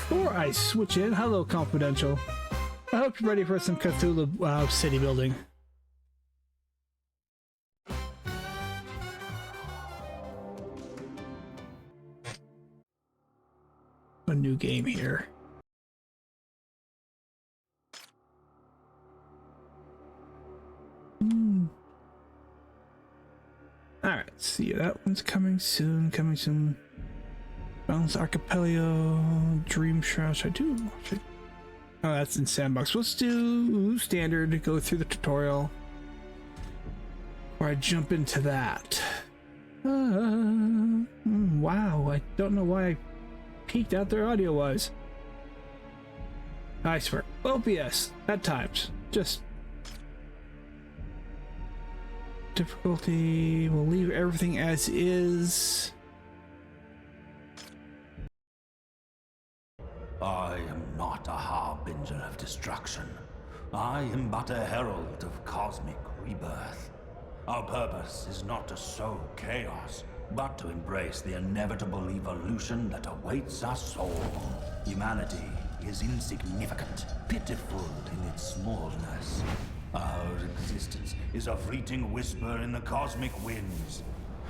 Before I switch in, hello Confidential. I hope you're ready for some Cthulhu city building. A new game here. Alright, see, that one's coming soon, Bounce Archipelago, Dream Shroud. Should I do? Oh, that's in Sandbox. Let's do standard, go through the tutorial. Or I jump into that. Wow, I don't know why I peeked out there audio-wise. I swear, OBS, at times, just... Difficulty, we'll leave everything as is. I am not a harbinger of destruction. I am but a herald of cosmic rebirth. Our purpose is not to sow chaos, but to embrace the inevitable evolution that awaits us all. Humanity is insignificant, pitiful in its smallness. Our existence is a fleeting whisper in the cosmic winds,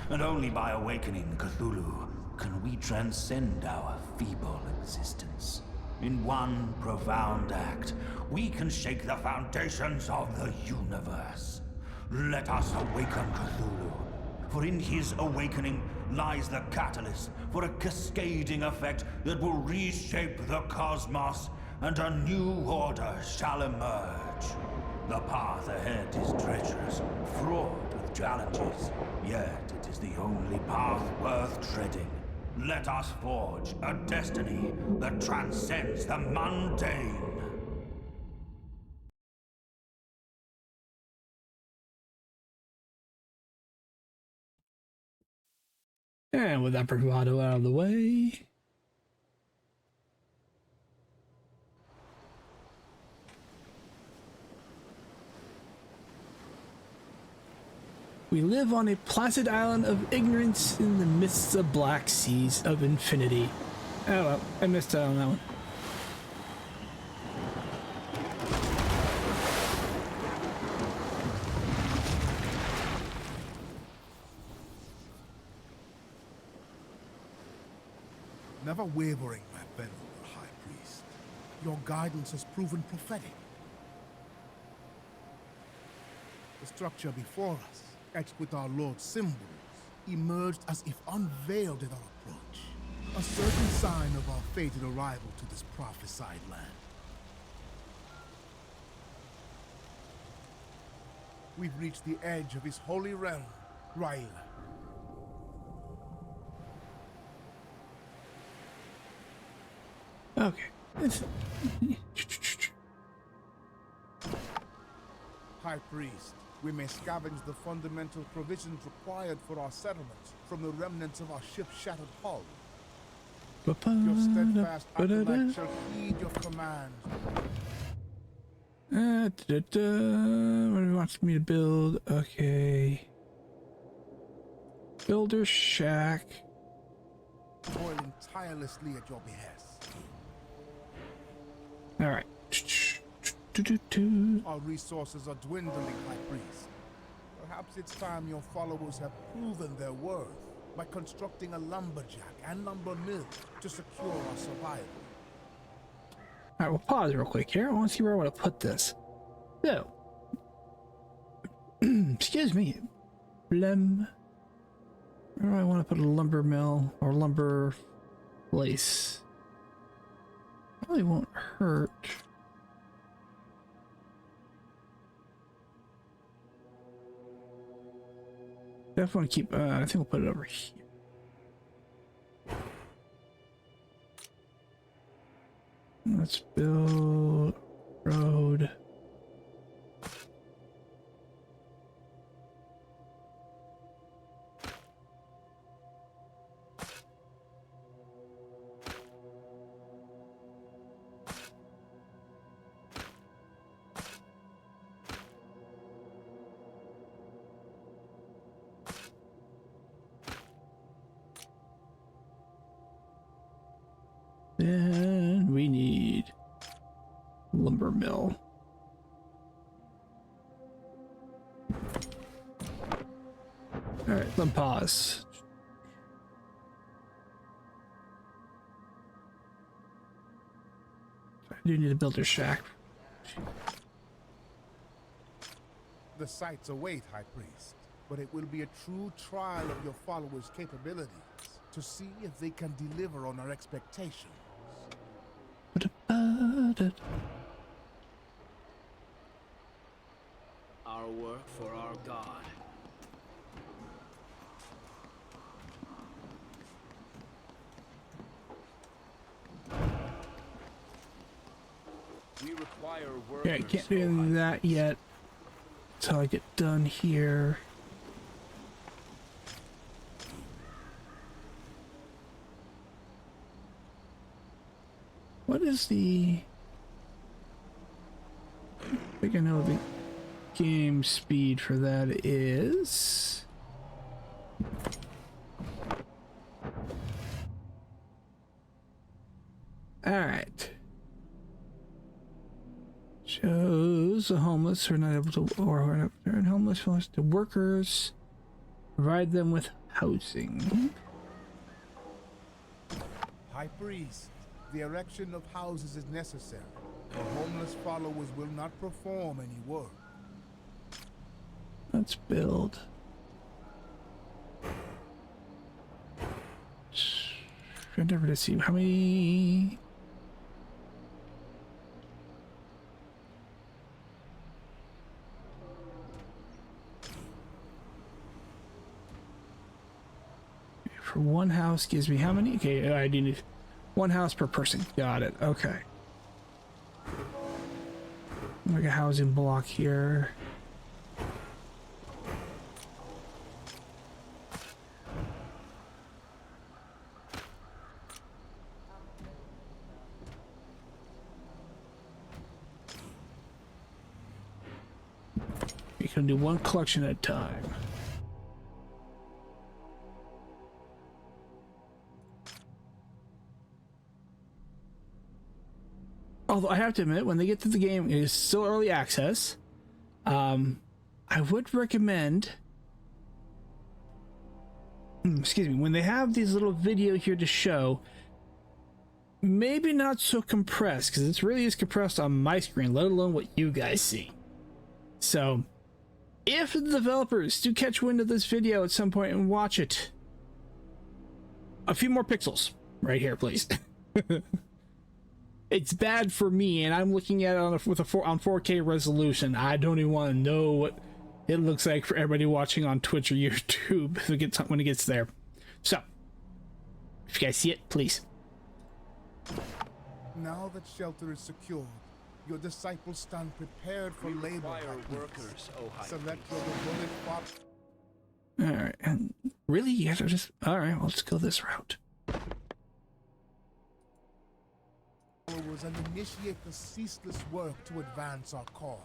and only by awakening Cthulhu can we transcend our feeble existence. In one profound act, we can shake the foundations of the universe. Let us awaken Cthulhu, for in his awakening lies the catalyst for a cascading effect that will reshape the cosmos, and a new order shall emerge. The path ahead is treacherous, fraught with challenges, yet it is the only path worth treading. Let us forge a destiny that transcends the mundane. And with that bravado out of the way... We live on a placid island of ignorance in the midst of black seas of infinity. Oh well, I missed out on that one. Never wavering, my venerable High Priest. Your guidance has proven prophetic. The structure before us, etched with our Lord's symbols, emerged as if unveiled at our approach. A certain sign of our fated arrival to this prophesied land. We've reached the edge of his holy realm, Raila. Okay. High Priest, we may scavenge the fundamental provisions required for our settlements from the remnants of our ship's shattered hull. Your steadfast acolyte shall heed your commands. What do you want me to build? Okay. Builder shack. Toiling tirelessly at your behest. All right. Our resources are dwindling, High Priest. Perhaps it's time your followers have proven their worth by constructing a lumberjack and lumber mill to secure our survival. Alright, we'll pause real quick here. I want to see where I want to put this. So, excuse me. Blem. Where do I want to put a lumber mill or lumber place? Probably won't hurt. Definitely want to keep, I think we'll put it over here. Let's build road. Then we need lumber mill. All right, let me pause. I do need to build a shack. The sights await, High Priest, but it will be a true trial of your followers' capabilities to see if they can deliver on our expectations. Our work for our God. We require workers. Yeah, I can't do that yet until I get done here. What is the... I think I know the game speed for that is... Alright. Shows the homeless who are not able to, or who are not return homeless to workers, provide them with housing. High Priest, the erection of houses is necessary. The homeless followers will not perform any work. Let's build. Endeavor to see how many. For one house gives me how many? Okay, I do need one house per person. Got it. Okay. Like a housing block here. You can do one collection at a time. Although I have to admit, when they get to the game, it is still early access. I would recommend, excuse me, when they have these little video here to show, maybe not so compressed, because it really is compressed on my screen, let alone what you guys see. So, if the developers do catch wind of this video at some point and watch it, a few more pixels right here, please. It's bad for me, and I'm looking at it on 4K resolution. I don't even want to know what it looks like for everybody watching on Twitch or YouTube when it gets there. So, if you guys see it, please. Now that shelter is secured, your disciples stand prepared for labor. Workers, oh high Select your devoted followers. All right, and really, you have to just. All right, well, let's go this route. And initiate the ceaseless work to advance our cause.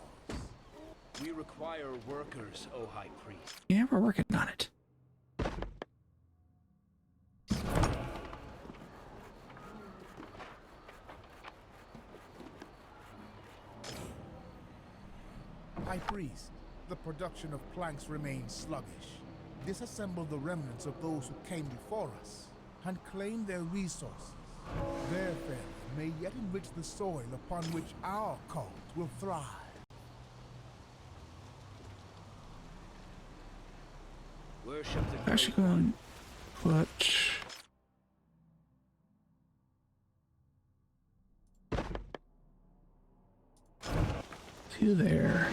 We require workers, O High Priest. Yeah, we're working on it. High Priest, the production of planks remains sluggish. Disassemble the remnants of those who came before us and claim their resources. Their failure may yet enrich the soil upon which our cult will thrive. Worship the Actually, going to put two there,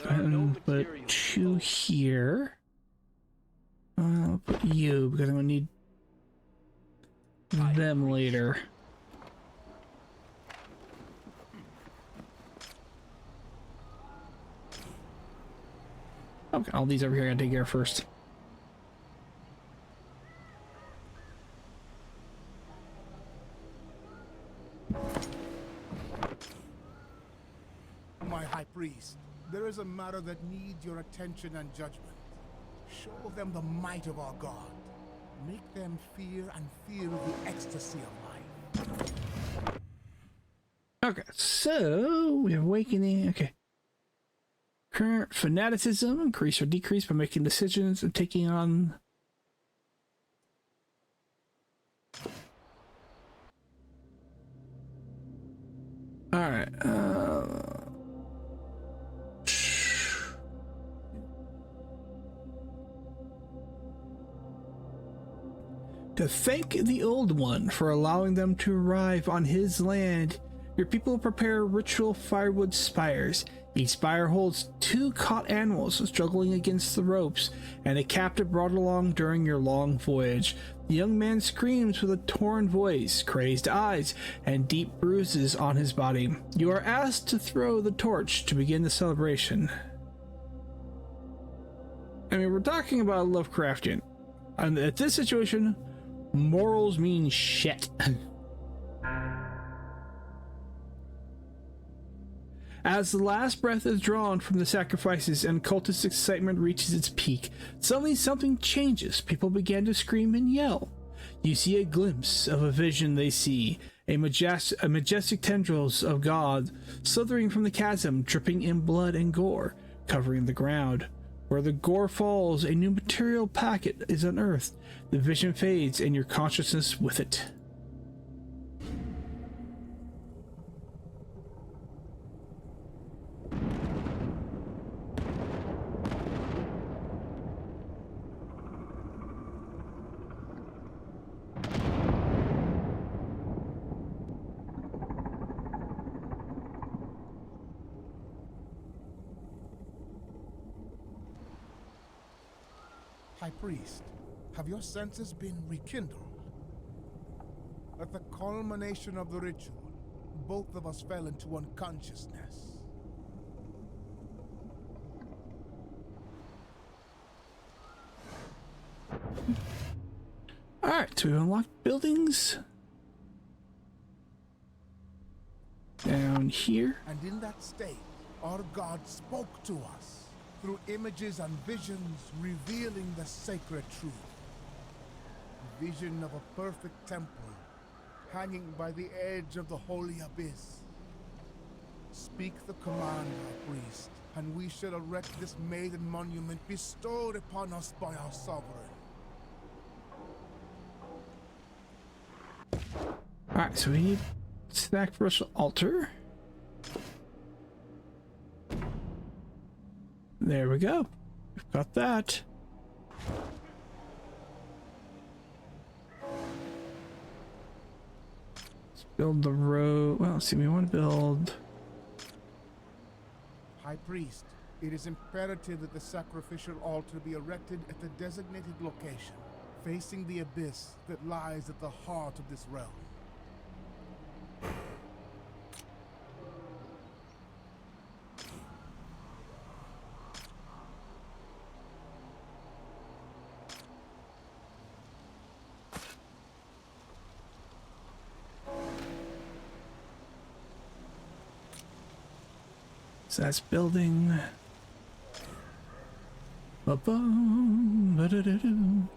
and put two here. I'll put you because I'm gonna need them later. Okay, all these over here I gotta take care of first. My High Priest, there is a matter that needs your attention and judgment. Show them the might of our God. Make them fear and feel the ecstasy of life. Okay, so we have awakening. Okay. Current fanaticism, increase or decrease by making decisions and taking on. Alright, to thank the Old One for allowing them to arrive on his land, your people prepare ritual firewood spires. Each spire holds 2 caught animals struggling against the ropes, and a captive brought along during your long voyage. The young man screams with a torn voice, crazed eyes, and deep bruises on his body. You are asked to throw the torch to begin the celebration. I mean, we're talking about Lovecraftian. And at this situation, morals mean shit. As the last breath is drawn from the sacrifices and cultist excitement reaches its peak, suddenly something changes. People begin to scream and yell. You see a glimpse of a vision they see, a majestic tendrils of God slithering from the chasm, dripping in blood and gore, covering the ground. Where the gore falls, a new material packet is unearthed. The vision fades and your consciousness with it. High Priest, have your senses been rekindled? At the culmination of the ritual, both of us fell into unconsciousness. Alright, so we unlocked buildings. Down here. And in that state, our God spoke to us through images and visions revealing the sacred truth. A vision of a perfect temple hanging by the edge of the holy abyss. Speak the command, High Priest, and we shall erect this maiden monument bestowed upon us by our sovereign. Alright, so we need sacrificial altar. There we go. We've got that. Let's build the road. Well, let's see, we want to build... High Priest, it is imperative that the sacrificial altar be erected at the designated location, facing the abyss that lies at the heart of this realm. So that's building. Ba-bum, ba-da-da-doo.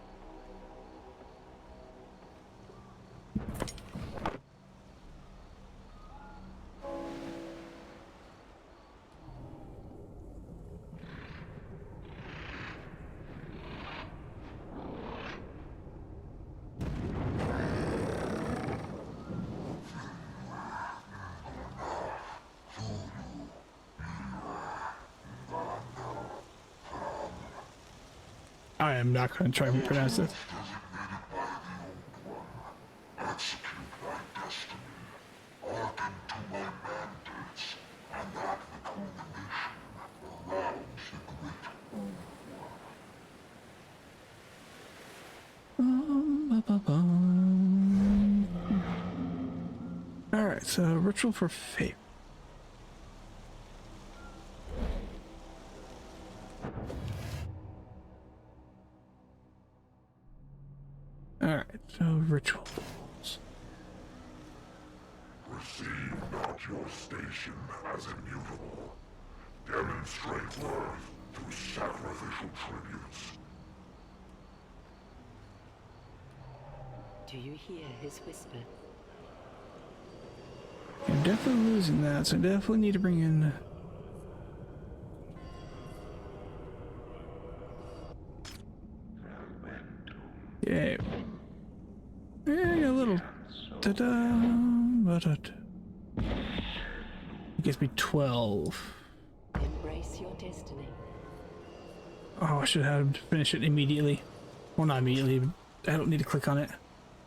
I am not going to try and pronounce this. Alright, so ritual for fate. Alright, so rituals. Receive not your station as immutable. Demonstrate worth through sacrificial tributes. Do you hear his whisper? I'm definitely losing that, so I definitely need to bring in... Yeah. Yeah, a little... Ta-da! But it gives me 12. Embrace your destiny. Oh, I should have finished it immediately. Well, not immediately, but I don't need to click on it.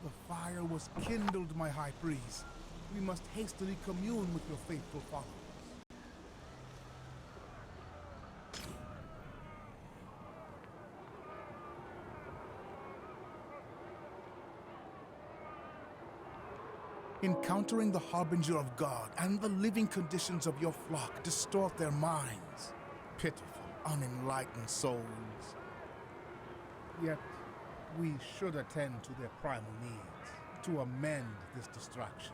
The fire was kindled, my high priest. We must hastily commune with your faithful followers. Encountering the Harbinger of God and the living conditions of your flock distort their minds. Pitiful, unenlightened souls. Yet, we should attend to their primal needs, to amend this distraction.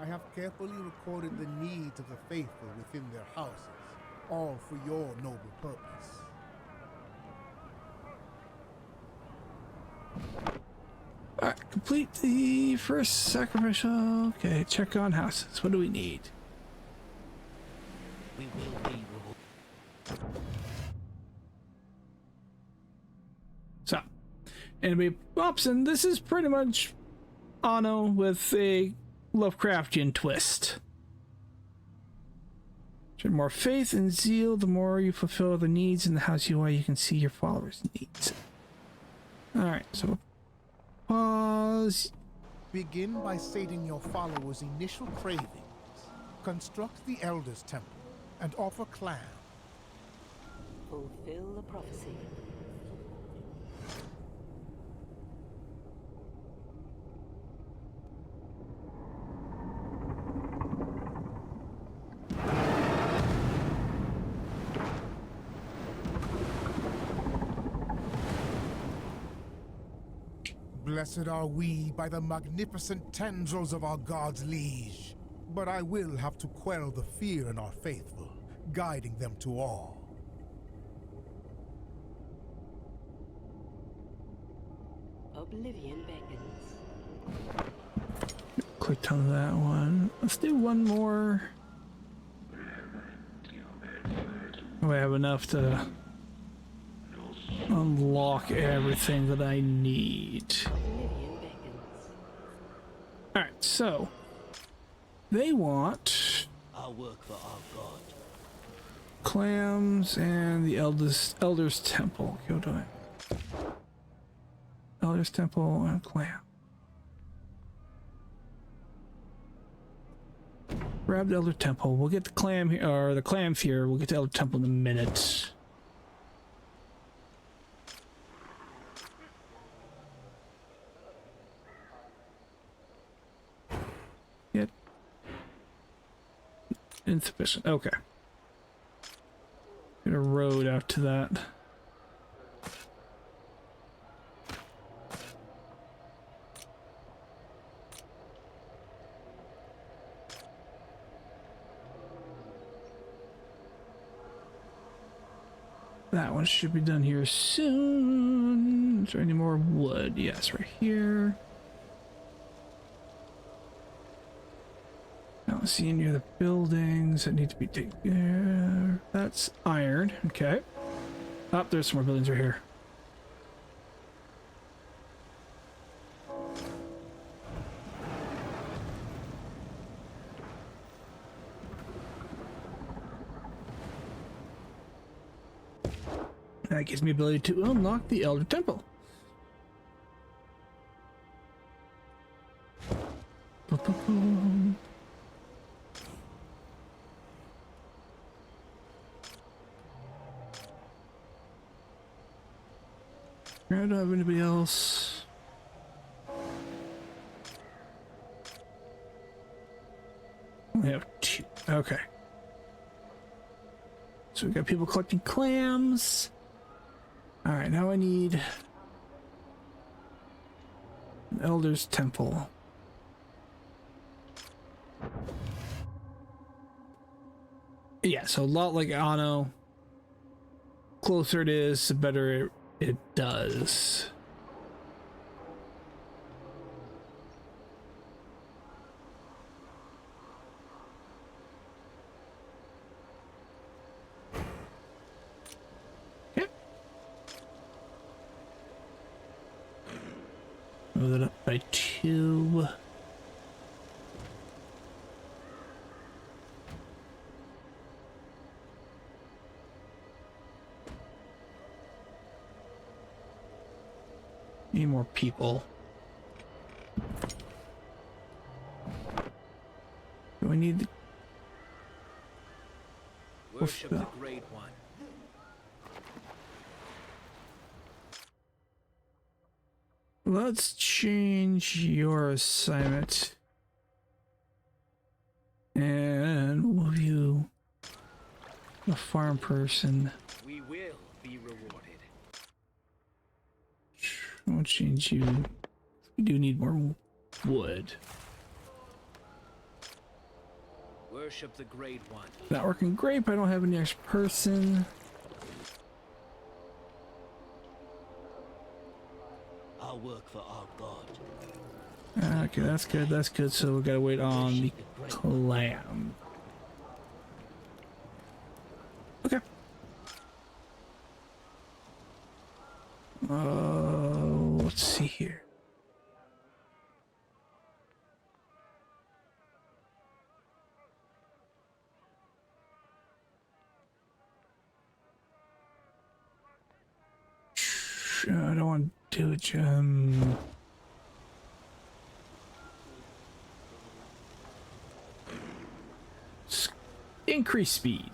I have carefully recorded the needs of the faithful within their houses, all for your noble purpose. Alright, complete the first sacrificial. Okay, check on houses. What do we need? We will be rewarded. So, enemy pops, and this is pretty much Anno with a Lovecraftian twist. The more faith and zeal, the more you fulfill the needs in the house UI, you can see your followers' needs. Alright, so pause. Begin by sating your followers' initial cravings. Construct the Elder's Temple and offer clam. Fulfill the prophecy. Blessed are we by the magnificent tendrils of our God's liege. But I will have to quell the fear in our faithful, guiding them to all. Oblivion beckons. Clicked on that one. Let's do one more. Oh, I have enough to unlock everything that I need. Oblivion beckons. Alright, so they want Our work for our God. clams and the Elder's Temple. Go to it. Elder's Temple and clam. Grab the Elder Temple. We'll get the clam here, or the clams here. We'll get the Elder Temple in a minute. Yet insufficient. Okay. Get a road out to that. That one should be done here soon. Is there any more wood? Yes, right here. I don't see any of the buildings that need to be taken there. That's iron. Okay. Oh, there's some more buildings right here. That gives me ability to unlock the Elder Temple. I don't have anybody else. We have two. Okay. So we got people collecting clams. All right, now I need an Elder's Temple. Yeah, so a lot like Anno. Closer it is, the better it does. Move that up by 2. Need more people. Do I need the Worship the Great One. Let's change your assignment. And move you a farm person. We will be rewarded. I'll change you. We do need more wood. Worship the Great One. Not working great, but I don't have any extra person. I'll work for our god. Okay, that's good. That's good. So we gotta wait on the clam. Okay. Let's see here. I don't want to do it. Increase speed.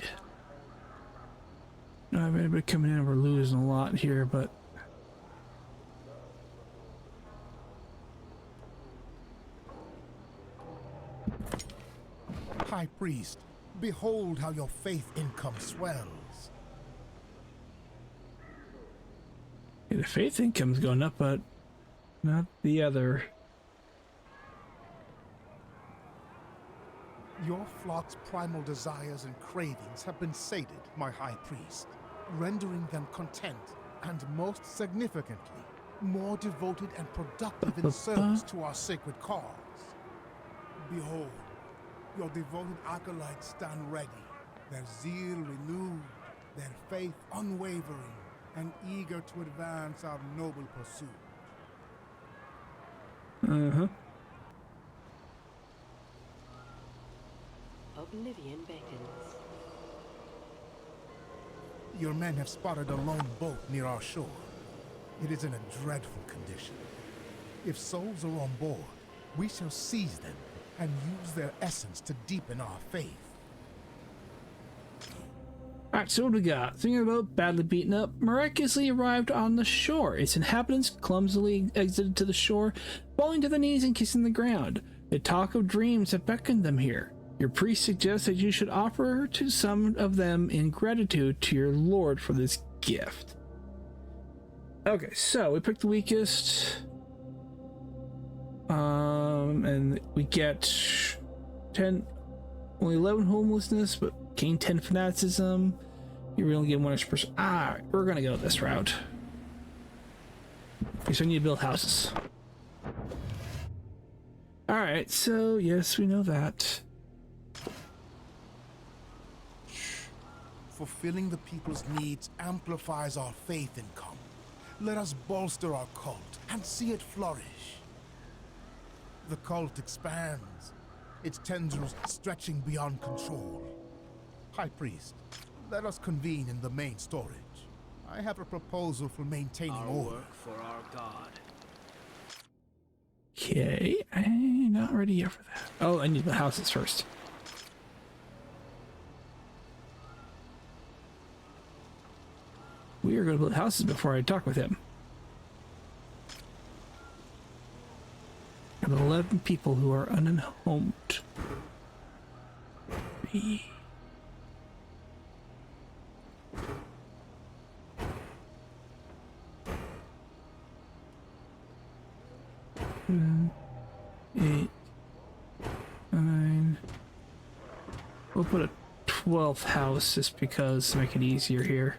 No, I have anybody coming in. We're losing a lot here, but High Priest, behold how your faith income swells. yeah, the faith income's going up, but not the other. Your flock's primal desires and cravings have been sated, my High Priest, rendering them content and, most significantly, more devoted and productive in service to our sacred cause. Behold, your devoted acolytes stand ready, their zeal renewed, their faith unwavering, and eager to advance our noble pursuit. Uh-huh. Oblivion beckons. Your men have spotted a lone boat near our shore. It is in a dreadful condition. If souls are on board, we shall seize them and use their essence to deepen our faith. Alright, so what do we got? Thinking about badly beaten up, miraculously arrived on the shore. Its inhabitants clumsily exited to the shore, falling to their knees and kissing the ground. The talk of dreams have beckoned them here. Your priest suggests that you should offer to some of them in gratitude to your lord for this gift. Okay, so we picked the weakest. And we get 10, only 11 homelessness, but gain 10 fanaticism. You really get 1 extra person. Alright, we're gonna go this route. Okay, so I need to build houses. Alright, so yes, we know that. Fulfilling the people's needs amplifies our faith income. Let us bolster our cult and see it flourish. The cult expands, its tendrils stretching beyond control. High Priest, let us convene in the main storage. I have a proposal for maintaining Our order. work for our god. Okay, I'm not ready yet for that. Oh, I need the houses first. We are going to build houses before I talk with him. I have 11 people who are unhomed. Me. Seven, 8, 9. We'll put a 12th house just because to make it easier here.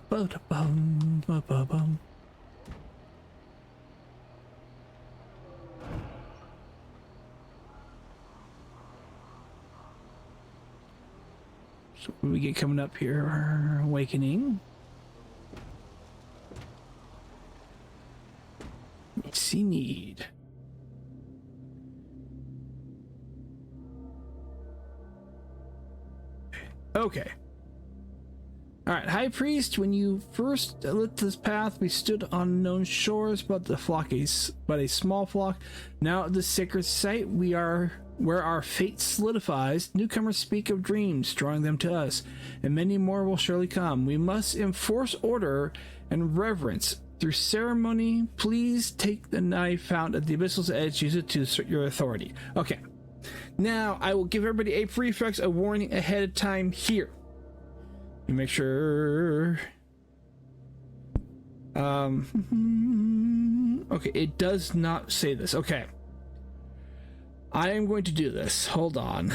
Ba-da-bum, ba-ba-bum. So what do we get coming up here? Awakening. Let's see need. Okay. Alright, High Priest, when you first lit this path, we stood on unknown shores, but a small flock. Now at the sacred site, we are where our fate solidifies. Newcomers speak of dreams, drawing them to us, and many more will surely come. We must enforce order and reverence. Through ceremony, please take the knife found at the Abyssal's edge, use it to assert your authority. Okay. Now, I will give everybody a prefix, a warning ahead of time here. Let me make sure. Okay, it does not say this. Okay. I am going to do this. Hold on.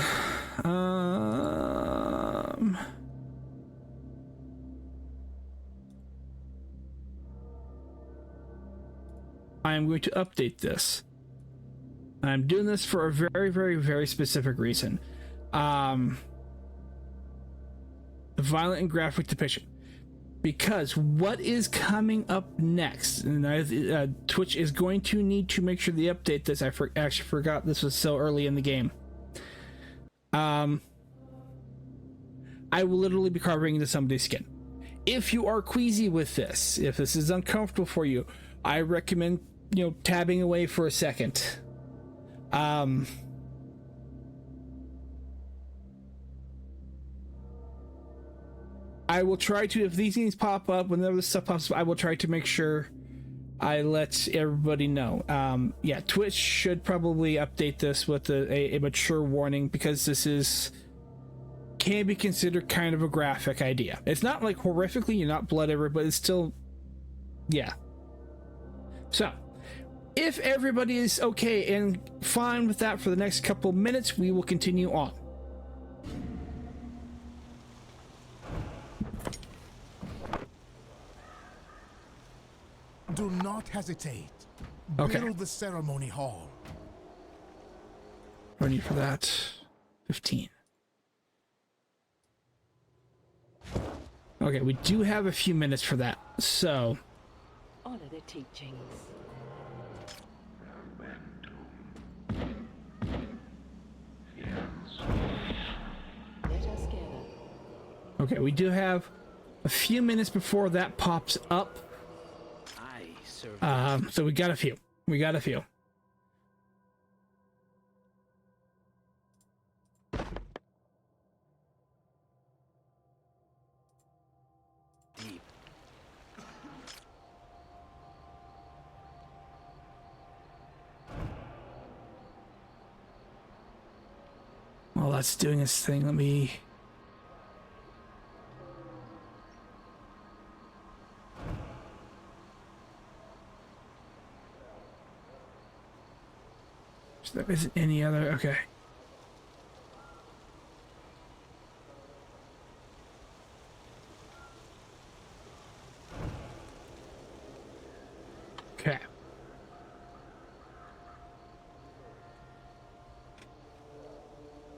I am going to update this. I'm doing this for a very, very, very specific reason. Violent and graphic depiction. Because what is coming up next, and Twitch is going to need to make sure they update this. I actually forgot this was so early in the game. I will literally be carving into somebody's skin. If you are queasy with this, if this is uncomfortable for you, I recommend, tabbing away for a second. I will try to, if these things pop up, whenever this stuff pops up, I will try to make sure I let everybody know. Yeah, Twitch should probably update this with a mature warning, because this can be considered kind of a graphic idea. It's not like horrifically, you're not blood everywhere, but it's still, yeah. So, if everybody is okay and fine with that for the next couple minutes, we will continue on. Do not hesitate. Okay. Build the ceremony hall. Ready for that. 15. Okay, we do have a few minutes for that. So, Honor the teachings. Let us gather. okay, we do have a few minutes before that pops up. So we got a few. Deep. While that's doing its thing, let me... So there isn't any other... Okay. Okay.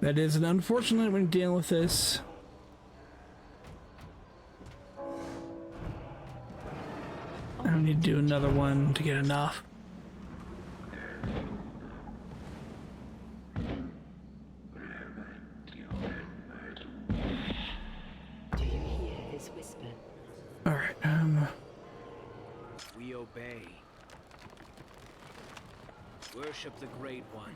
That is an unfortunate when dealing with this. I don't need to do another one to get enough. Do you hear his whisper? All right. We obey. Worship the Great One.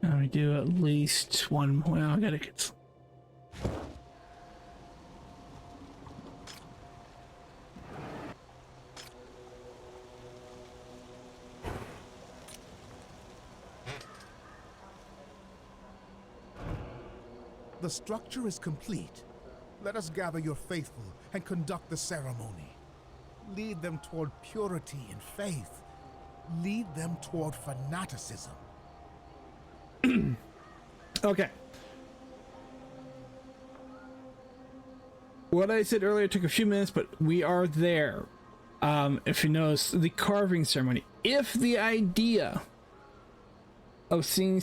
Let me do at least one. Well, I gotta get. The structure is complete. Let us gather your faithful and conduct the ceremony. Lead them toward purity and faith. Lead them toward fanaticism. Okay. What I said earlier took a few minutes, but we are there. If you notice, the carving ceremony. If the idea of seeing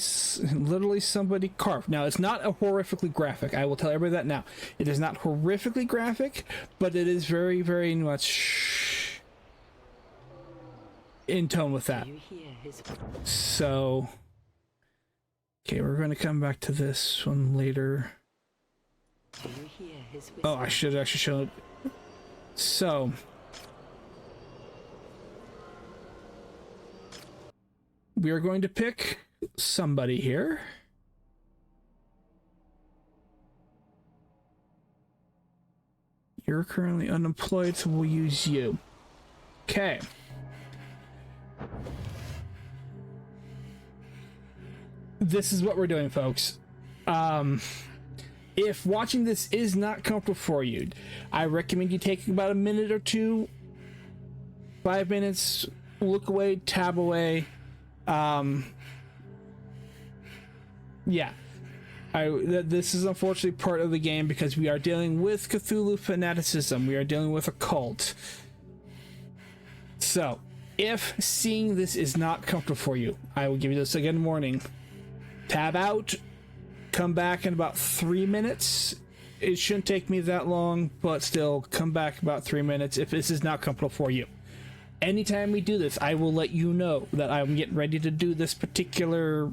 literally somebody carve. Now, it's not a horrifically graphic. I will tell everybody that now. It is not horrifically graphic, but it is very, very much in tone with that. So, okay, we're going to come back to this one later. Oh, I should actually show it. So, we are going to pick somebody here. You're currently unemployed, so we'll use you. Okay. This is what we're doing, folks. If watching this is not comfortable for you, I recommend you taking about a minute or two, 5 minutes, look away, tab away. Yeah, this is unfortunately part of the game because we are dealing with Cthulhu fanaticism. We are dealing with a cult. So, if seeing this is not comfortable for you, I will give you this again warning. Tab out, come back in about 3 minutes. It shouldn't take me that long, but still, come back about 3 minutes if this is not comfortable for you. Anytime we do this, I will let you know that I'm getting ready to do this particular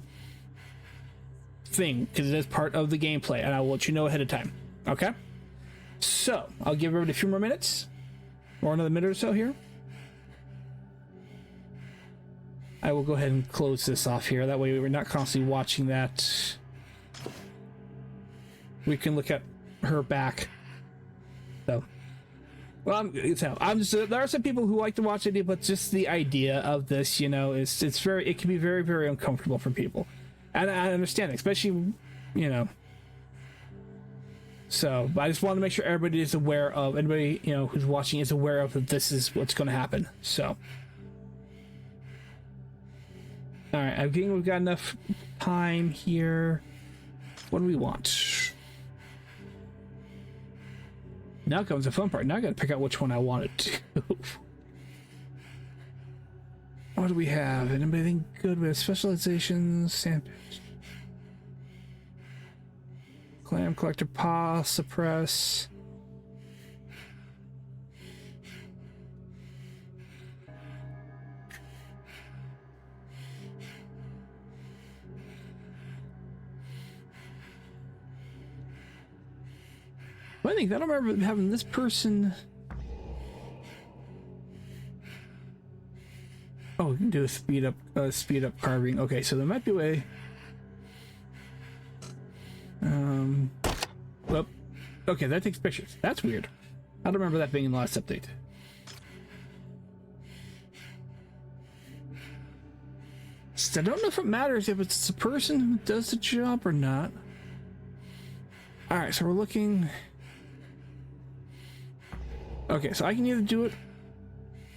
thing because it is part of the gameplay, and I will let you know ahead of time. Okay? So, I'll give everybody a few more minutes, or another minute or so here. I will go ahead and close this off here. That way we're not constantly watching that. We can look at her back. So, well, I'm just there are some people who like to watch it, but just the idea of this, you know, it can be very, very uncomfortable for people, and I understand, especially, you know. So, but I just want to make sure everybody is aware of, anybody, you know, who's watching is aware of that this is what's going to happen. So, all right, I think we've got enough time here. What do we want? Now comes the fun part. Now I gotta pick out which one I want to do. What do we have? Anything good with specializations? Sandpit. Clam collector, paw, suppress. I think I don't remember having this person. Oh, we can do a speed up carving. Okay, so there might be a way. Well, okay, that takes pictures. That's weird. I don't remember that being in the last update. So I don't know if it matters if it's the person who does the job or not. All right, so we're looking. Okay, so I can either do it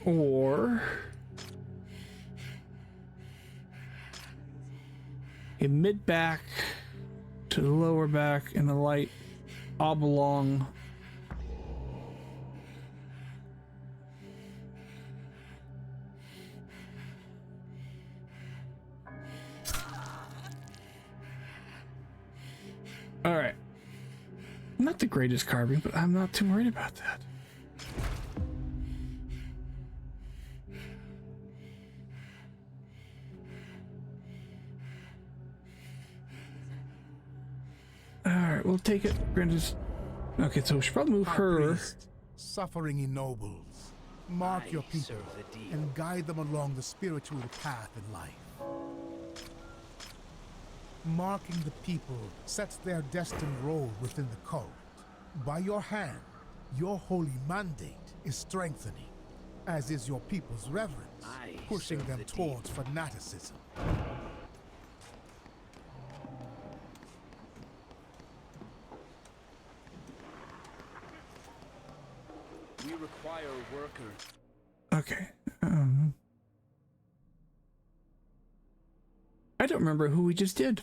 or a mid back to the lower back and a light oblong. All right. Not the greatest carving, but I'm not too worried about that. Alright, we'll take it. Okay, so we should probably move her. Priest, suffering ennobles. Mark your people and guide them along the spiritual path in life. Marking the people sets their destined role within the cult. By your hand, your holy mandate is strengthening, as is your people's reverence, pushing them towards fanaticism. We require workers. Okay. I don't remember who we just did.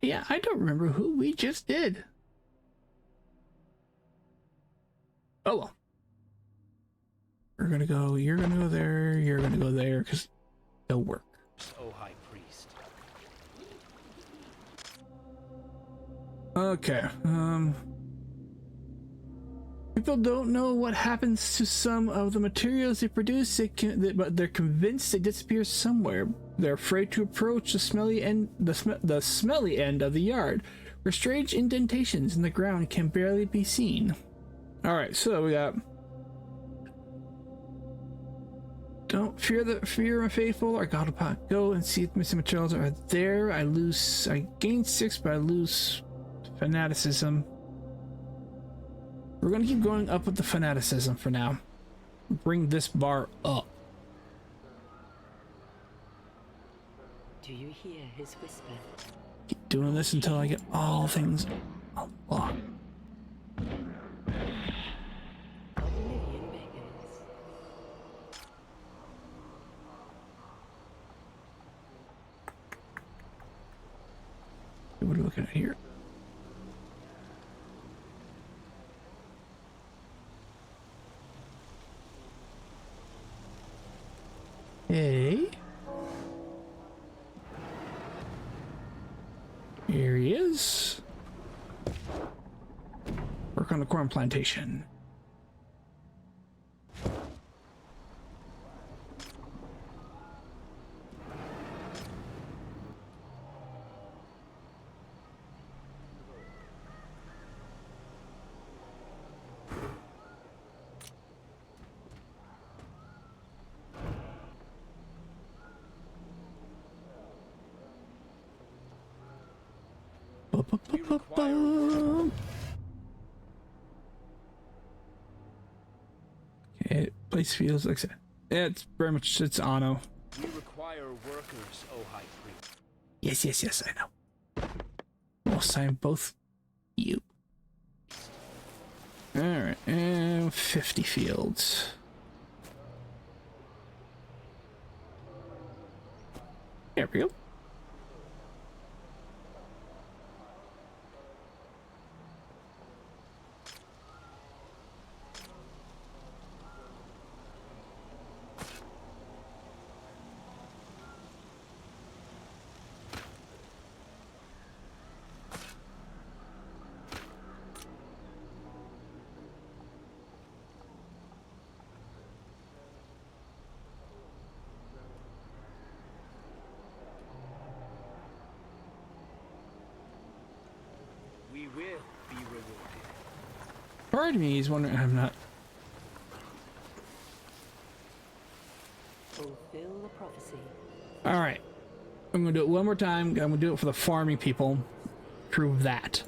Yeah, I don't remember who we just did. Oh well. We're gonna go, you're gonna go there, you're gonna go there, because they'll work. O High Priest. Okay, people don't know what happens to some of the materials they produce, but they're convinced they disappear somewhere. They're afraid to approach the smelly end, the smelly end of the yard, where strange indentations in the ground can barely be seen. Alright, so we got... Don't fear unfaithful, or God upon. Go and see if missing materials are there. I gain 6, but I lose fanaticism. We're gonna keep going up with the fanaticism for now. Bring this bar up. Do you hear his whisper? Keep doing this until I get all things unlocked. Of a million beggars. What are we looking at here? Hey. Here he is. Work on the corn plantation. Okay, place feels like it's very much it's Anno. We require workers, O High Priest. Yes, I know. We'll sign both you. Alright, and 50 fields. There we go. We will be rewarded. Part of me is wondering, I'm not. Fulfill the prophecy. Alright. I'm gonna do it one more time. I'm gonna do it for the farming people. Prove that.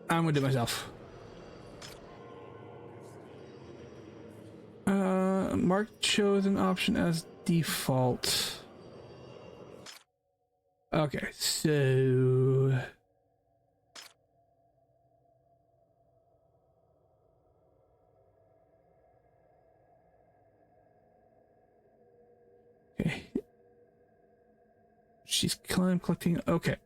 I'm gonna do it myself. Mark chosen option as default. Okay, so okay. She's collecting. Okay.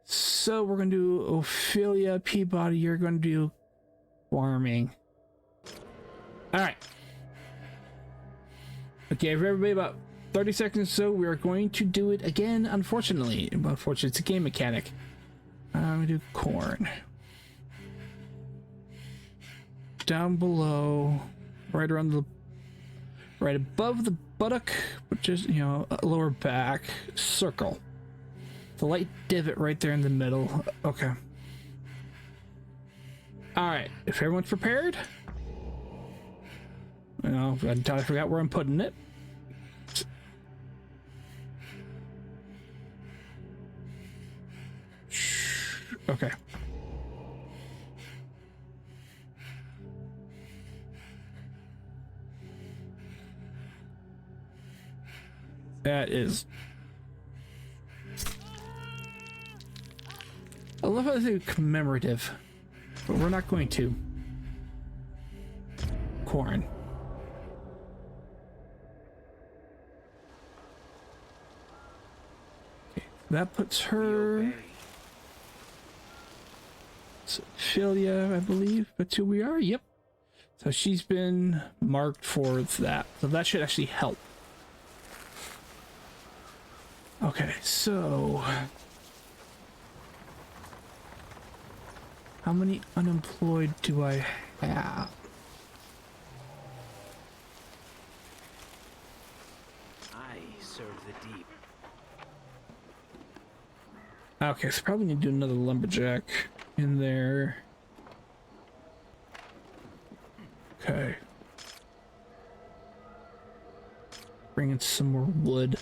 So we're gonna do Ophelia Peabody. You're gonna do farming. All right. Okay, for everybody, about 30 seconds or so, we are going to do it again. Unfortunately, it's a game mechanic. I'm gonna do corn. Down below, right above the buttock, which is, you know, lower back, circle. The light divot right there in the middle. Okay. Alright, if everyone's prepared. You know, until I forgot where I'm putting it. Okay. That is love how they say commemorative, but we're not going to. Corn. Okay, that puts her. Philia, I believe. That's who we are. Yep. So she's been marked for that. So that should actually help. Okay, so how many unemployed do I have? I serve the deep. Okay, so probably need to do another lumberjack in there. Okay. Bring in some more wood.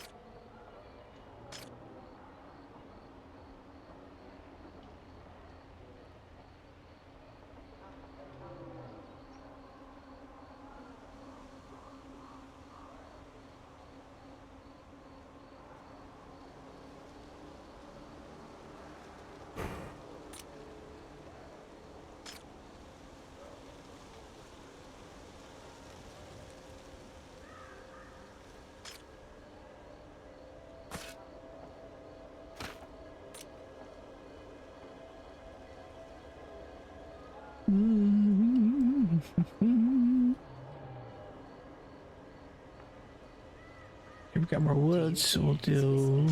We've got more wood, so we'll do.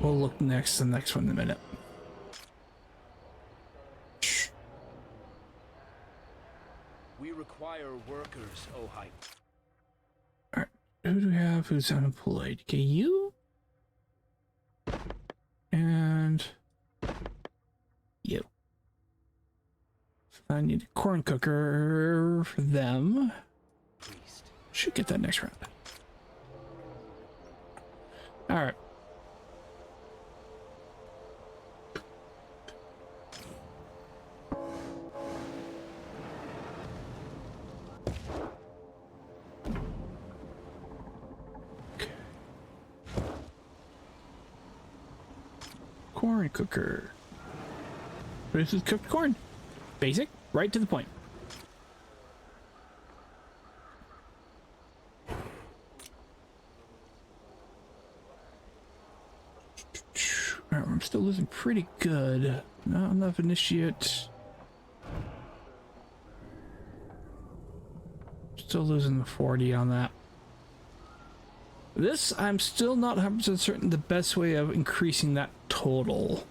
We'll look the next one in a minute. We require workers, oh High. Alright, who do we have who's unemployed? Okay, you. And you. I need a corn cooker for them. Priest. Should get that next round. Alright. Corn cooker. This is cooked corn. Basic, right to the point. Alright, I'm still losing pretty good. Not enough initiate. Still losing the 40 on that. This, I'm still not 100% certain the best way of increasing that total.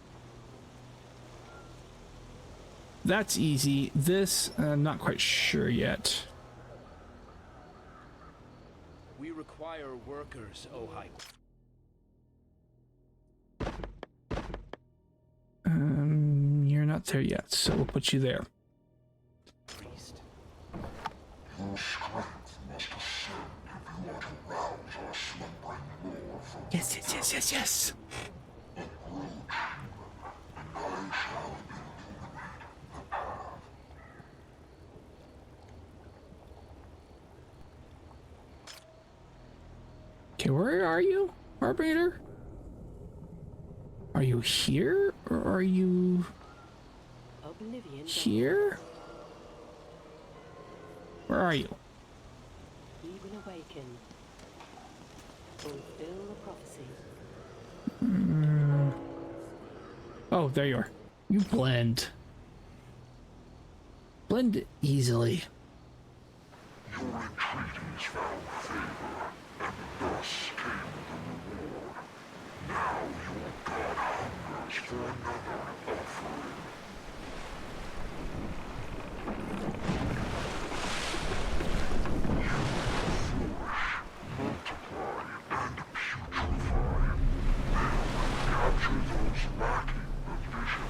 That's easy. This, I'm not quite sure yet. We require workers, oh High. You're not there yet, so we'll put you there. Priest. Your strength must ascend if you are to rouse our slumbering lore from Yes, yes, yes, yes, yes. approach, and I shall illuminate the path. Okay, where are you, Harbinger? Are you here, or are you Oblivion. here? Where are you? Even awaken. Fulfill the prophecy. Oh, there you are. You blend. Blend easily. Your entreaties found favor, and thus came the reward. Now your god hungers for another offering. You flourish, multiply, and putrefy. Capture those lacking the vision.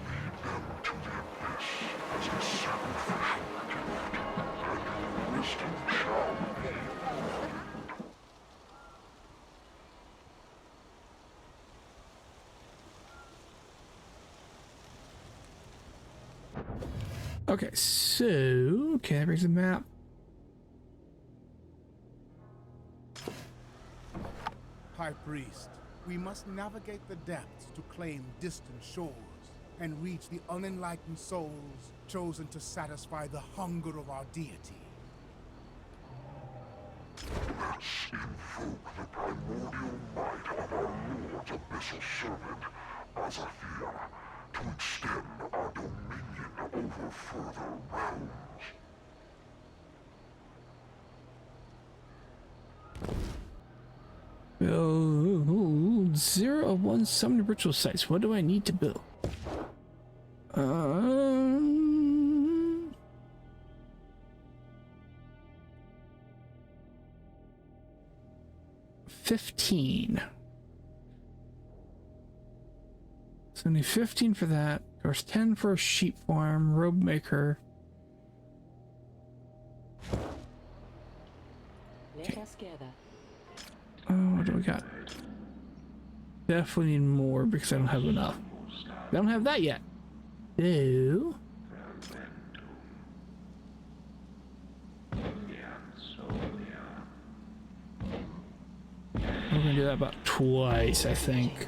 Lead them to the abyss as a sacrificial gift, and your wisdom shall be rewarded. Okay, so okay, that brings the map. High Priest, we must navigate the depths to claim distant shores and reach the unenlightened souls chosen to satisfy the hunger of our deity. Let's invoke the primordial might of our Lord's abyssal servant, Azathir, to extend our dominion over further realms. Build 0 of 1 summon ritual sites. What do I need to build? 15. So I need 15 for that. Of course, 10 for a sheep farm, robe maker. Let us gather. Oh, what do we got? Definitely need more because I don't have enough. I don't have that yet. Ew. We're gonna do that about twice, I think.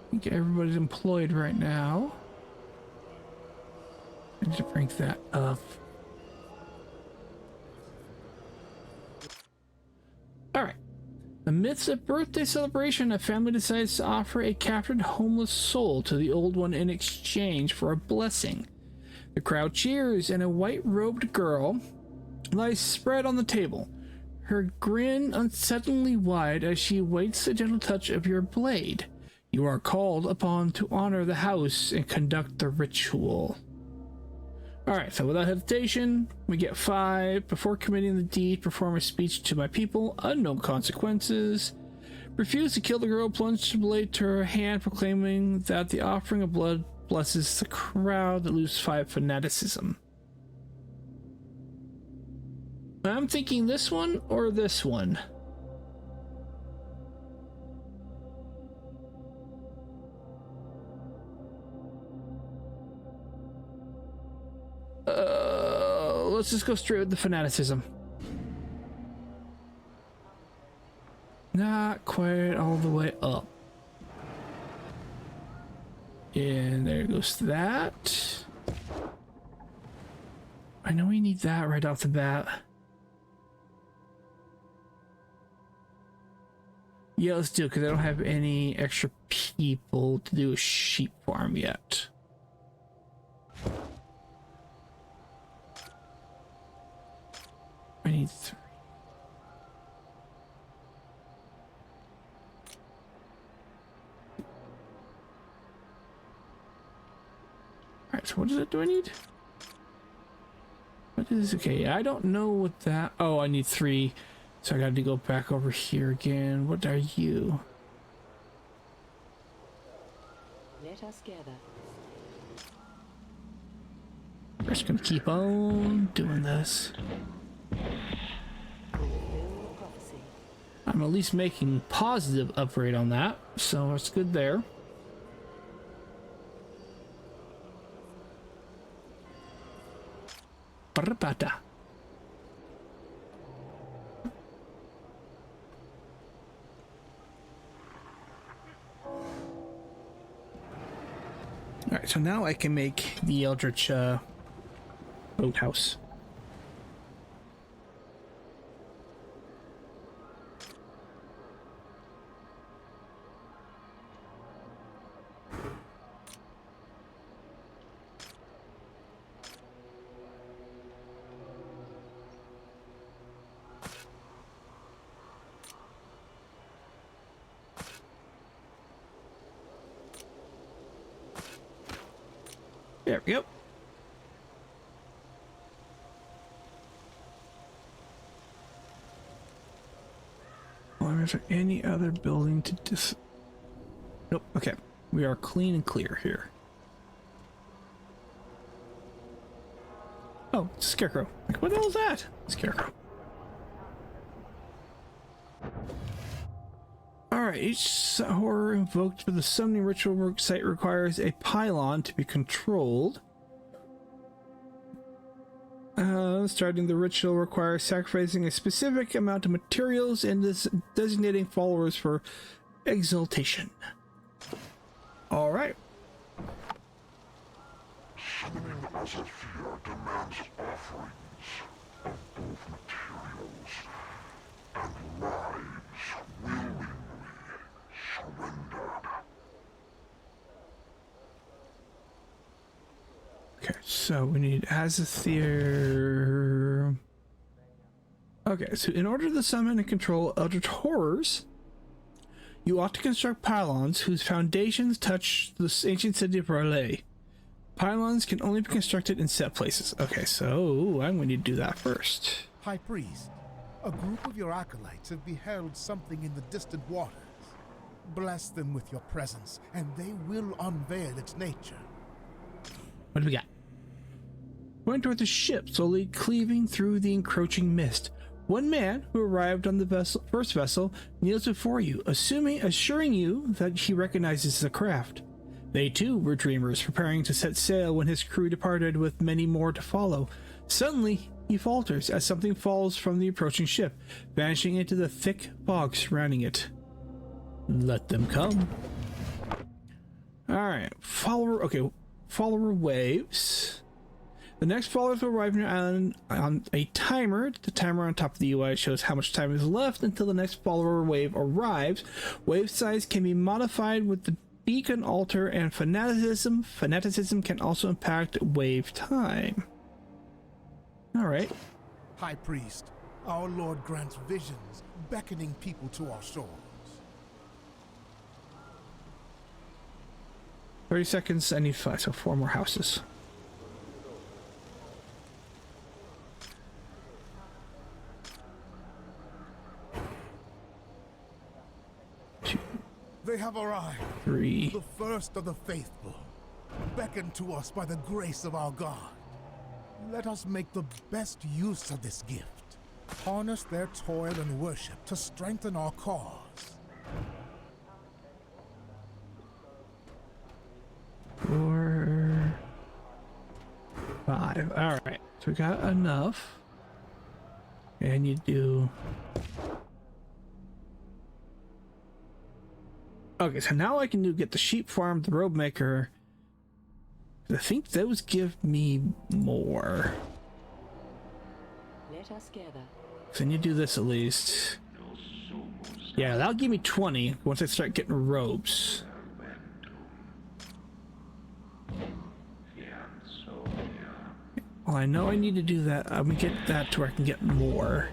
I think everybody's employed right now. I need to bring that up. Alright. Amidst a birthday celebration, a family decides to offer a captured homeless soul to the old one in exchange for a blessing. The crowd cheers, and a white-robed girl lies spread on the table, her grin unsettlingly wide as she awaits the gentle touch of your blade. You are called upon to honor the house and conduct the ritual. Alright, so without hesitation, we get 5. Before committing the deed, perform a speech to my people, unknown consequences. Refuse to kill the girl, plunge the blade to her hand, proclaiming that the offering of blood blesses the crowd. That lose 5 fanaticism. I'm thinking this one or this one. Let's just go straight with the fanaticism. Not quite all the way up. And there goes that. I know we need that right off the bat. Yeah, let's do it because I don't have any extra people to do a sheep farm yet. I need 3. Alright, so what is it? Do I need? What is okay? I don't know what that. Oh, I need 3. So I got to go back over here again. What are you? Let us gather. We're just gonna keep on doing this. I'm at least making positive upgrade on that, so it's good there. Barabata. Alright, so now I can make the Eldritch boathouse. There we go. Or is there any other building to dis... Nope, okay. We are clean and clear here. Oh, it's a scarecrow. Like, what the hell is that? Scarecrow. Alright, each horror invoked for the summoning ritual work site requires a pylon to be controlled. Starting the ritual requires sacrificing a specific amount of materials and designating followers for exaltation. Alright. Summoning as a fear demands offerings of both materials and lives willingly surrendered. Okay, so we need Azathier. Okay, so in order to summon and control eldritch horrors, you ought to construct pylons whose foundations touch the ancient city of R'lyeh. Pylons can only be constructed in set places. Okay, so I'm going to do that first. High Priest, a group of your acolytes have beheld something in the distant waters. Bless them with your presence, and they will unveil its nature. What do we got? Went toward the ship, slowly cleaving through the encroaching mist. One man who arrived on the first vessel kneels before you, assuring you that he recognizes the craft. They too were dreamers, preparing to set sail when his crew departed with many more to follow. Suddenly, he falters as something falls from the approaching ship, vanishing into the thick fog surrounding it. Let them come. Alright, follower waves. The next followers will arrive on your island on a timer. The timer on top of the UI shows how much time is left until the next follower wave arrives. Wave size can be modified with the beacon altar and fanaticism. Fanaticism can also impact wave time. Alright. High Priest, our Lord grants visions, beckoning people to our shores. 30 seconds, I need 5, so 4 more houses. They have arrived. 3. The first of the faithful, beckoned to us by the grace of our God. Let us make the best use of this gift. Harness their toil and worship to strengthen our cause. 4, 5. Alright, so we got enough. And you do... Okay, so now I can get the sheep farm, the robe maker. I think those give me more. Let us gather. So I need to do this at least. Yeah, that'll give me 20 once I start getting robes. Well, I know I need to do that. I'm gonna get that to where I can get more.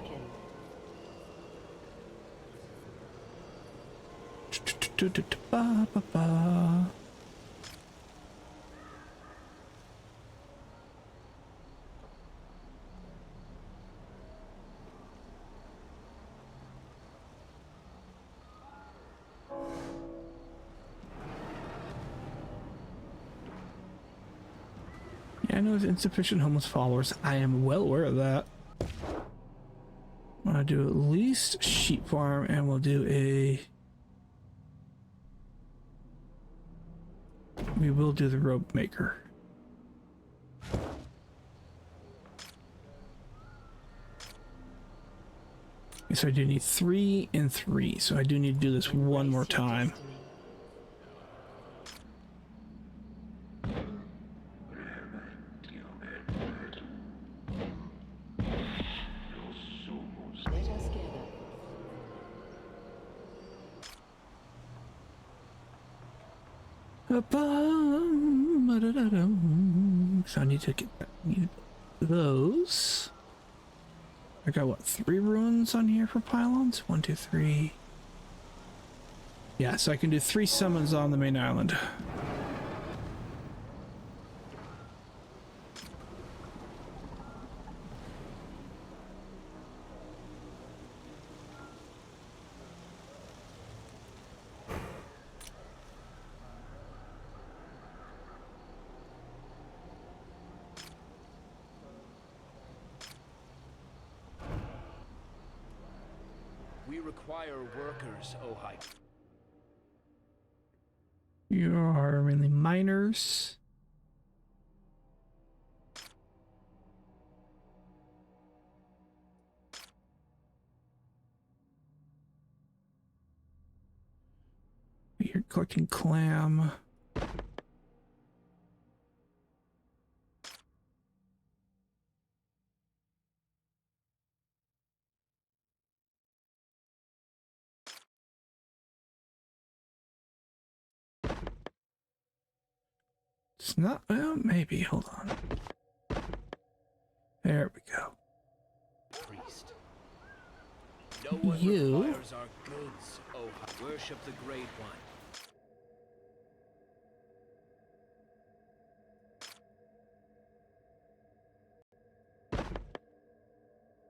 Yeah, I know there's insufficient homeless followers. I am well aware of that. I'm gonna do at least sheep farm, and we'll do a... We will do the rope maker. So I do need 3 and 3, so I do need to do this one more time. So I need to get those. I got what, 3 runes on here for pylons? 1, 2, 3. Yeah, so I can do 3 summons on the main island. We require workers, O High. You are mainly miners. You're collecting clam. It's not, well, maybe, hold on. There we go. Priest. No one requires our goods, Ohai. Worship the Great One.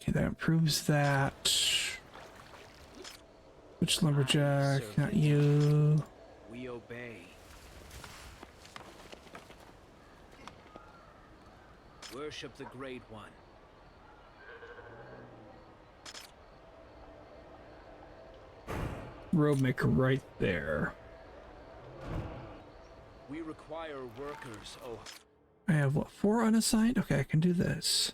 Okay, that improves that. Which lumberjack? Not you. We obey. Worship the Great One. Road maker right there. We require workers, oh. I have what, 4 unassigned? Okay, I can do this.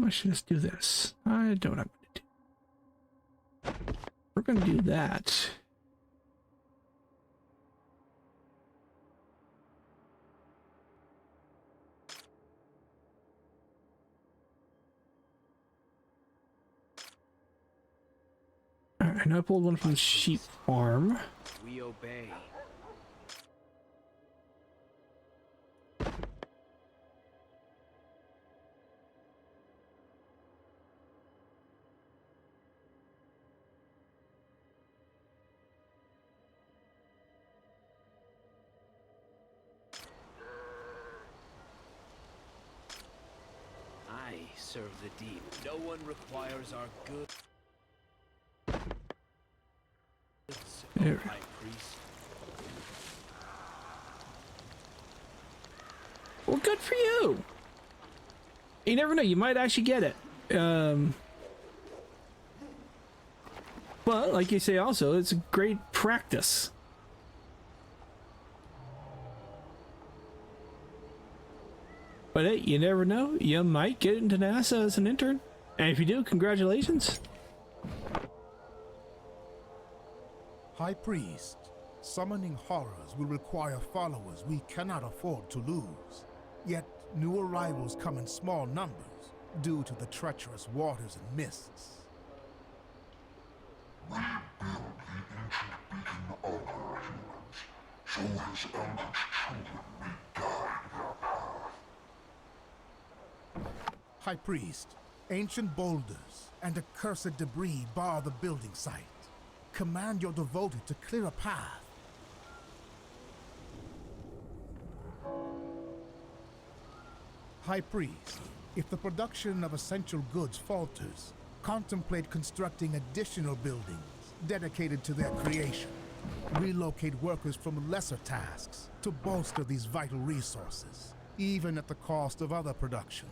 I should just do this. I don't know what I'm going to do. We're going to do that. Alright, I know I pulled one from the sheep farm. We obey. I serve the deep. No one requires our good. There. High priest. Well, good for you. You never know, you might actually get it. But like you say, also, it's a great practice. But hey, you never know, you might get into NASA as an intern. And if you do, congratulations. High Priest, summoning horrors will require followers we cannot afford to lose. Yet new arrivals come in small numbers due to the treacherous waters and mists. We build the ancient beacon altar, humans, so his eldritch children may guide their path. High Priest, ancient boulders and accursed debris bar the building site. Command your devoted to clear a path. High Priest, if the production of essential goods falters, contemplate constructing additional buildings dedicated to their creation. Relocate workers from lesser tasks to bolster these vital resources, even at the cost of other productions.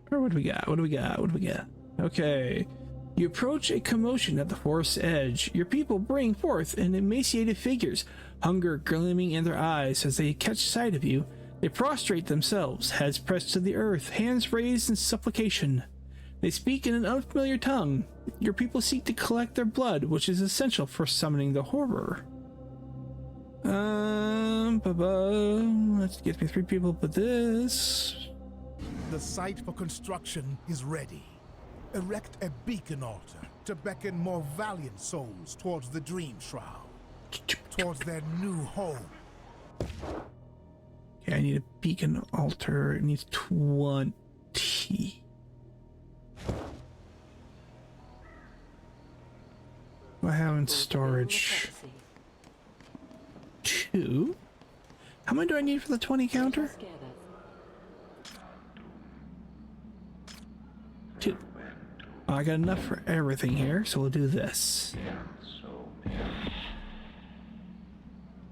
What do we got? What do we got? What do we got? Okay. You approach a commotion at the forest's edge. Your people bring forth an emaciated figures, hunger gleaming in their eyes as they catch sight of you. They prostrate themselves, heads pressed to the earth, hands raised in supplication. They speak in an unfamiliar tongue. Your people seek to collect their blood, which is essential for summoning the horror. Let's get me 3 people, but this... The site for construction is ready. Erect a beacon altar to beckon more valiant souls towards the Dream Shroud, towards their new home. Okay, I need a beacon altar. It needs 20. I have in storage? 2. How many do I need for the 20 counter? 2. Oh, I got enough for everything here, so we'll do this.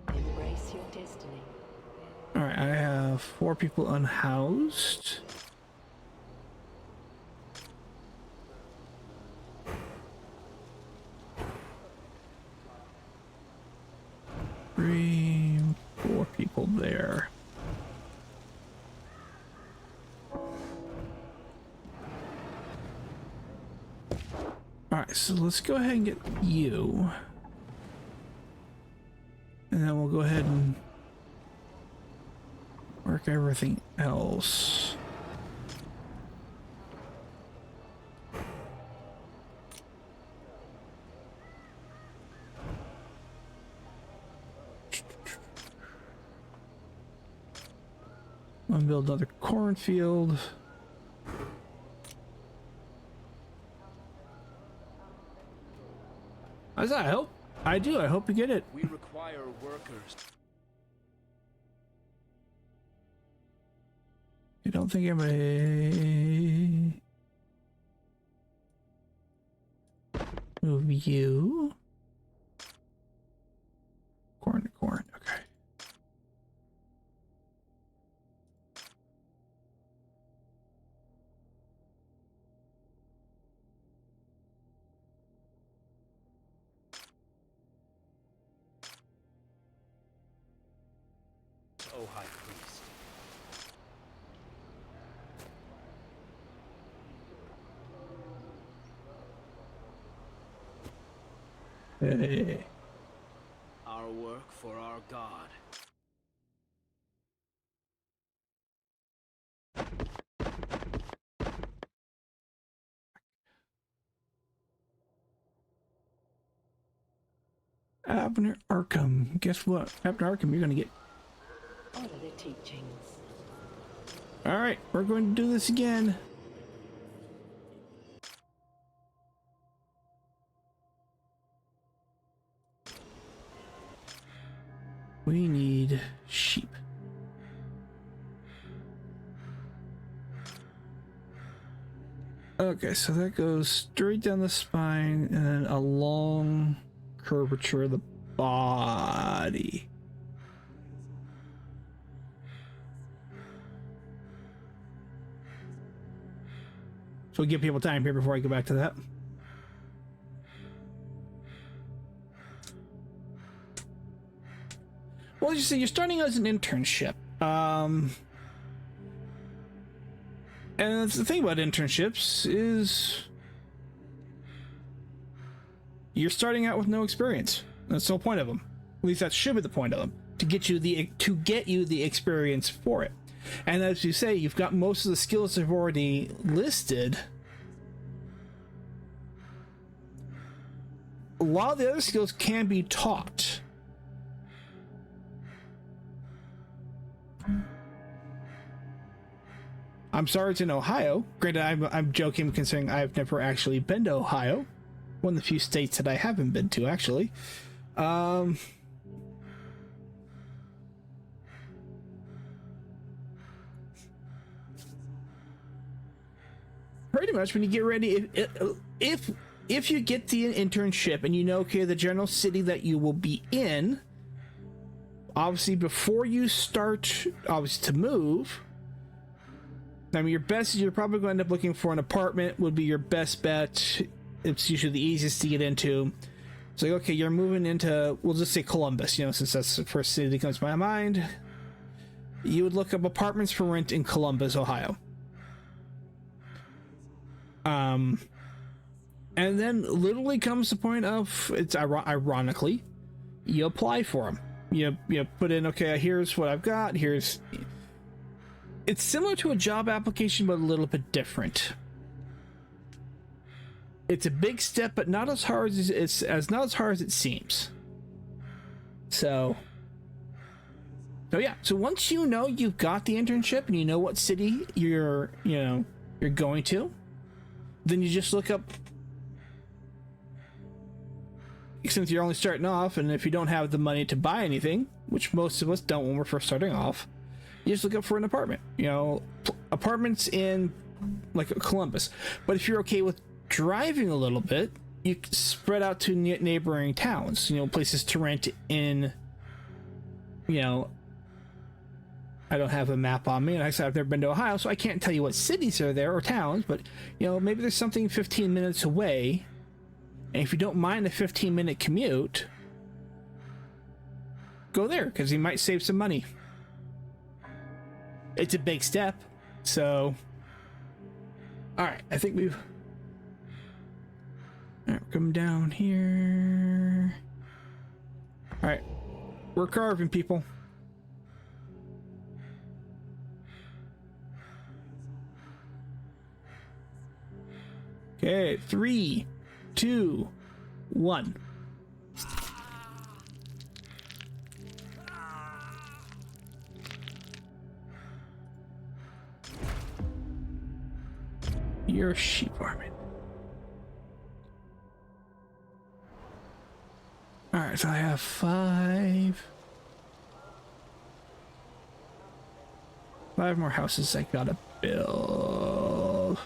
Embrace your destiny. Alright, I have 4 people unhoused. Three, 4 people there. Alright, so let's go ahead and get you. And then we'll go ahead and work everything else. I'm gonna build another cornfield. As I hope. I do. I hope you get it. We require workers. I don't think anybody... Move you. Corn to corn. Okay. O High Priest. Hey. Our work for our God. Abner Arkham. Guess what? Abner Arkham, you're gonna get... Honor the teachings. Alright, we're going to do this again. We need sheep. Okay, so that goes straight down the spine and then a long curvature of the body. So we give people time here before I go back to that. Well, you see, you're starting as an internship. And that's the thing about internships is you're starting out with no experience. That's the whole point of them. At least that should be the point of them, to get you the experience for it. And as you say, you've got most of the skills they've already listed. A lot of the other skills can be taught. I'm sorry it's in Ohio. Granted, I'm joking considering I've never actually been to Ohio. One of the few states that I haven't been to, actually. Pretty much when you get ready, if you get the internship and you know, okay, the general city that you will be in, obviously before you start, obviously to move, I mean, your best is you're probably going to end up looking for an apartment would be your best bet. It's usually the easiest to get into. It's like, okay, you're moving into, we'll just say Columbus, you know, since that's the first city that comes to my mind. You would look up apartments for rent in Columbus, Ohio. And then literally comes the point of, it's ironically, you apply for them. You put in, okay, here's what I've got, here's... It's similar to a job application, but a little bit different. It's a big step, but not as hard as not as hard as it seems. So yeah. So once you know you've got the internship and you know what city you're going to, then you just look up since you're only starting off, and if you don't have the money to buy anything, which most of us don't when we're first starting off, you just look up for an apartment. You know, apartments in like Columbus. But if you're okay with driving a little bit, you spread out to neighboring towns, you know, places to rent in. You know, I don't have a map on me, and I've never been to Ohio, so I can't tell you what cities are there or towns, but, you know, maybe there's something 15 minutes away, and if you don't mind a 15-minute commute, go there, because you might save some money. It's a big step, so... Alright, I think we've... Alright, come down here... Alright, we're carving, people. Okay, 3, 2, 1. You're a sheep farming. Alright, so I have 5 more houses I gotta build.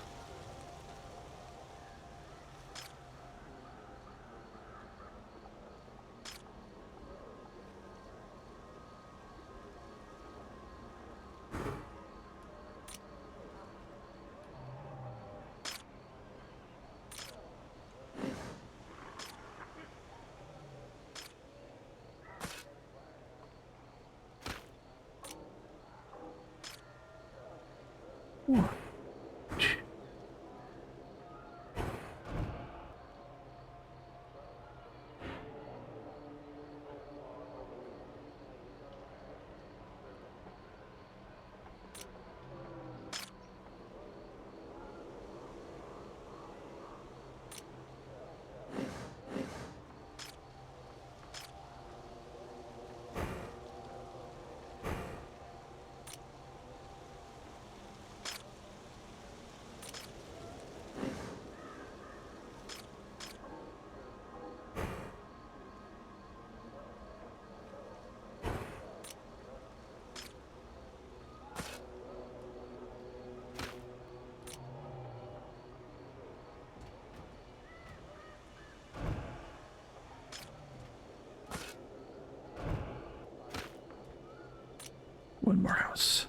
One more house.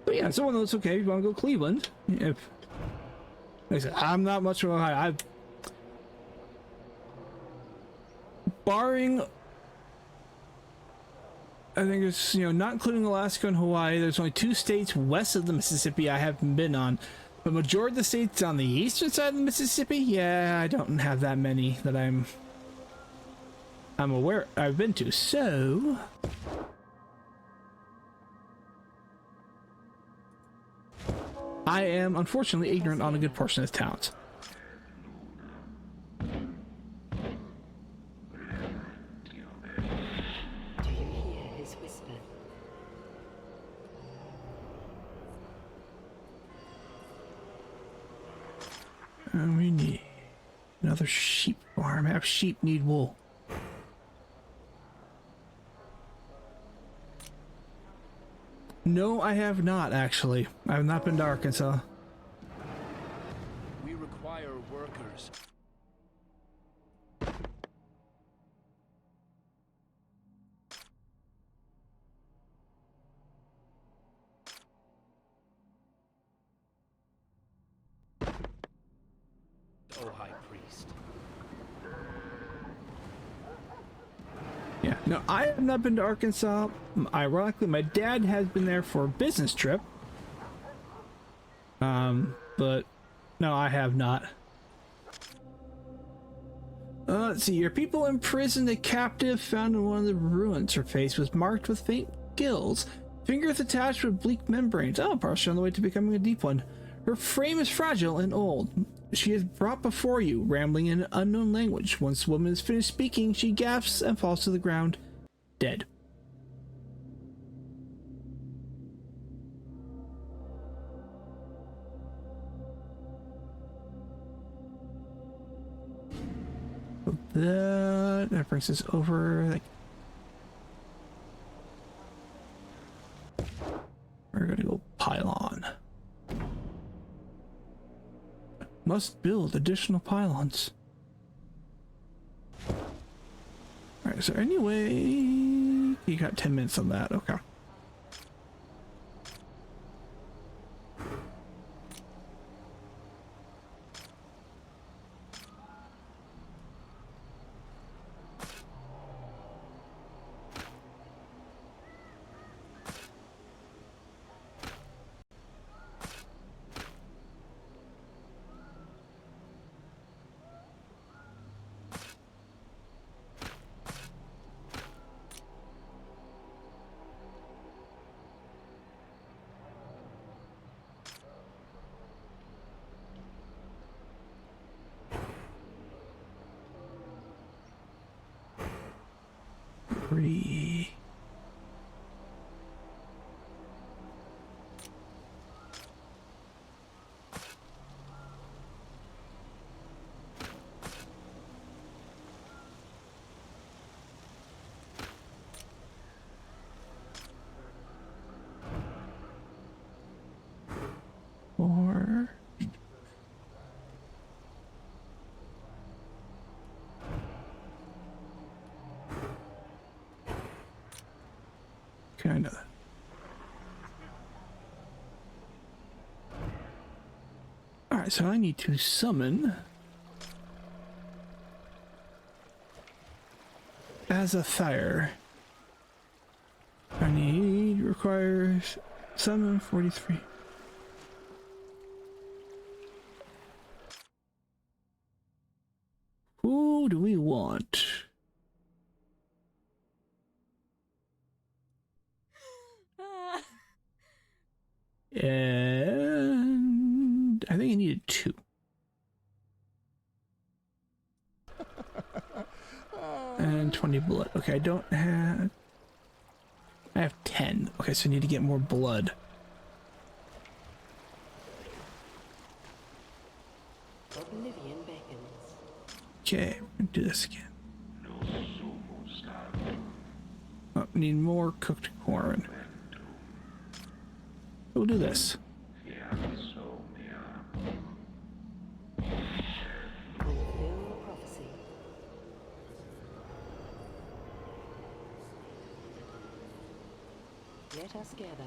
But yeah, someone else, okay, if you want to go Cleveland. If, like I said, I'm not much of a high. Barring, I think it's, you know, not including Alaska and Hawaii, there's only 2 states west of the Mississippi I haven't been on. The majority of the states on the eastern side of the Mississippi, yeah, I don't have that many that I'm aware I've been to. So I am unfortunately ignorant on a good portion of the towns. Do you hear his whisper? And we need another sheep farm. Have sheep need wool. No, I have not actually. I have not been to Arkansas. We require workers. O High Priest. Yeah, no, I have not been to Arkansas. Ironically, my dad has been there for a business trip. But no, I have not. Let's see. Your people imprisoned a captive found in one of the ruins. Her face was marked with faint gills, fingers attached with bleak membranes. Oh, partially on the way to becoming a deep one. Her frame is fragile and old. She is brought before you, rambling in an unknown language. Once the woman is finished speaking, she gasps and falls to the ground, dead. That brings us over. Like, we're gonna go pylon. Must build additional pylons. Alright, is there any way... You got 10 minutes on that, okay. Three. Four. Kind of. All right, so I need to summon as a fire. I need requires summon 43. Who do we want? And I think I needed 2. And 20 blood. Okay, I don't have... I have 10. Okay, so I need to get more blood. Oblivion beckons. Okay, we're gonna do this again. Oh, need more cooked corn. We'll do this. Fulfill prophecy. Let us gather.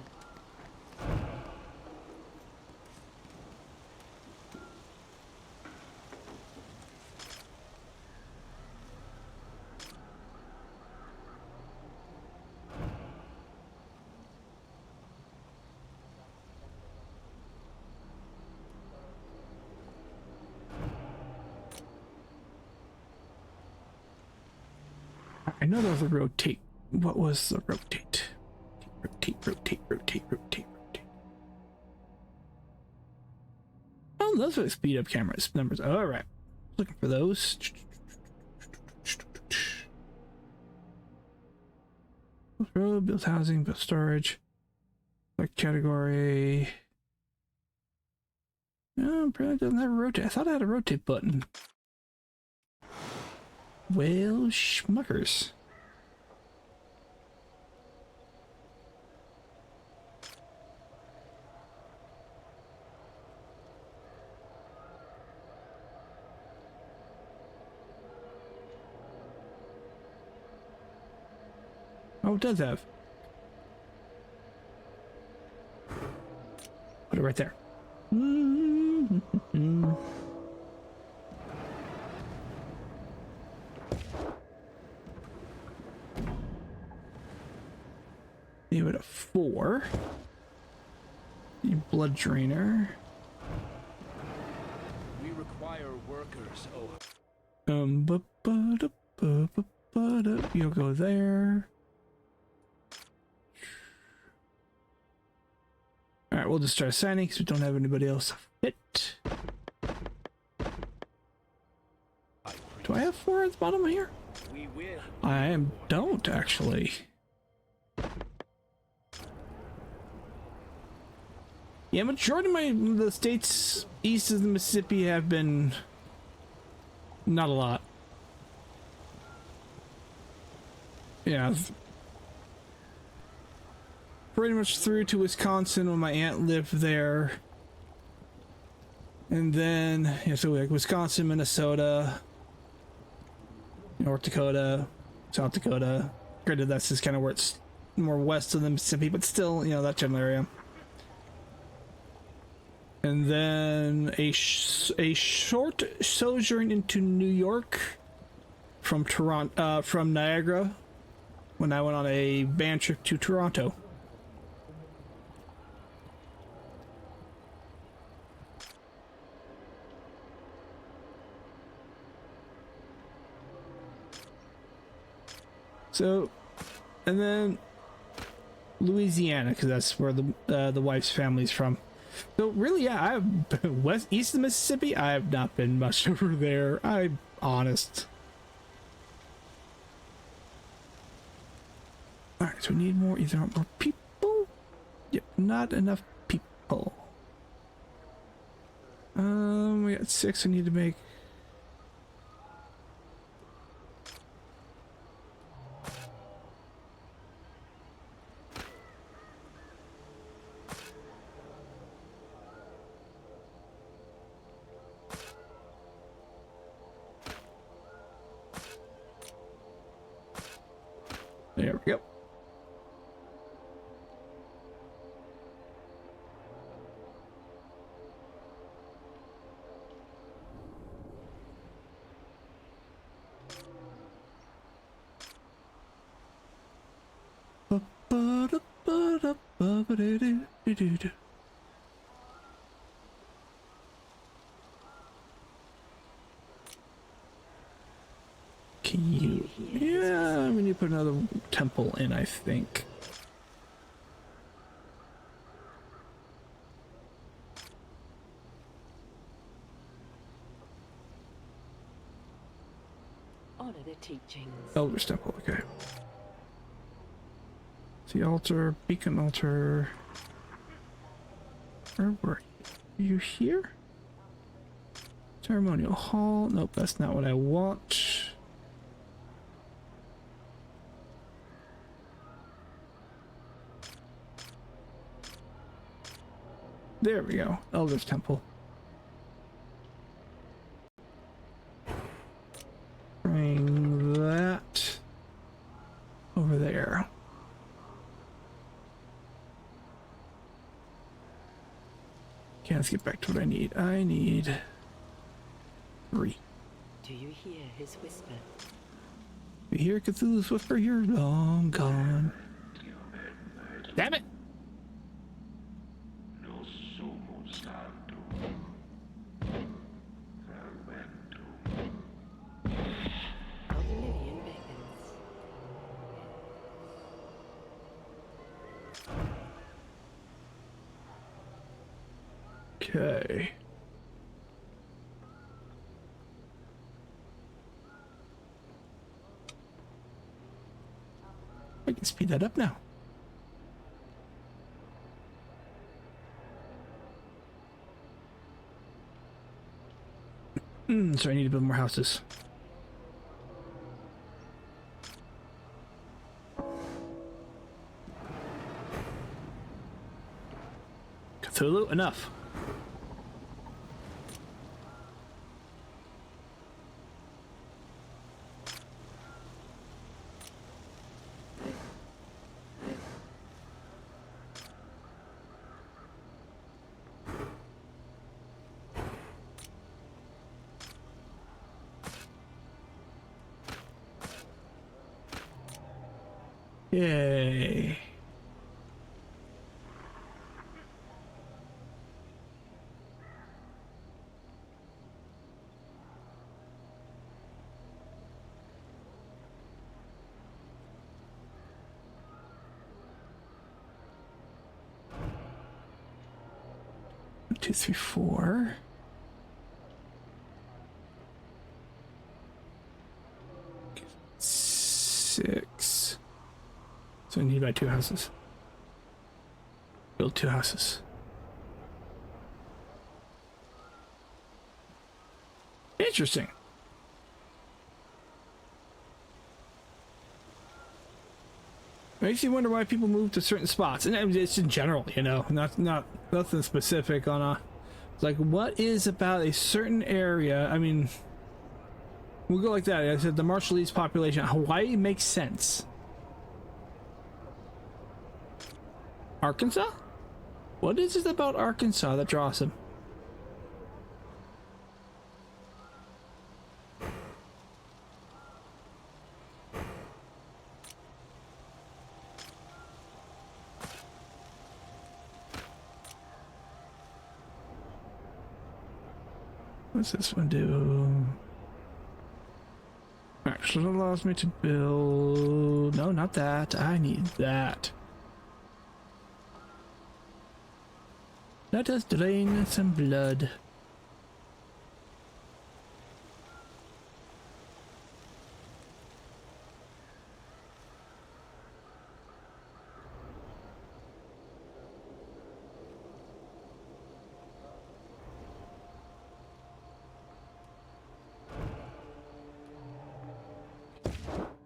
I know there was a rotate. What was the rotate? Rotate. Oh, those are speed up cameras numbers. All right, looking for those. Road, build housing, build storage. Like category. No, apparently it doesn't have a rotate. I thought I had a rotate button. Well, schmuckers. Oh, it does have. Put it right there. Give it a 4. The blood drainer. We require workers, oh. You'll go there. All right, we'll just start assigning because we don't have anybody else fit. Do I have 4 at the bottom of here? We will. Don't actually. Yeah, majority of the states east of the Mississippi have been not a lot. Yeah. Pretty much through to Wisconsin when my aunt lived there. And then, yeah, so like Wisconsin, Minnesota, North Dakota, South Dakota. Granted, that's just kind of where it's more west of the Mississippi, but still, you know, that general area. And then a short sojourn into New York from Toronto, from Niagara, when I went on a band trip to Toronto. So, and then Louisiana, because that's where the wife's family's from. So really, yeah, I've east of Mississippi. I have not been much over there. I'm honest. All right, so we need more. Either more people. Yep, not enough people. We got 6. I need to make. There we go. Can you? Yeah, we need to put another temple in, I think. Honor the teachings. Elder's temple, okay. The altar, beacon altar. Where were you? Are you here? Ceremonial hall. Nope, that's not what I want. There we go. Elder's temple. Bring that over there. Okay, let's get back to what I need. I need 3. Do you hear his whisper? You hear Cthulhu's whisper? You're long gone. Damn it! Oblivion beckons. Okay. I can speed that up now. So I need to build more houses. Cthulhu, enough. Yay. One, 2, 3, 4. Six. So I need to buy 2 houses. Build 2 houses. Interesting. Makes you wonder why people move to certain spots, and it's in general, you know, not nothing specific on a. Like, what is about a certain area? I mean, we'll go like that. I said the Marshallese population. Hawaii makes sense. Arkansas? What is it about Arkansas that draws him? What's this one do? Actually, it allows me to build... No, not that. I need that. Let us drain some blood.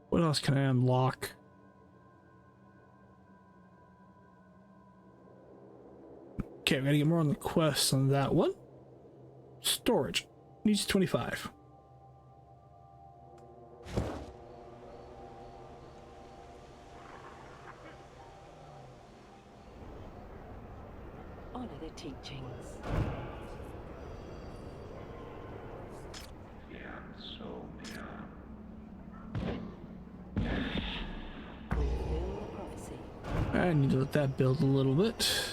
What else can I unlock? Okay, we gotta get more on the quests on that one. Storage. Needs 25. Honor the teachings. I need to let that build a little bit.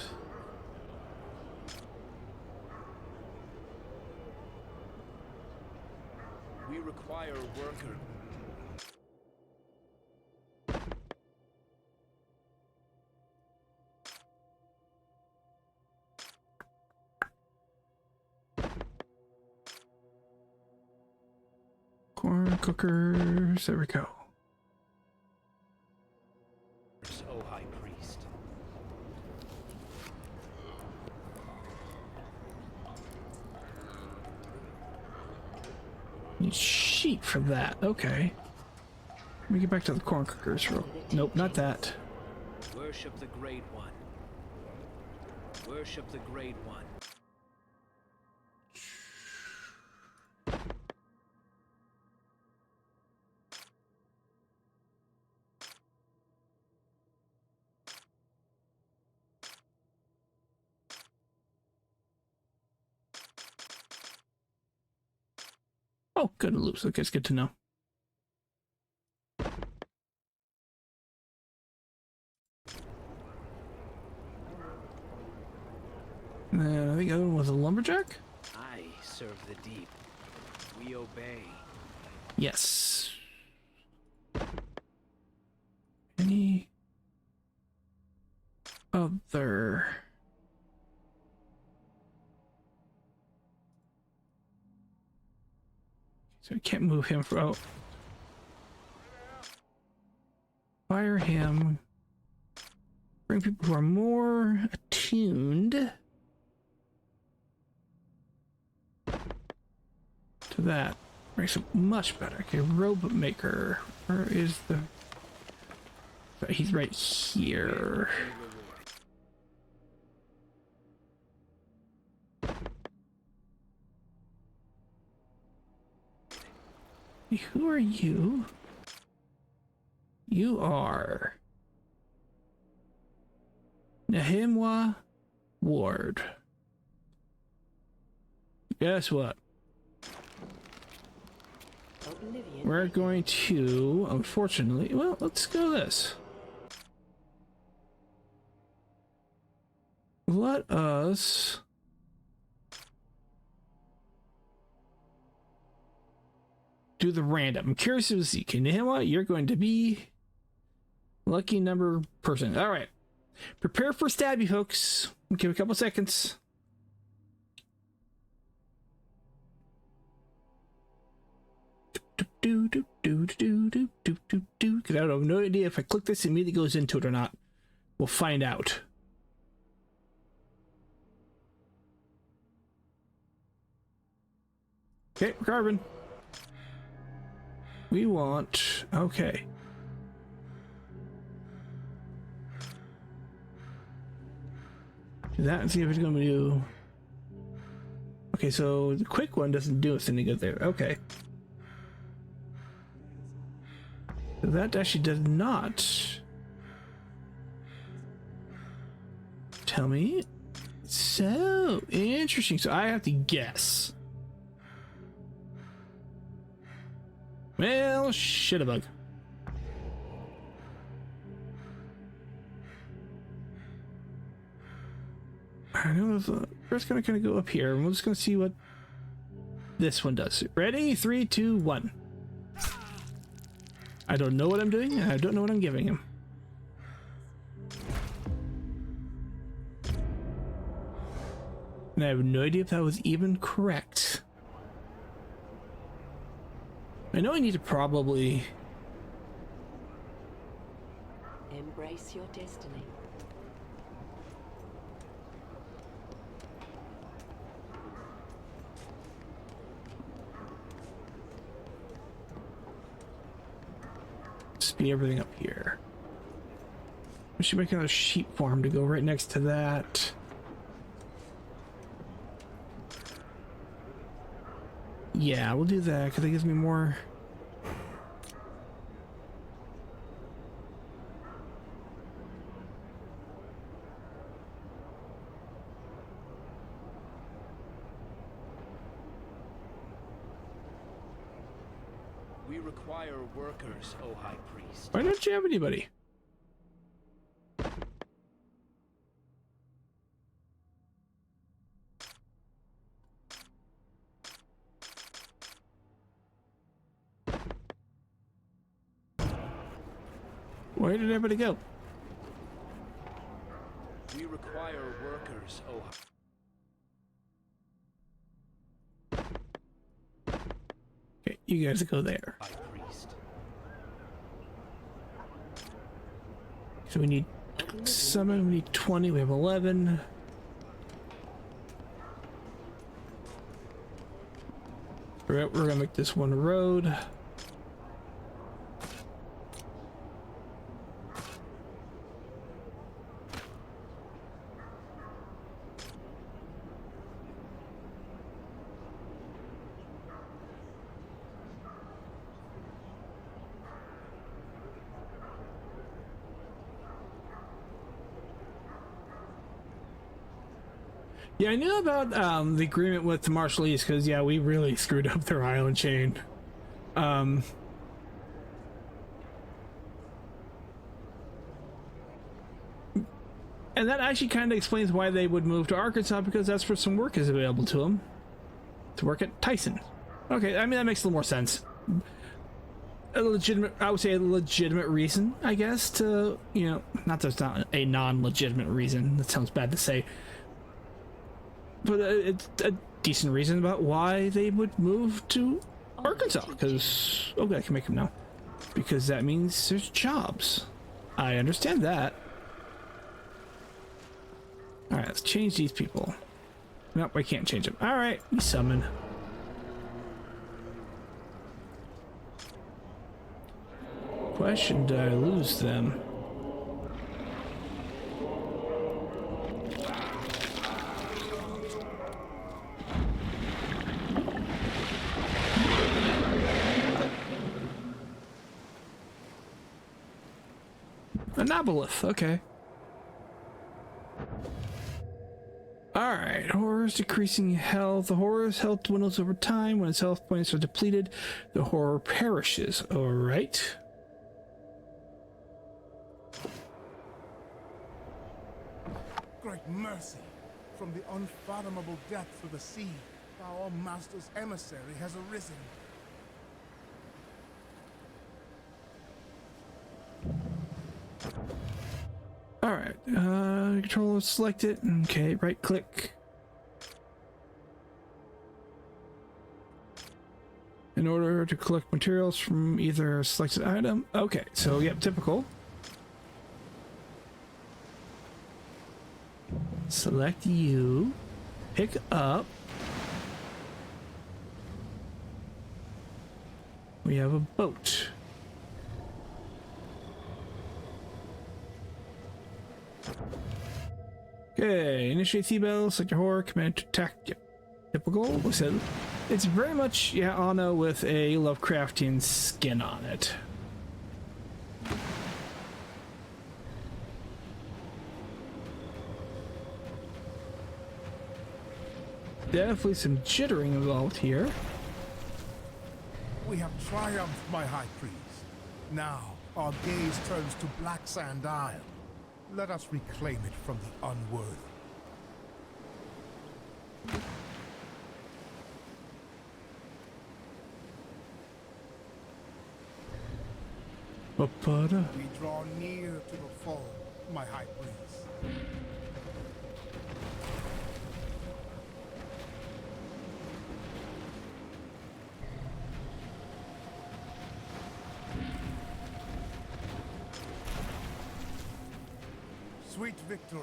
We require a worker. Corn cookers. There we go. Oh, High Priest. Need sheep for that. Okay. Let me get back to the corn cookers. Nope, not that. Worship the Great One. Worship the Great One. Oh, good loops. Okay, it's good to know. And I think the other one was a lumberjack? I serve the deep. We obey. Yes. Any other... So we can't move him for... Oh. Fire him. Bring people who are more attuned to that. Makes it much better. Okay, robot maker. Where is the... He's right here. Who are you? You are Nehemwa Ward. Guess what? We're going to, unfortunately, well, let's go this. Let us do the random. I'm curious to see. Okay, Nehemwa, you're going to be lucky number person. All right. Prepare for stabby hooks. Give a couple seconds. Because I have no idea if I click this, it immediately goes into it or not. We'll find out. Okay, carbon. We want... Okay. that and see if it's going to do. Okay, so the quick one doesn't do us any good there. Okay. So that actually does not tell me. So interesting. So I have to guess. Well, shit-a-bug. I know first gonna kind of go up here, and we're just gonna see what this one does. Ready? 3, 2, 1. I don't know what I'm doing, and I don't know what I'm giving him. And I have no idea if that was even correct. I know I need to probably Embrace your destiny. speed everything up here. We should make another sheep farm to go right next to that. Yeah, we'll do that because it gives me more. We require workers, O High Priest. Why don't you have anybody? Where did everybody go? We require workers, O High. Okay, you guys go there. High Priest. So we need summon, we need 20, we have 11. We're gonna make this one road. Yeah, I knew about the agreement with the Marshallese because, yeah, we really screwed up their island chain. And that actually kind of explains why they would move to Arkansas, because that's where some work is available to them. To work at Tyson. Okay, I mean, that makes a little more sense. A legitimate, I would say a legitimate reason, I guess, to, you know, not that's not a non-legitimate reason. That sounds bad to say. But it's a decent reason about why they would move to Arkansas, because, okay, I can make them now, because that means there's jobs. I understand that. Alright, let's change these people. Nope, I can't change them. Alright, we summon. Question, did I lose them? An aboleth, okay. Alright, horror's decreasing health. The horror's health dwindles over time. When its health points are depleted, the horror perishes. Alright. Great mercy! From the unfathomable depths of the sea, our master's emissary has arisen. Alright, controller selected. Okay, right click. In order to collect materials from either selected item. Okay, so yep, typical. Select you. Pick up. We have a boat. Okay, initiate T-Bell, select your horror, command to attack. Yep. Typical. Listen, it's very much, yeah, Anna with a Lovecraftian skin on it. Definitely some jittering involved here. We have triumphed, my High Priest. Now, our gaze turns to Black Sand Isle. Let us reclaim it from the unworthy. We draw near to the foe, my High Priest. Sweet victory.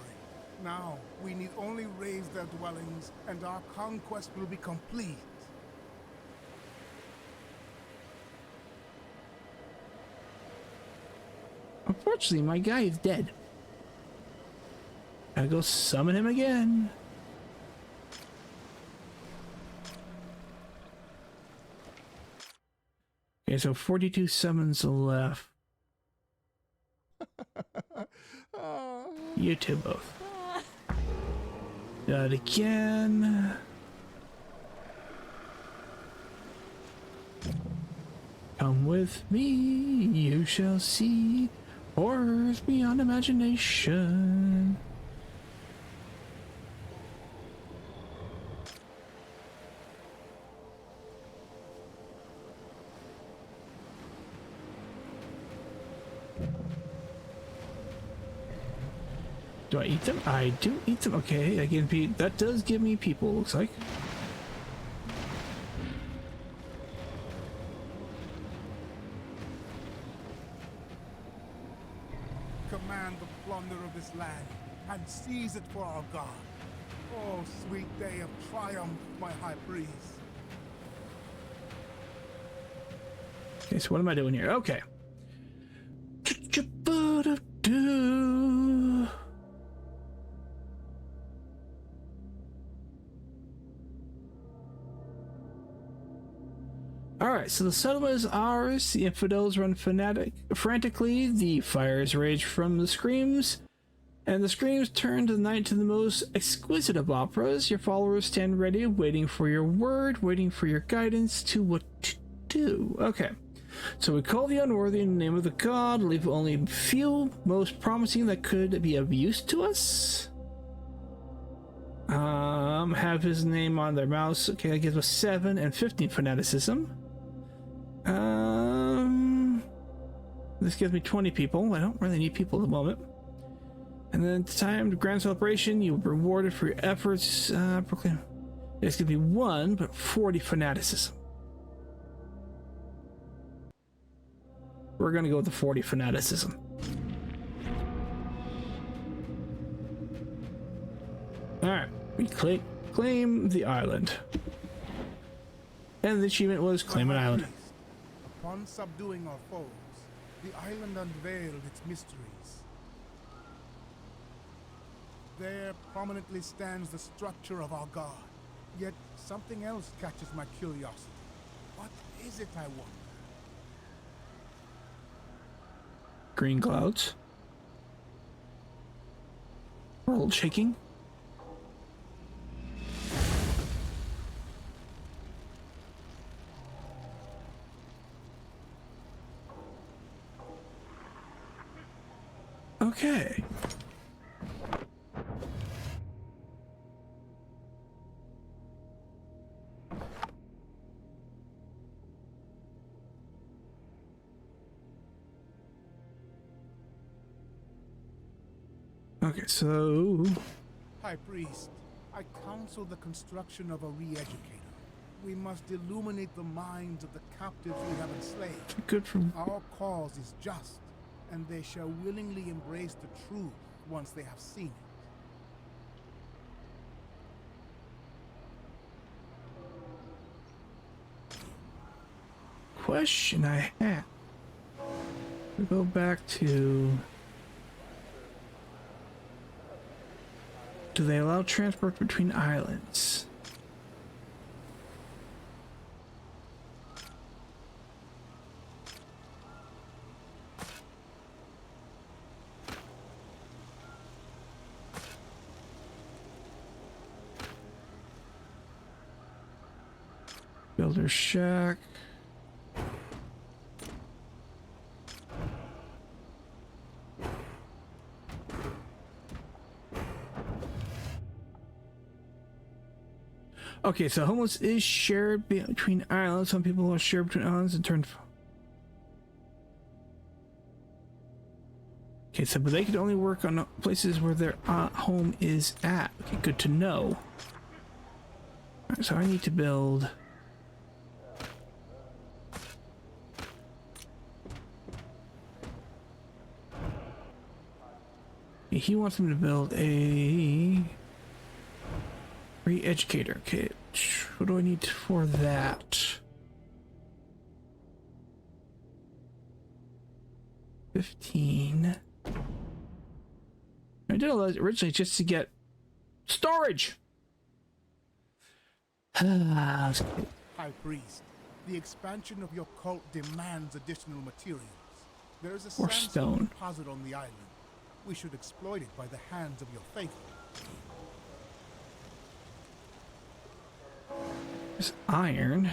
Now, we need only raise their dwellings, and our conquest will be complete. Unfortunately, my guy is dead. Gotta go summon him again. Okay, so 42 summons left. You two both. Do it again. Come with me, you shall see horrors beyond imagination. Do I eat them? I do eat them. Okay, that does give me people, looks like. Command the plunder of this land and seize it for our God. Oh, sweet day of triumph, my High Priest. Okay, so what am I doing here? Okay. Alright, so the settlement is ours, the infidels run frantically, the fires rage from the screams, and the screams turn the night to the most exquisite of operas. Your followers stand ready, waiting for your word, waiting for your guidance to what to do. Okay, so we call the unworthy in the name of the god, leave only a few most promising that could be of use to us. Have his name on their mouths. Okay, that gives us 7 and 15 fanaticism. This gives me 20 people. I don't really need people at the moment. And then time to grand celebration, you will be rewarded for your efforts. Proclaim. It's gonna be 1, but 40 fanaticism. We're gonna go with the 40 fanaticism. Alright, we claim the island. And the achievement was claim an island. Upon subduing our foes, the island unveiled its mysteries. There prominently stands the structure of our god. Yet something else catches my curiosity. What is it, I wonder? Green clouds. World shaking. Okay. Okay, so... High Priest, I counsel the construction of a re-educator. We must illuminate the minds of the captives we have enslaved. Good for... Our cause is just, and they shall willingly embrace the truth once they have seen it. Question I have. We go back to... Do they allow transport between islands? Builder shack. Okay, so homeless is shared between islands. Some people are shared between islands and turn. Okay, so but they can only work on places where their home is at. Okay, good to know. Alright, so I need to build. Okay, he wants me to build a re-educator. Okay, what do I need for that? 15. I did all that originally just to get storage. High Priest, the expansion of your cult demands additional materials. There is a Or sandstone stone. deposit on the island. We should exploit it by the hands of your faithful. There's iron.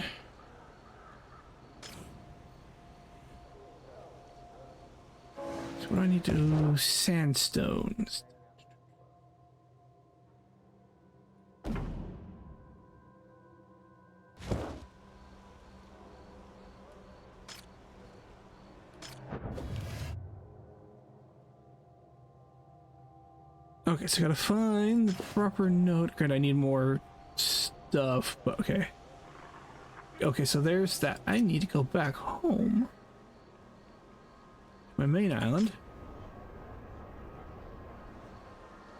So what do I need to do? Sandstones. Okay, so I gotta find the proper node. Great, I need more stuff, but okay. Okay, so there's that. I need to go back home. My main island.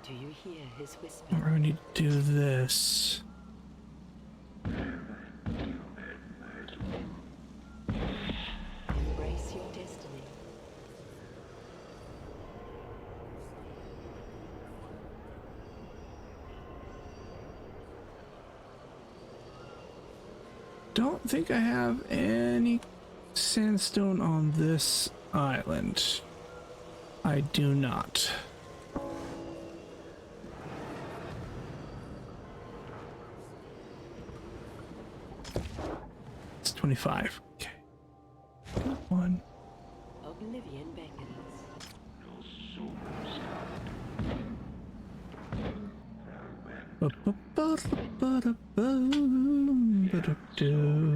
Do you hear his whisper? We're gonna need to do this. Embrace your destiny. Don't think I have any sandstone on this island. I do not. It's 25. Okay. One. Oblivion beckons. Let us gather.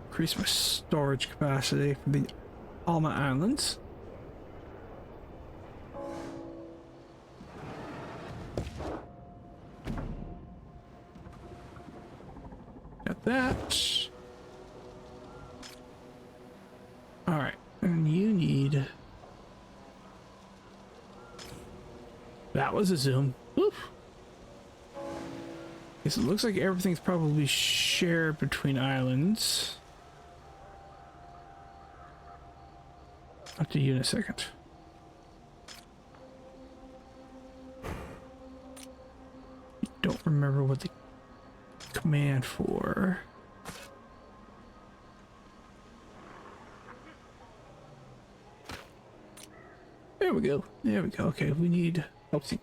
Increase my storage capacity for all my islands. Got that. All right, and you need. That was a zoom. Oof. Okay, so it looks like everything's probably shared between islands. Up to you in a second. Don't remember what the command for. There we go. There we go. Okay, we need. Oopsie.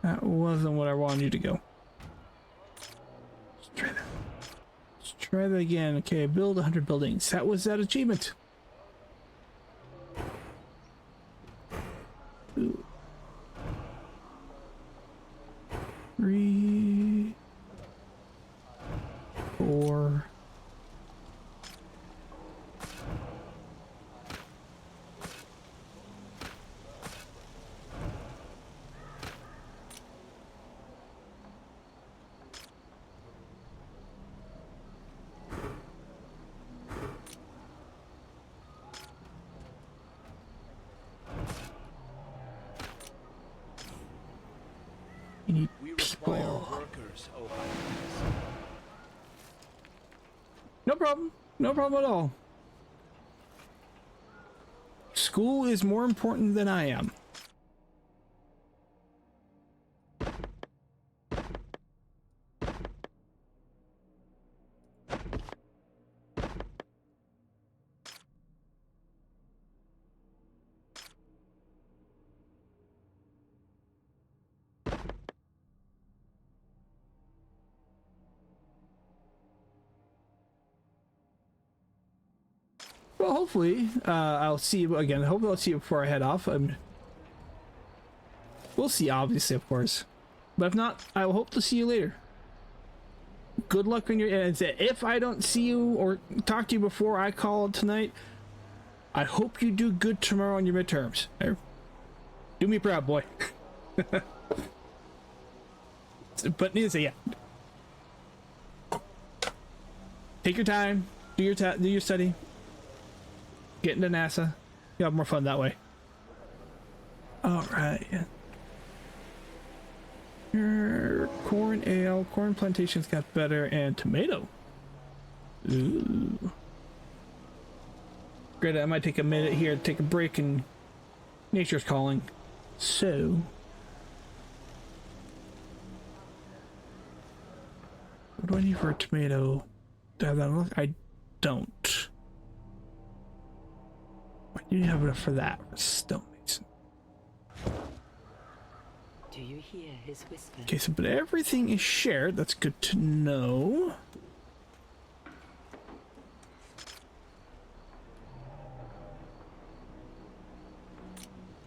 That wasn't what I wanted you to go. Let's try that. Let's try that again. Okay, build 100 buildings. That was that achievement. Ooh. 3, 4. orders, O High Priest. No problem. No problem at all. School is more important than I am. Well, hopefully, I'll see you again. Hopefully, I'll see you before I head off. We'll see, obviously, of course. But if not, I will hope to see you later. Good luck on your. And if I don't see you or talk to you before I call tonight, I hope you do good tomorrow on your midterms. Do me proud, boy. But needless to say, yeah. Take your time. Do your study. Get into NASA. You have more fun that way. Alright. Your corn ale. Corn plantations got better. And tomato. Ooh. Great, I might take a minute here to take a break and nature's calling. So. What do I need for a tomato? Do I have that on? I don't. I do have enough for that. Stonemason. Do you hear his whisper? Okay, so but everything is shared. That's good to know.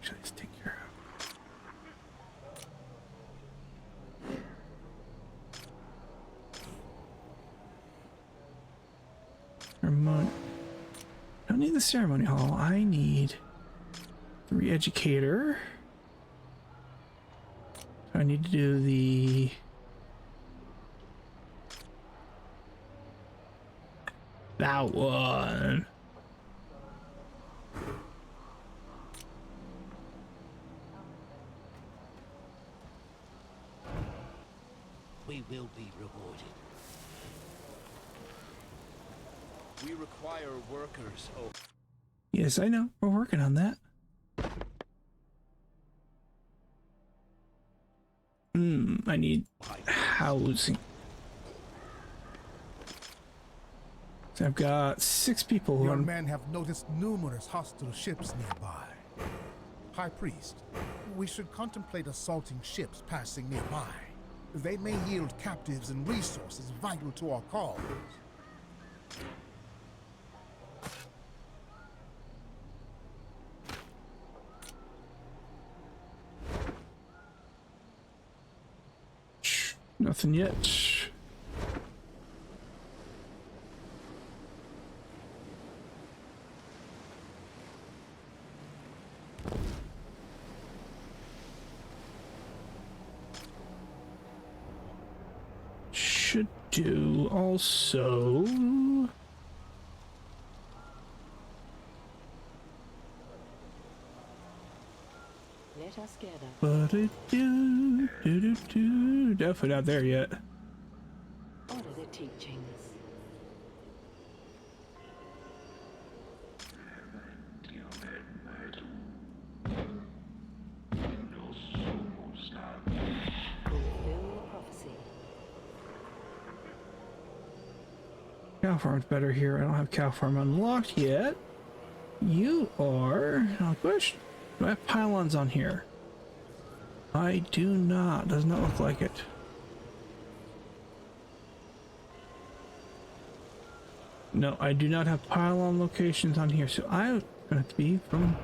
Actually, let's take care of. Remote. I don't need the ceremony hall. I need the re-educator. I need to do the that one. We will be rewarded. We require workers, O. Yes, I know. We're working on that. I need housing. So I've got 6 people who Your men have noticed numerous hostile ships nearby. High Priest, we should contemplate assaulting ships passing nearby. They may yield captives and resources vital to our cause. Nothing yet. Should do also. Let us gather. But it do. Definitely not there yet. Honor the teachings. Fulfill the prophecy. Cow farm's better here. I don't have cow farm unlocked yet. You are. Oh, question. Do I have pylons on here? I do not. Does not look like it. No, I do not have pylon locations on here, so I'm going to be from.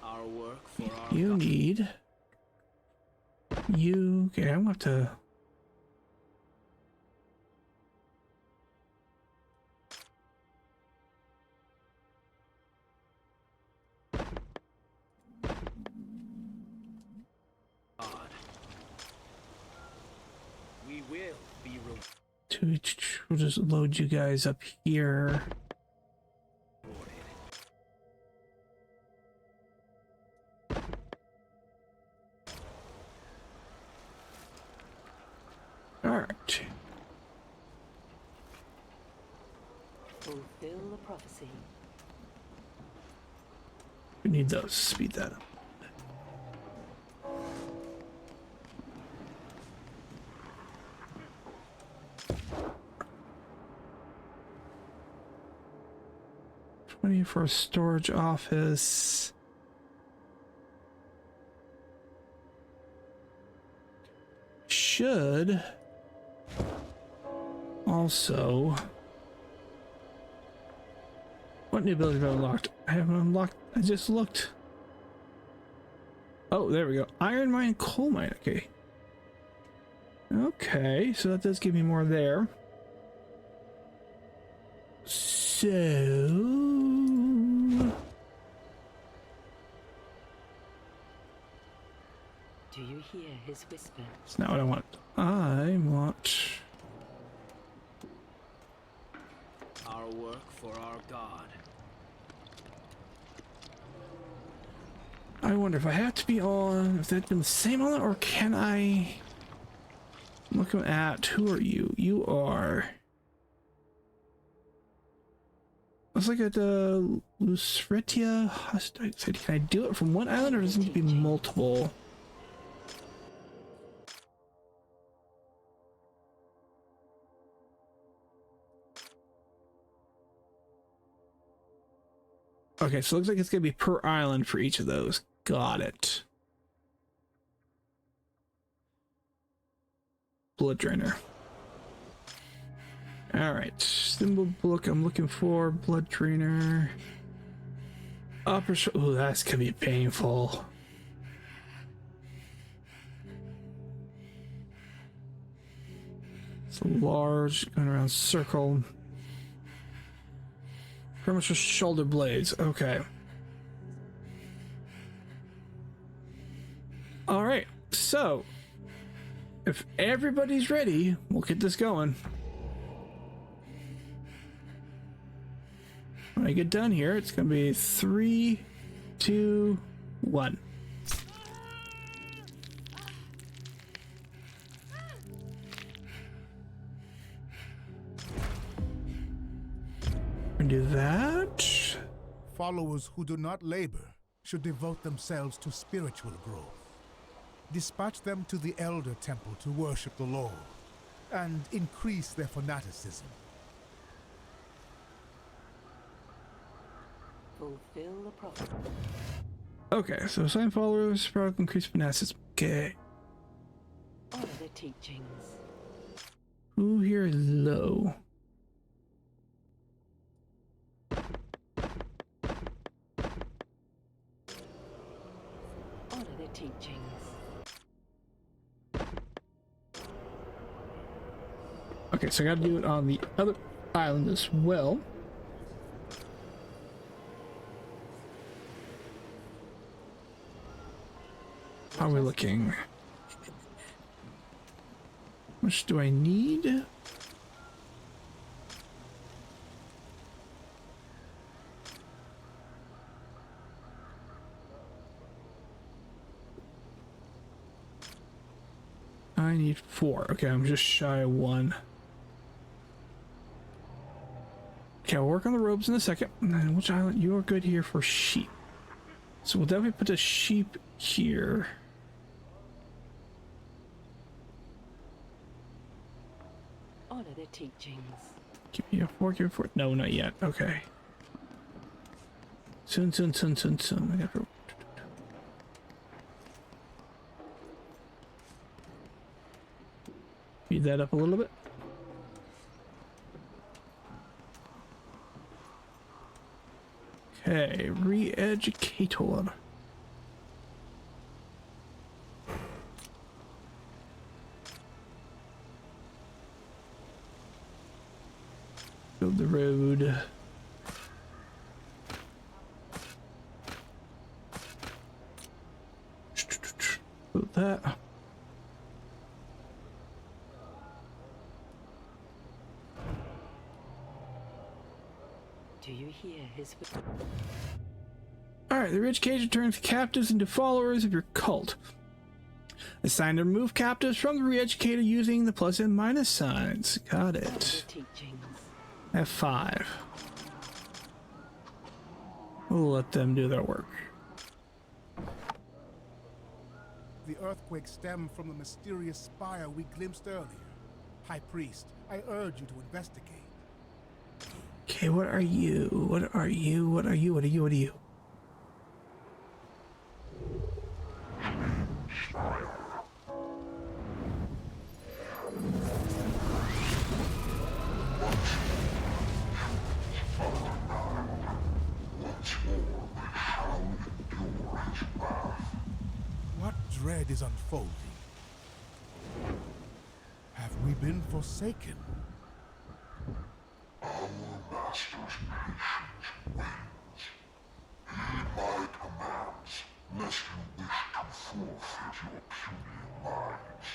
Our work for our You God. need. You. Okay, I'm going to have to. God. We will be rewarded. We'll just load you guys up here. Alright. Fulfill the prophecy. We need those. Speed that up. For a storage office. Should also. What new ability have I unlocked? I haven't unlocked. I just looked. Oh, there we go. Iron mine, coal mine. Okay. Okay, so that does give me more there. So. Do you hear his whisper? It's not what I want. I want. Our work for our God. I wonder if I have to be on. If that's been the same on it, or can I? I'm looking at. Who are you? You are. Looks like a Lucretia. Can I do it from one island, or does it need to be multiple? Okay, so it looks like it's gonna be per island for each of those. Got it. Blood drainer. Alright, symbol book I'm looking for, blood drainer. Upper oh, that's gonna be painful. It's a large, going around circle. Pretty much just shoulder blades, okay. Alright, so if everybody's ready, we'll get this going. When I get done here, it's gonna be 3, 2, 1. And do that. Followers who do not labor should devote themselves to spiritual growth. Dispatch them to the Elder Temple to worship the Lord and increase their fanaticism. Fulfill the prophecy. Okay, so assign followers, sprout, increase fanaticism. Okay. Honor the teachings. Who here is low? Honor the teachings. Okay, so I gotta do it on the other island as well. How are we looking? How much do I need? I need 4. Okay, I'm just shy of 1. Okay, I'll work on the robes in a second. And then which island? You are good here for sheep. So we'll definitely put the sheep here. Honor the teachings. Give me a 4, give me 4. No, not yet. Okay. Soon. I gotta... Speed that up a little bit. Okay, re-educator. Build the road. Build that. Do you hear his? Alright, the re-education turns captives into followers of your cult. Assign to remove captives from the re-educator using the plus and minus signs. Got Honor it. the teachings. F5. We'll let them do their work. The earthquake stemmed from the mysterious spire we glimpsed earlier. High Priest, I urge you to investigate. Okay, what are you? What are you? What are you? What are you? What are you? What dread is unfolding? Have we been forsaken? Our master's patience wanes. Heed my commands, lest you wish to forfeit your puny minds.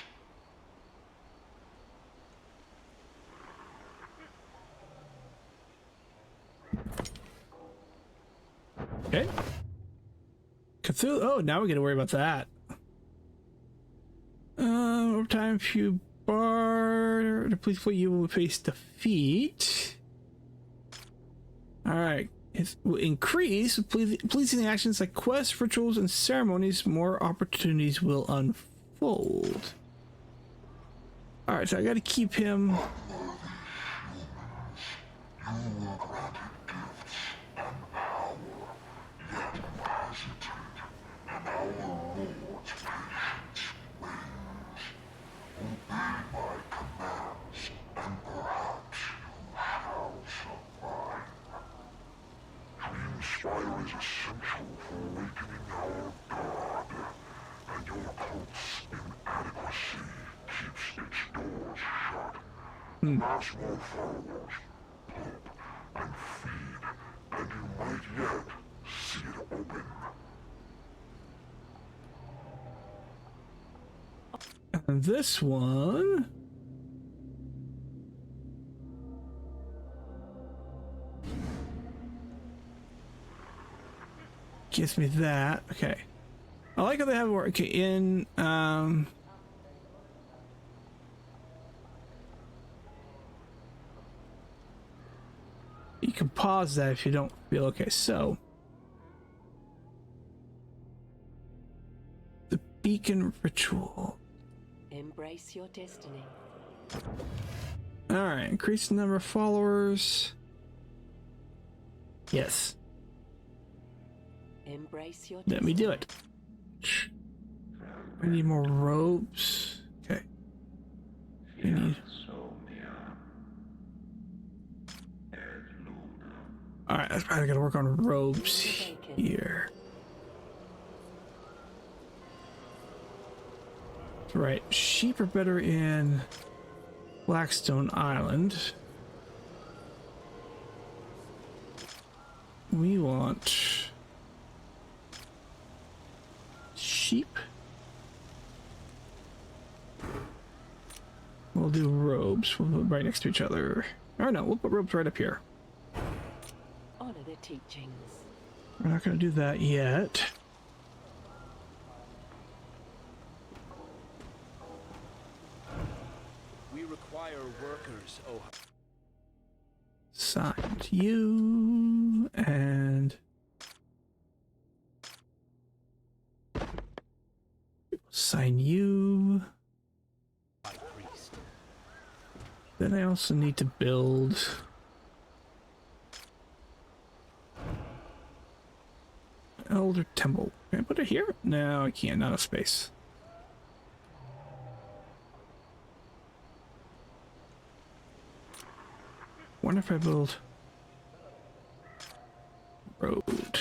Okay. Cthulhu. Oh, now we got to worry about that. Over time, if you bar, please put you will face defeat. All right. It will increase pleasing actions like quests, rituals, and ceremonies. More opportunities will unfold. All right, so I got to keep him. You were granted gifts and power, yet you hesitate, and our Lord's patience wanes. Obey my commands, and perhaps you shall survive. Dreamspire is essential for awakening our God, and your cult's inadequacy keeps its doors shut. Amass more followers, hope, and feed, and you might yet see it open. And this one. Gives me that. Okay. I like how they have it work. Okay, in you can pause that if you don't feel okay. So the beacon ritual. Embrace your destiny. Alright, increase the number of followers. Yes. Embrace your Let me do it. I need more ropes. Okay. I need... Alright, that's probably gotta work on ropes here. Right, sheep are better in Blackstone Island. We want sheep. We'll do robes. We'll put them right next to each other. Or no, we'll put robes right up here. Honor the teachings. We're not going to do that yet. We require workers, oh. Signed you and sign you. High Priest. Then I also need to build Elder Temple. Can I put it here? No, I can't. Not a space. Wonder if I build road.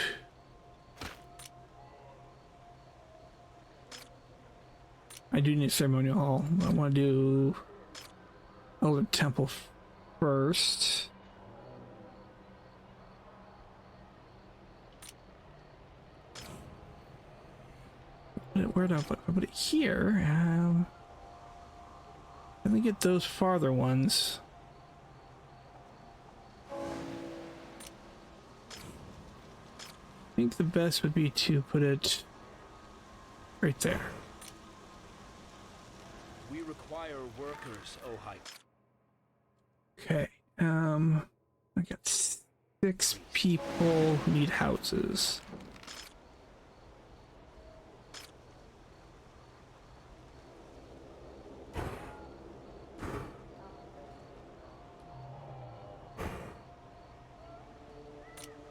I do need a ceremonial hall. I want to do Elder Temple first. Where do I put it? Here. Let me get those farther ones. think the best would be to put it right there. We require workers, oh hype. Okay. I got 6 people who need houses.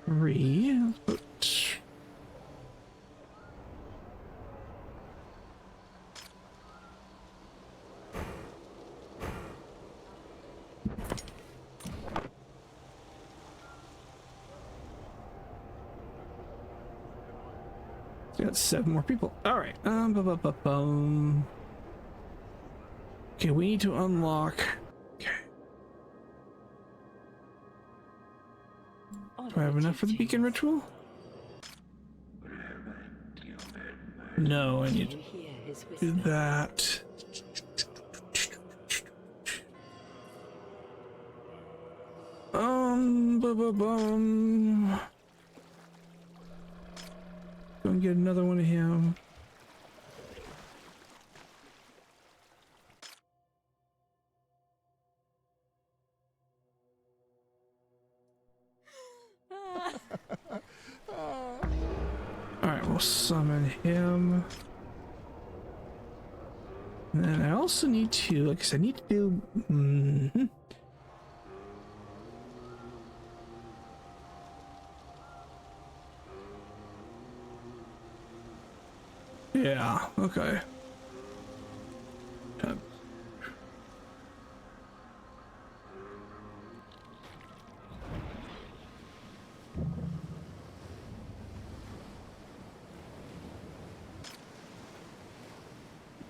Three. Got 7 more people. All right. Okay, we need to unlock. Okay. Do I have enough for the beacon ritual? No, I need to do that. Go and get another one of him. Alright, we'll summon him. And then I also need to, like I said, I need to do... Yeah, okay.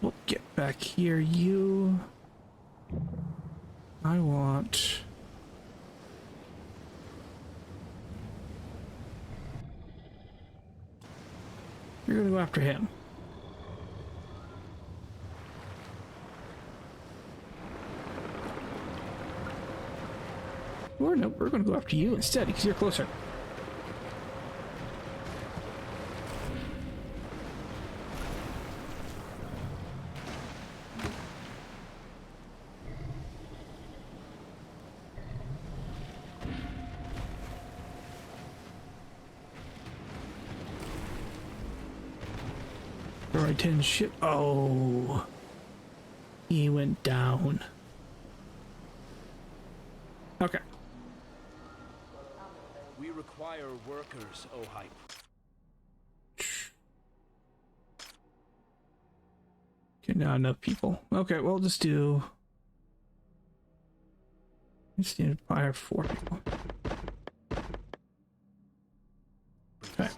We'll get back here, you. I want... You're gonna go after him. Or no, we're gonna go after you instead because you're closer. Alright, 10 ship. Oh, he went down. Okay. We require workers, oh hype. Okay, not enough people. Okay, we'll just do... We just need to hire 4 people. Okay.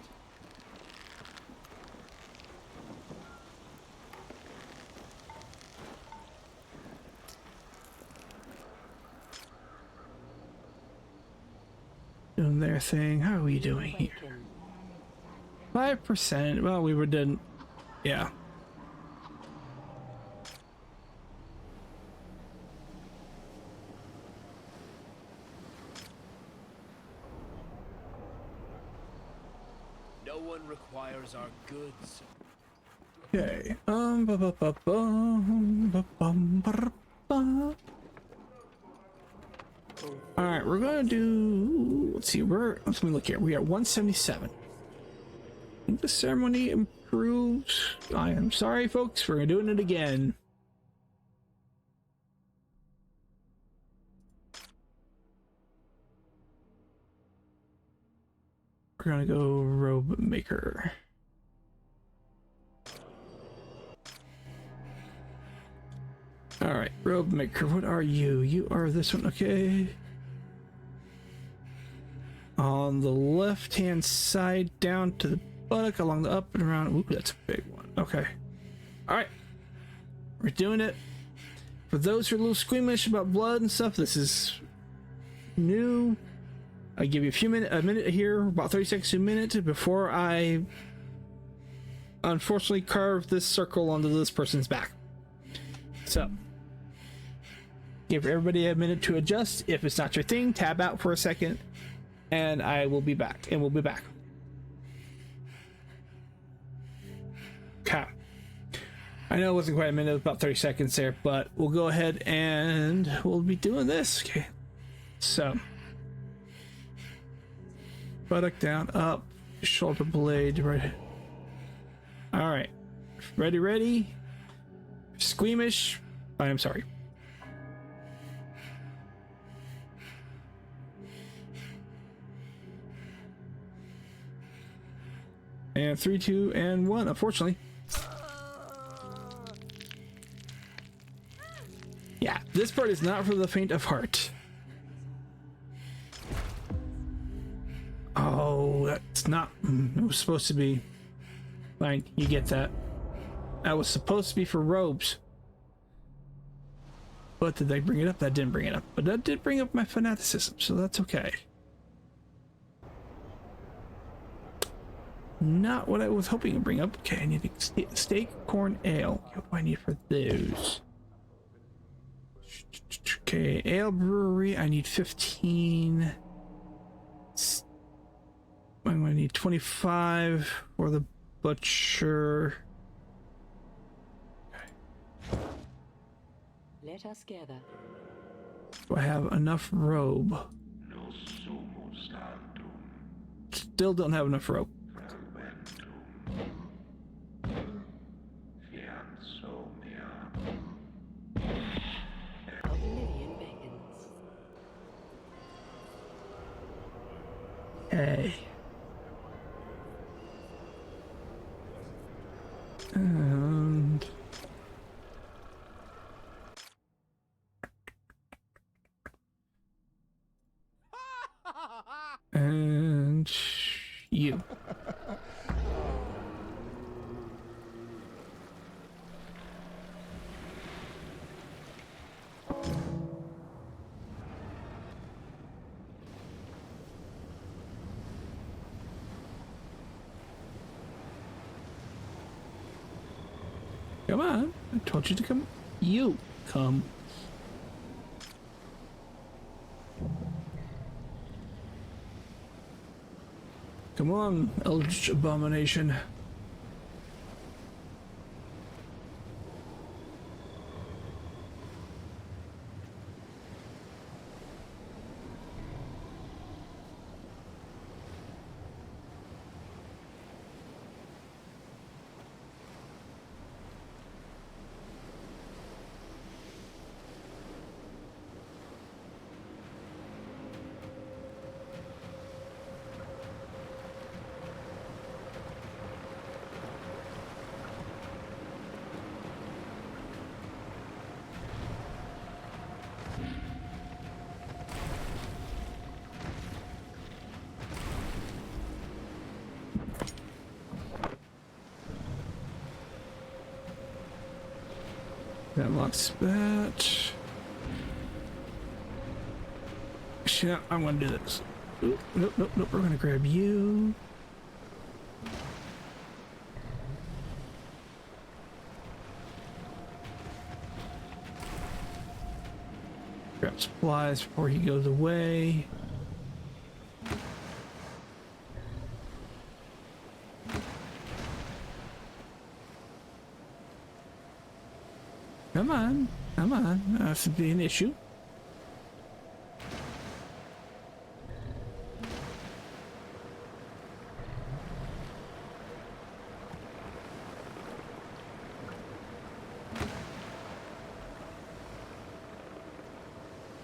Doing their thing. How are we doing here? 5%. Well, we were done. Yeah. No one requires our goods. Okay. All right, we're gonna do. Let's see. Let me look here. We are 177. I think the ceremony improves. I am sorry, folks. We're doing it again. We're gonna go robe maker. All right, robe maker. What are you? You are this one, okay? On the left-hand side, down to the buttock, along the up and around. Ooh, that's a big one. Okay. All right, we're doing it. For those who are a little squeamish about blood and stuff, this is new. I give you a minute here, about 30 seconds to a minute before I unfortunately carve this circle onto this person's back. So, give everybody a minute to adjust. If it's not your thing, tab out for a second, and I will be back. And we'll be back. Okay. I know it wasn't quite a minute, it was about 30 seconds there, but we'll go ahead and we'll be doing this. Okay. So, buttock down, up, shoulder blade, right. All right. Ready? Squeamish. I am sorry. And 3, 2, and 1, unfortunately. Yeah, this part is not for the faint of heart. Oh, that's not... It was supposed to be... Fine, you get that. That was supposed to be for robes. But did they bring it up? That didn't bring it up. But that did bring up my fanaticism, so that's okay. Not what I was hoping to bring up. Okay, I need steak, corn, ale. What do I need for those? Okay, ale brewery. I need 15. I'm gonna need 25 for the butcher. Okay. Let us gather. Do I have enough robe? Still don't have enough rope. Oblivion beckons. Hey. And you. Come on. I told you to come. You come. Come on, Eldritch Abomination. That locks that. Actually, no, I'm gonna do this. Oop, nope. We're gonna grab you. Grab supplies before he goes away. Come on. That should be an issue.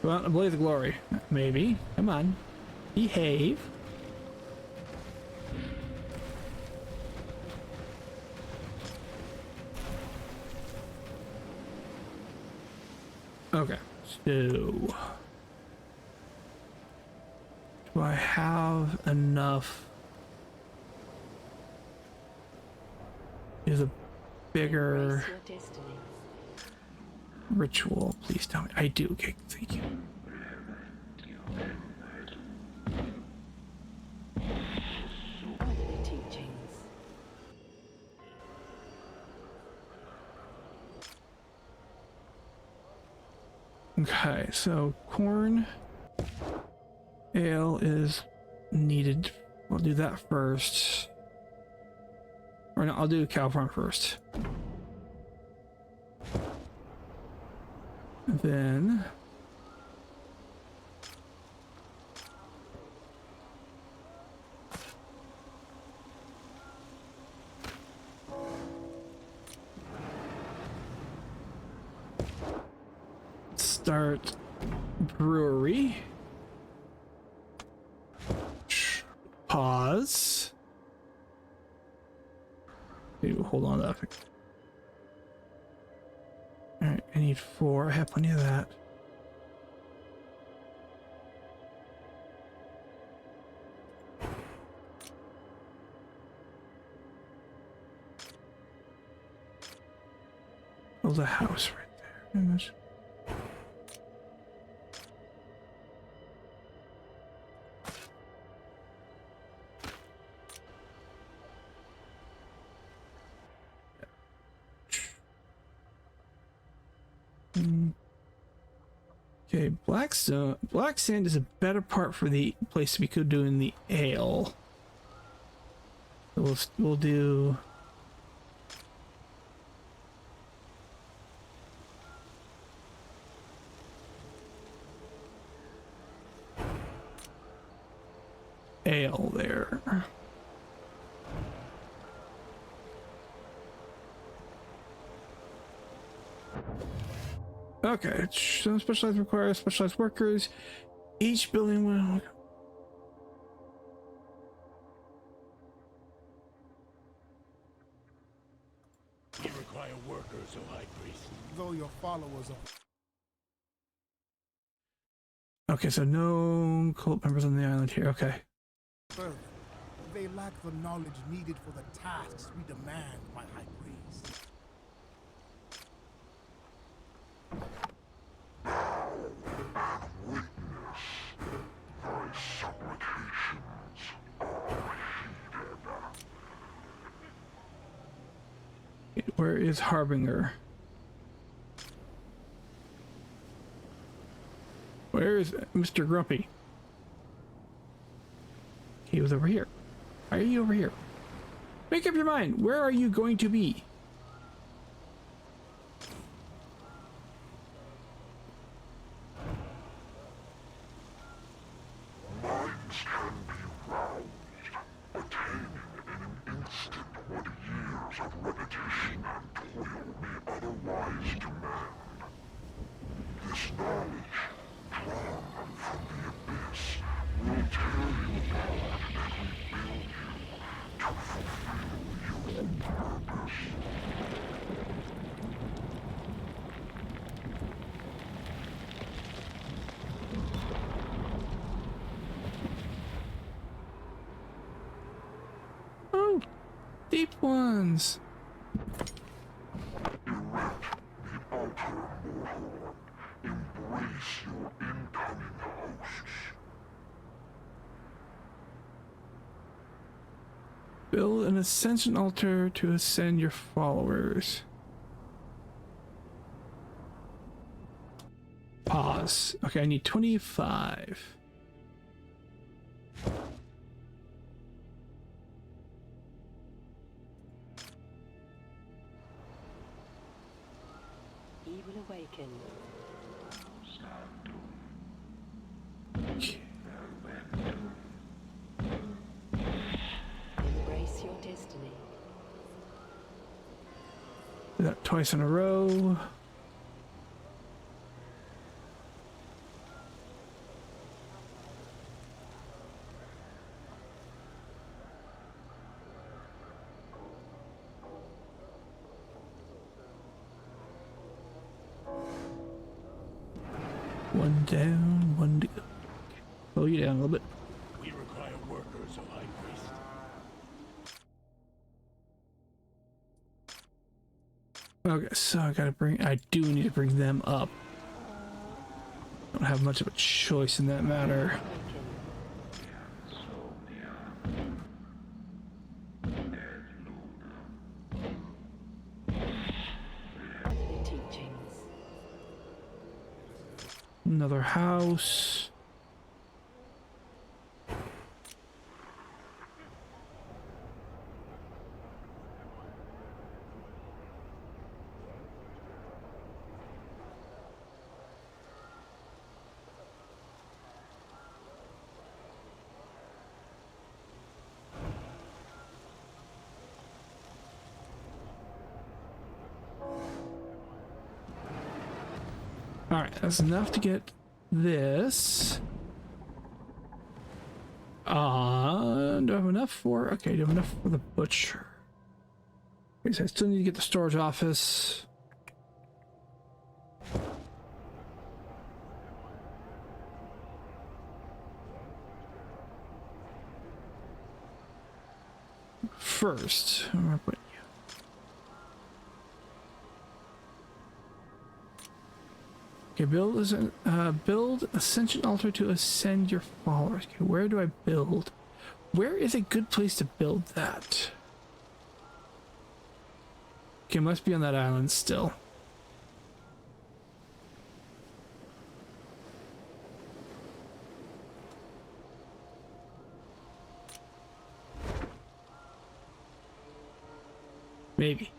Well, a blaze of glory. Maybe. Come on. Behave. Okay, so do I have enough? Is a bigger Embrace your destiny. ritual? Please tell me. I do. Okay, thank you. Honor the teachings. Okay, so corn, ale is needed. We'll do that first. Or no, I'll do cow farm first. And then start brewery. Pause. Maybe hold on to that. Alright, I need 4. I have plenty of that. Build a house right there. Image. Okay, black sand is a better part for the place to be doing the ale. So we'll do ale there. Okay, some specialized requires specialized workers. Each building will. We require workers, O High Priest. Though your followers are Okay, so no cult members on the island here. Okay. further, they lack the knowledge needed for the tasks we demand, my High Priest. Thy supplications are heeded. Where is Harbinger? Where is Mr. Grumpy? He was over here. Why are you over here? Make up your mind. Where are you going to be? Minds can be roused, attaining in an instant what years of repetition and toil may otherwise demand. This knowledge, drawn from the abyss, will tear you apart and rebuild you to fulfill your purpose. Oh, deep ones. Erect the outer mortal. Embrace your incoming hosts. Build an ascension altar to ascend your followers. Pause. Okay, I need 25. Evil awakened. Okay. Embrace your destiny. Do that twice in a row. One down, one to go. Slow you down a little bit. We require workers, O High Priest. Okay, so I do need to bring them up. Don't have much of a choice in that matter. The teachings. Another house. Alright, that's enough to get this. Do I have enough for... Okay, do I have enough for the butcher? Okay, so I still need to get the storage office. First, where am I putting you? Okay, build Ascension Altar to ascend your followers. Okay, where do I build? Where is a good place to build that? Okay, must be on that island still. Maybe.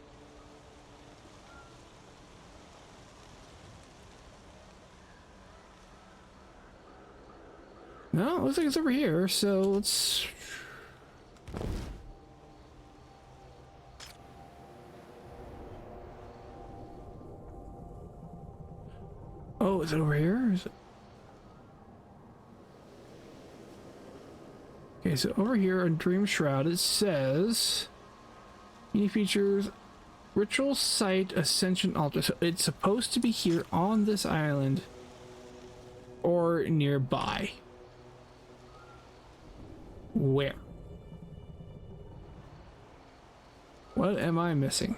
No, it looks like it's over here, so let's... Oh, is it over here? Is it... Okay, so over here on Dream Shroud it says... Mini features... Ritual Site Ascension Altar. So it's supposed to be here on this island or nearby. Where? What am I missing?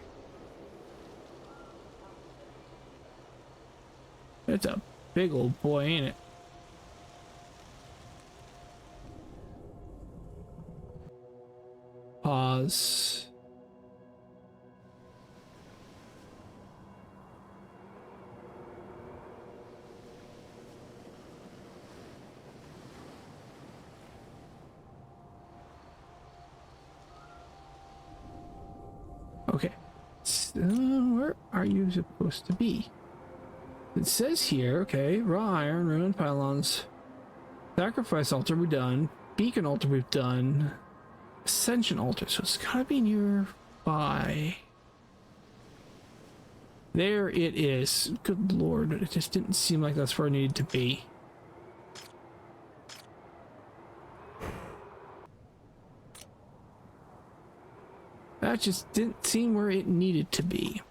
It's a big old boy, ain't it? Pause. Okay, so where are you supposed to be? It says here, okay, raw iron, ruined pylons, sacrifice altar we've done, beacon altar we've done, ascension altar, so it's gotta be nearby. There it is. Good lord, it just didn't seem like that's where it needed to be. That just didn't seem where it needed to be.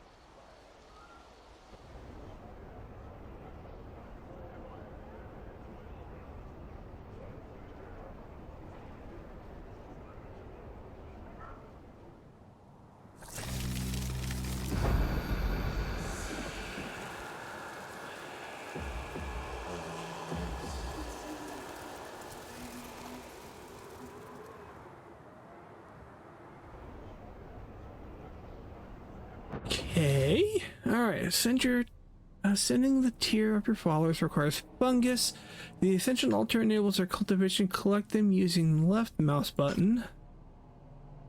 Okay, alright, ascending the tier of your followers requires fungus. The Ascension Altar enables their cultivation. Collect them using the left mouse button.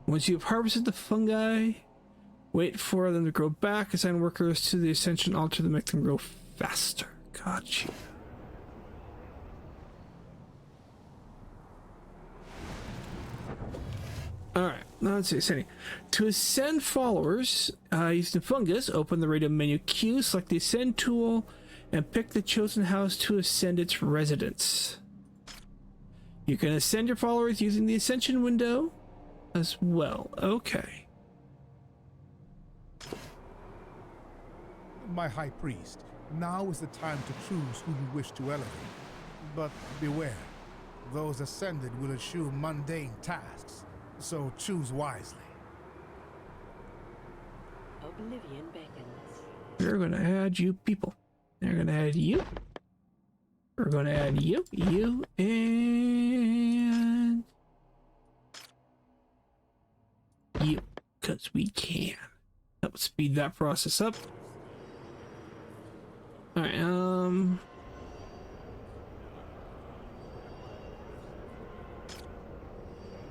Once you have harvested the fungi, wait for them to grow back. Assign workers to the Ascension Altar to make them grow faster. Gotcha. Alright, now let's see, ascending. To ascend followers, using fungus, open the radio menu Q, select the ascend tool, and pick the chosen house to ascend its residents. You can ascend your followers using the ascension window as well. Okay. My High Priest, now is the time to choose who you wish to elevate. But beware, those ascended will assume mundane tasks. So choose wisely. Oblivion beckons. We're gonna add you people. They're gonna add you. We're gonna add you, and you, because we can. That would speed that process up. Alright,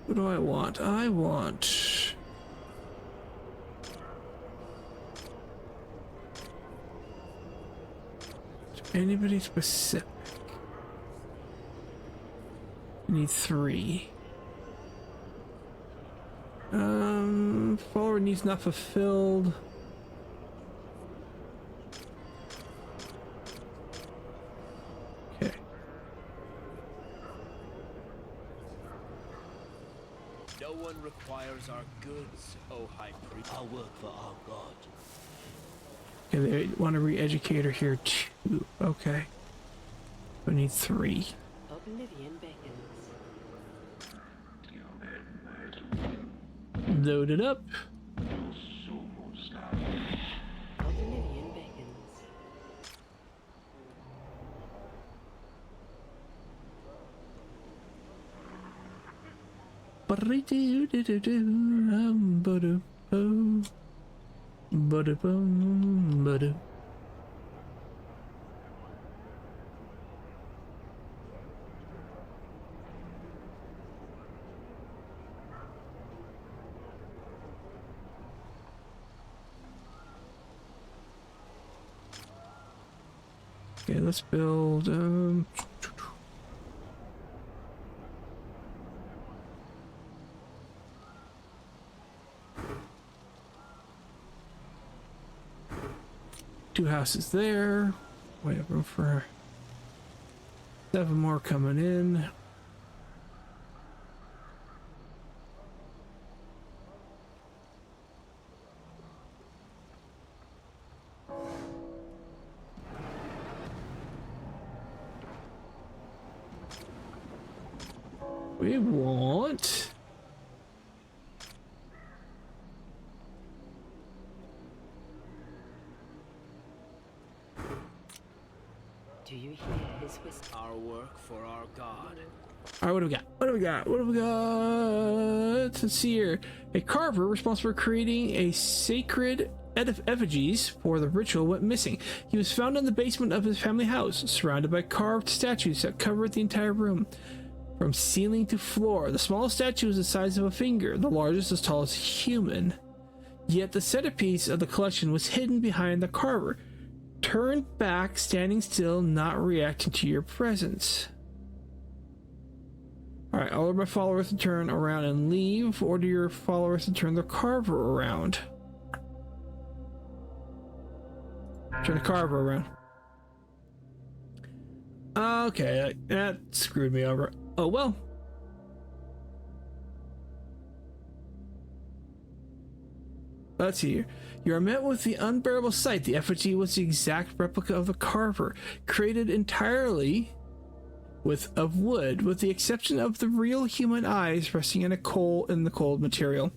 what do I want? I want... Anybody specific? I need 3. Follower needs not fulfilled. No one requires our goods, O High Priest. I'll work for our god. Okay, they want a re-educator here too. Okay. We need 3. Oblivion beckons. Load it up. Oblivion beckons. Okay, let's build. 2 houses there. We have room for 7 more coming in. We want Do you hear his whisper? Our work for our god. All right, what do we got? What do we got? What do we got? Let's see here. A carver responsible for creating a sacred effigies for the ritual went missing. He was found in the basement of his family house, surrounded by carved statues that covered the entire room. From ceiling to floor, the smallest statue is the size of a finger, the largest as tall as a human. Yet the centerpiece of the collection was hidden behind the carver, turned back, standing still, not reacting to your presence. Alright, all of my followers to turn around and leave, or do your followers to turn the carver around? Turn the carver around. Okay, that screwed me over. Oh well. Let's see here. You are met with the unbearable sight. The effigy was the exact replica of the carver, created entirely of wood, with the exception of the real human eyes resting in the cold material.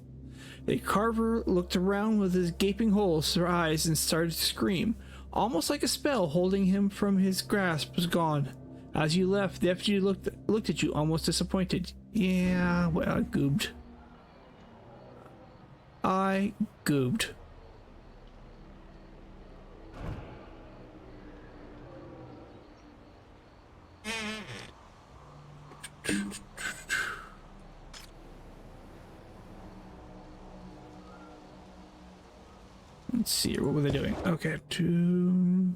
The carver looked around with his gaping holes for eyes and started to scream. Almost like a spell holding him from his grasp was gone. As you left, the effigy looked at you, almost disappointed. Yeah, well, I goobed. I goobed. Let's see, what were they doing? Okay, 2...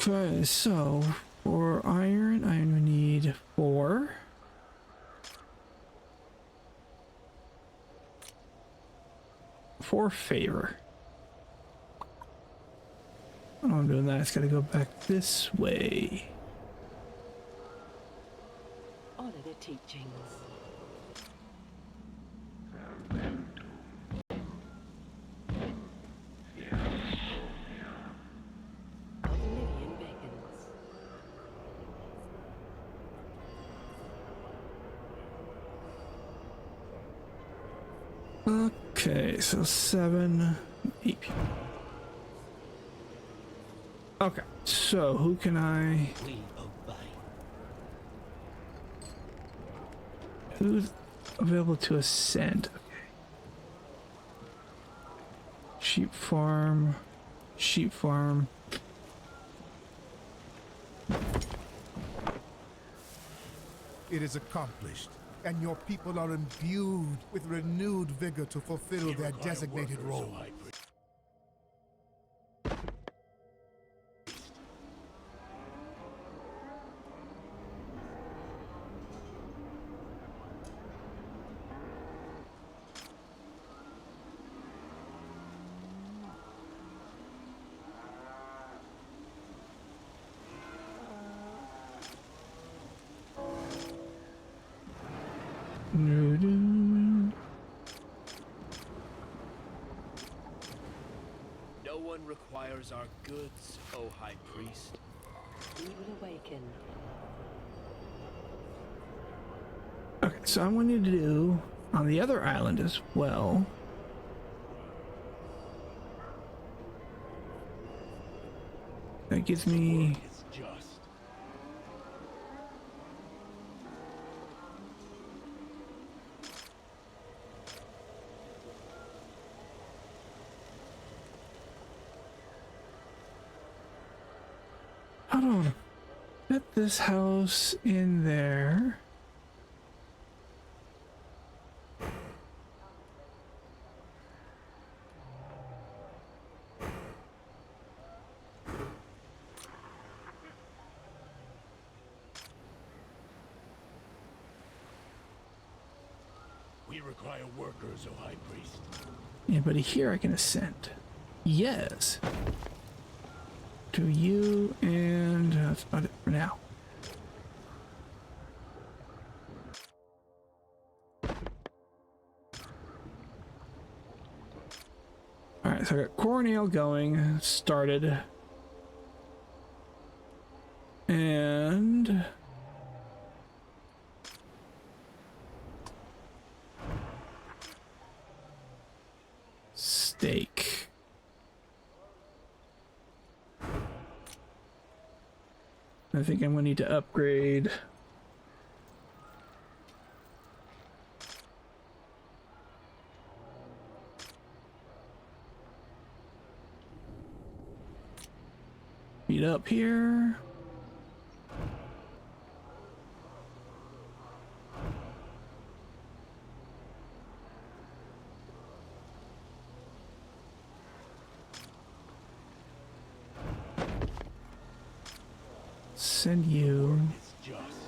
Okay, so for iron, I need 4. For favor. Oh, I'm doing that. It's got to go back this way. Honor the teachings. Oblivion beckons. Okay, so 7, 8 people. Okay, so who can I... We obey. Who's available to ascend? Okay. Sheep farm. Sheep farm. It is accomplished, and your people are imbued with renewed vigor to fulfill their designated role. one requires our goods, O High Priest. We will awaken. Okay, so I want you to do on the other island as well. That gives me It's just. hold on. Put this house in there. We require workers, O High Priest. Anybody here I can ascend? Yes. To you, and that's about it for now. Alright, so I got Coronale going, started. And steak. I think I'm gonna need to upgrade. Meet up here. Send you. It's just.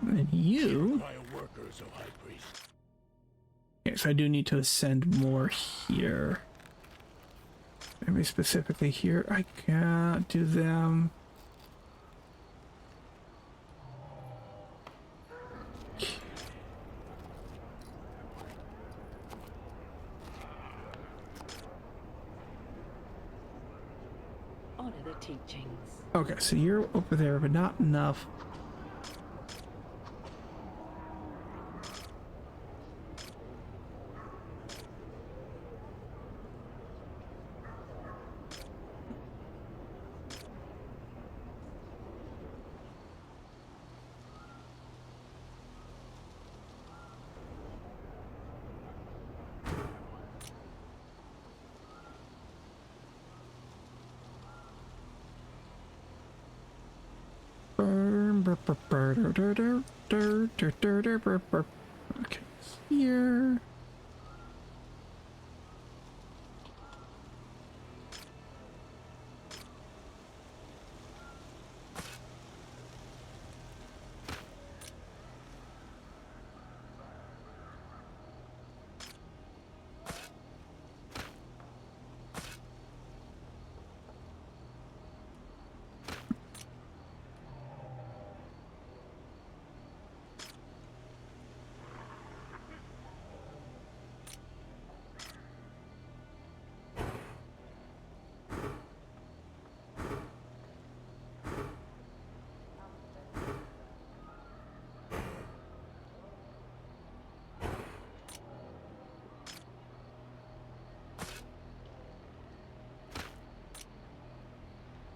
And you. Require workers, O High Priest. Okay, so I do need to ascend more here. Maybe specifically here. I can't do them. Honor the teachings. Okay, so you're over there, but not enough. Okay, here.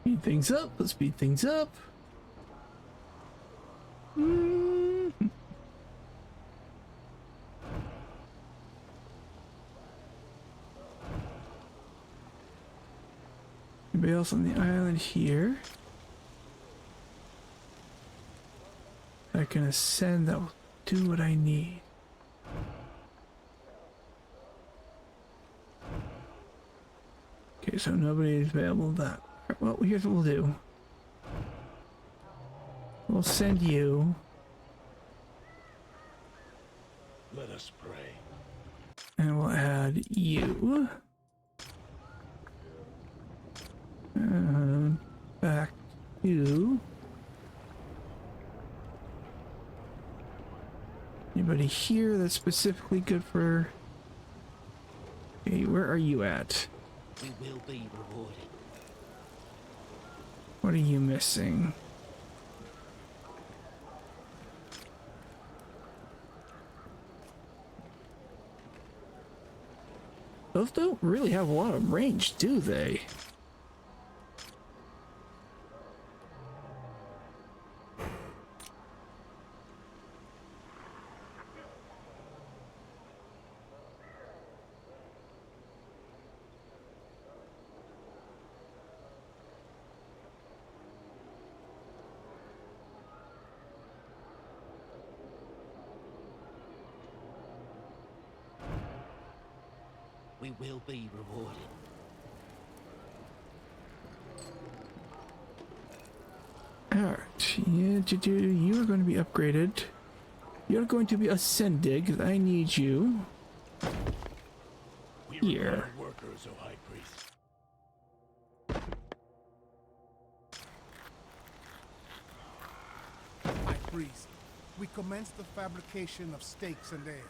Speed things up. Let's speed things up. Anybody else on the island here? I can ascend. That will do what I need. Okay, so nobody is available to that. Well, here's what we'll do. We'll send you. Let us pray. And we'll add you. And back you. Anybody here that's specifically good for... Okay, where are you at? We will be rewarded. What are you missing? Those don't really have a lot of range, do they? We will be rewarded. Alright, yeah, you are going to be upgraded. You're going to be ascended. I need you We here. require workers, O High Priest. High Priest, we commence the fabrication of stakes and air.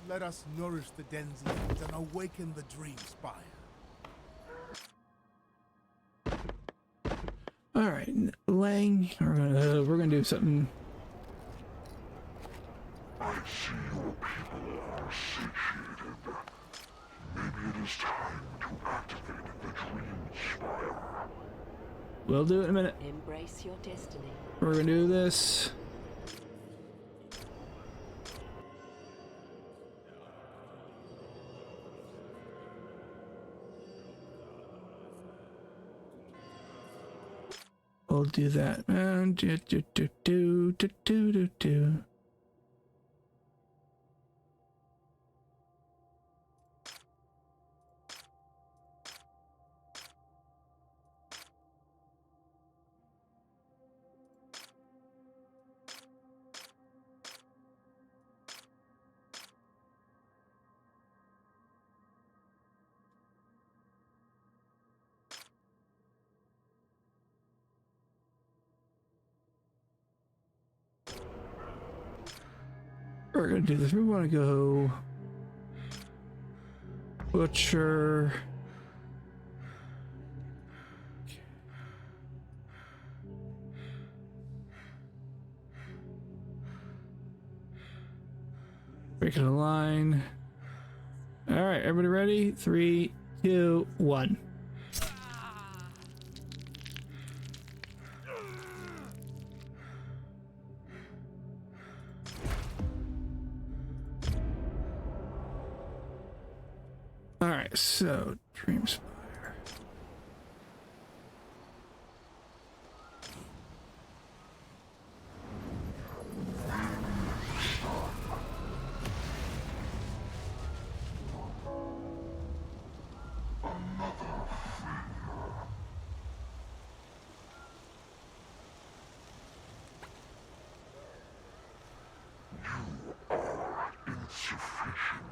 Let us nourish the Denzians and awaken the Dream Spire. Alright, Lang, we're gonna do something. I see your people are satiated. Maybe it is time to activate the Dream Spire. We'll do it in a minute. Embrace your destiny. We're gonna do this. We'll do that. And do. We're gonna do this. We want to go butcher. Breaking a line. All right, everybody ready? 3, 2, 1. All right, so Dream Spire. Insufficient.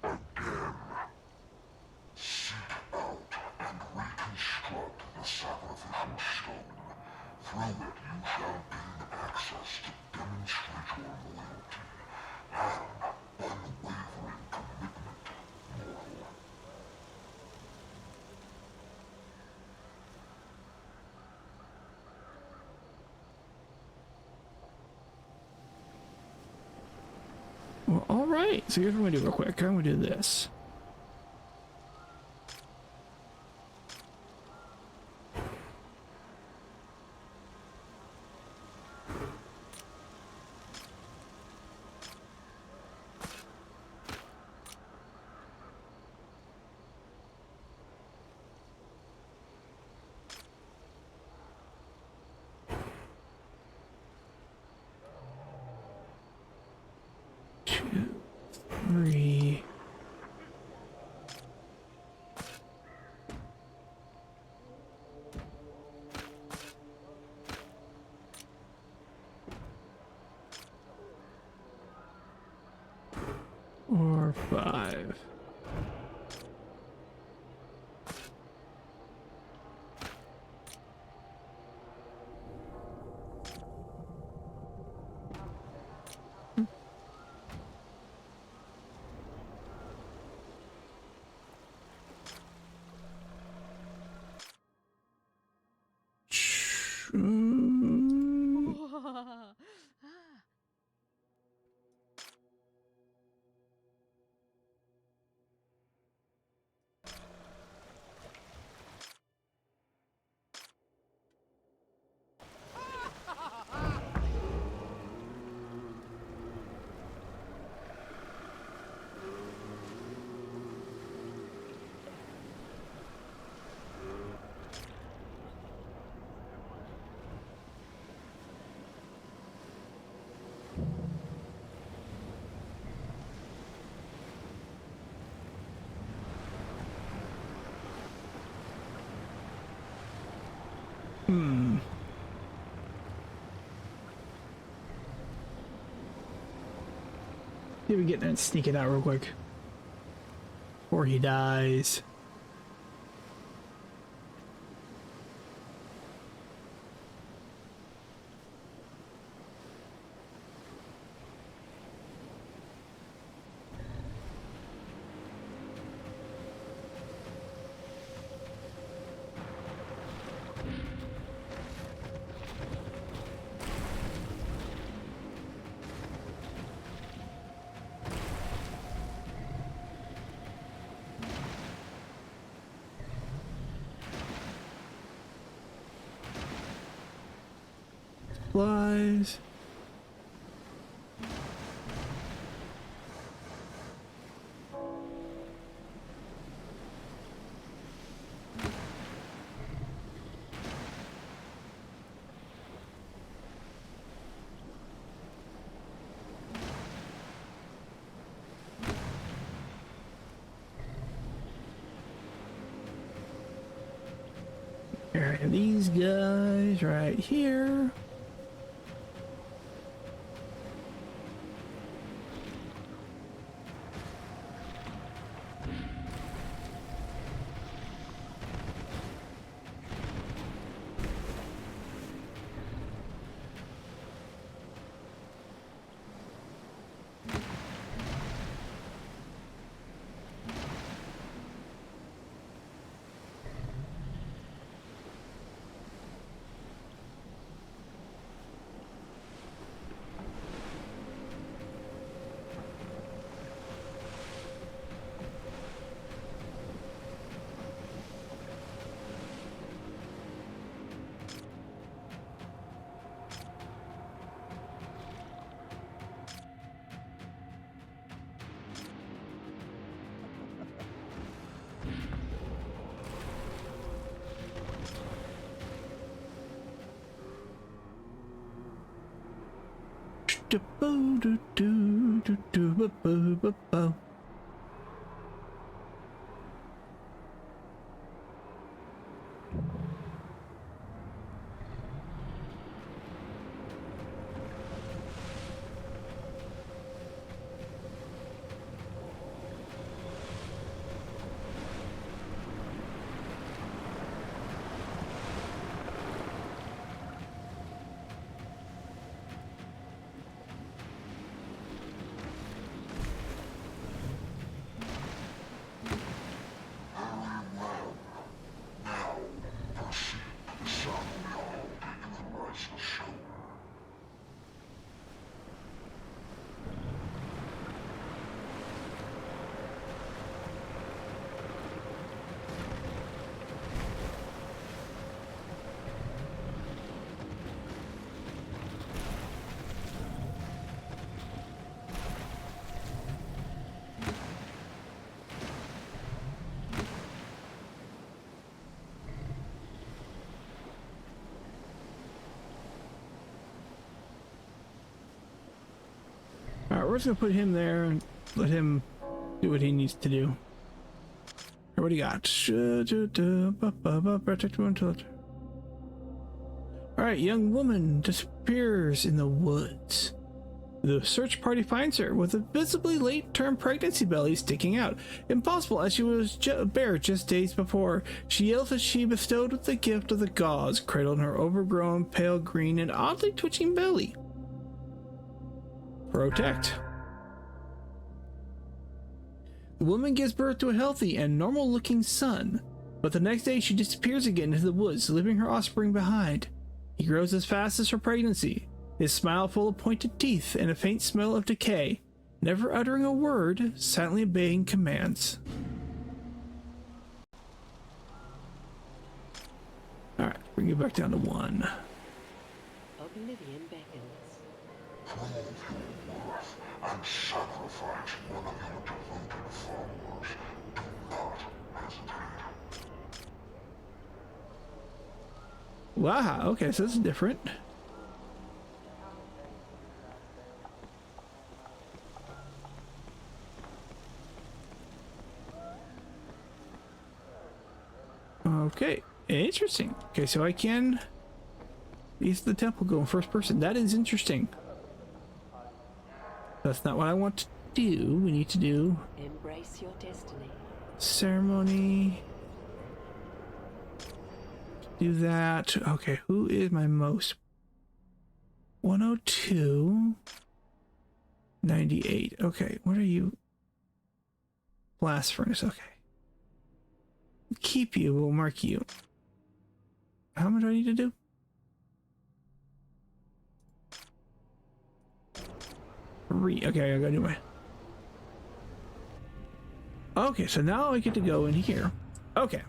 Again. Seek out and reconstruct the sacrificial stone. Through it you shall gain access to demonstrate your loyalty and unwavering commitment, mortal. Well, all right. So here's what I'm gonna do real quick. I'm gonna do this. Two, 3. Or 5. See if we get that sneaking out real quick. Before he dies. Supplies. Here, I have these guys right here. Alright, we're just gonna put him there and let him do what he needs to do. What do you got? Alright, young woman disappears in the woods. The search party finds her with a visibly late-term pregnancy belly sticking out. Impossible, as she was bare just days before. She yells as she bestowed with the gift of the gauze cradled in her overgrown, pale green, and oddly twitching belly. Protect. The woman gives birth to a healthy and normal-looking son, but the next day she disappears again into the woods, leaving her offspring behind. He grows as fast as her pregnancy, his smile full of pointed teeth and a faint smell of decay, never uttering a word, silently obeying commands. Alright, bring it back down to 1. Oblivion beckons. Prove your worth and sacrifice one of your devoted followers. Do not hesitate. Wow, okay, so this is different. Okay, interesting. Okay, so I can Is the temple go in first person? That is interesting. That's not what I want to do. We need to do Embrace your destiny. ceremony. Do that. Okay, who is my most? 102. 98. Okay, what are you? Blast furnace. Okay. Keep you. We'll mark you. How much do I need to do? Okay, I gotta do my. Okay, so now I get to go in here. Okay.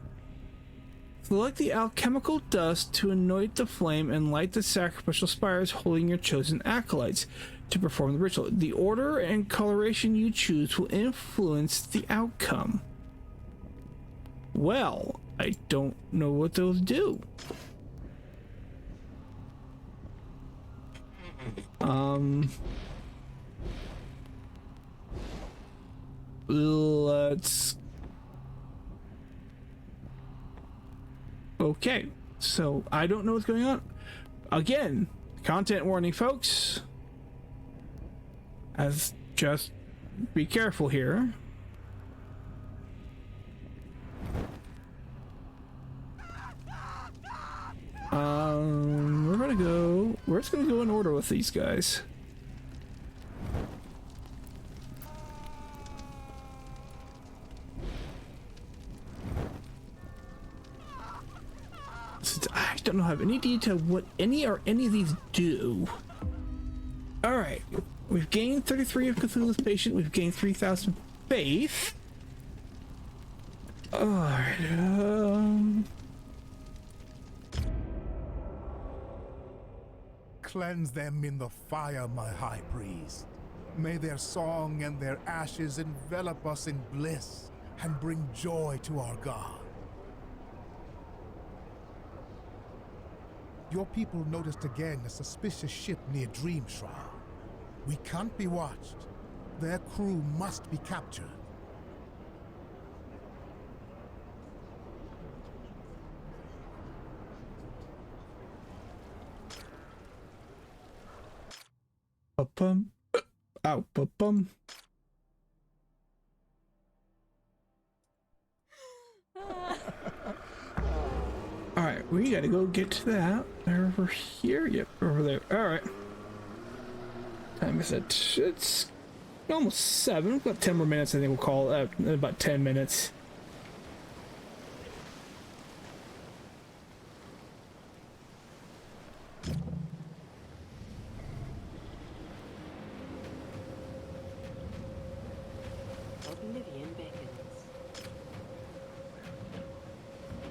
Select the alchemical dust to anoint the flame and light the sacrificial spires holding your chosen acolytes to perform the ritual. The order and coloration you choose will influence the outcome. Well, I don't know what those do. Let's... Okay, so I don't know what's going on. Again, content warning, folks. As just be careful here. We're just gonna go in order with these guys. Since I don't have any detail what any of these do. All right, we've gained 33 of Cthulhu's patient. We've gained 3,000 faith. All right. Cleanse them in the fire, my high priest. May their song and their ashes envelop us in bliss and bring joy to our God. Your people noticed again a suspicious ship near Dream Shroud. We can't be watched. Their crew must be captured. Ba-bum. Ow, ba-bum. Alright, we gotta go get to that. They're over here? Yep, over there. Alright. Time is it? It's almost 7. We've got 10 more minutes, I think we'll call it. About 10 minutes. Oblivion beckons.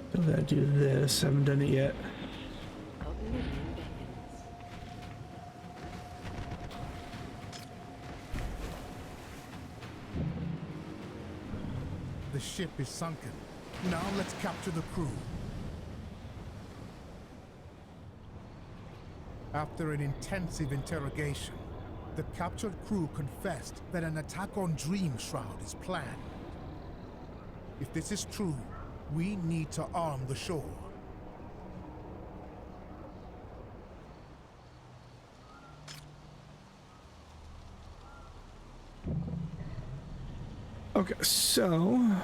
Still gotta do this. I haven't done it yet. Oblivion beckons. The ship is sunken. Now let's capture the crew. After an intensive interrogation, the captured crew confessed that an attack on Dream Shroud is planned. If this is true, we need to arm the shore. Okay, so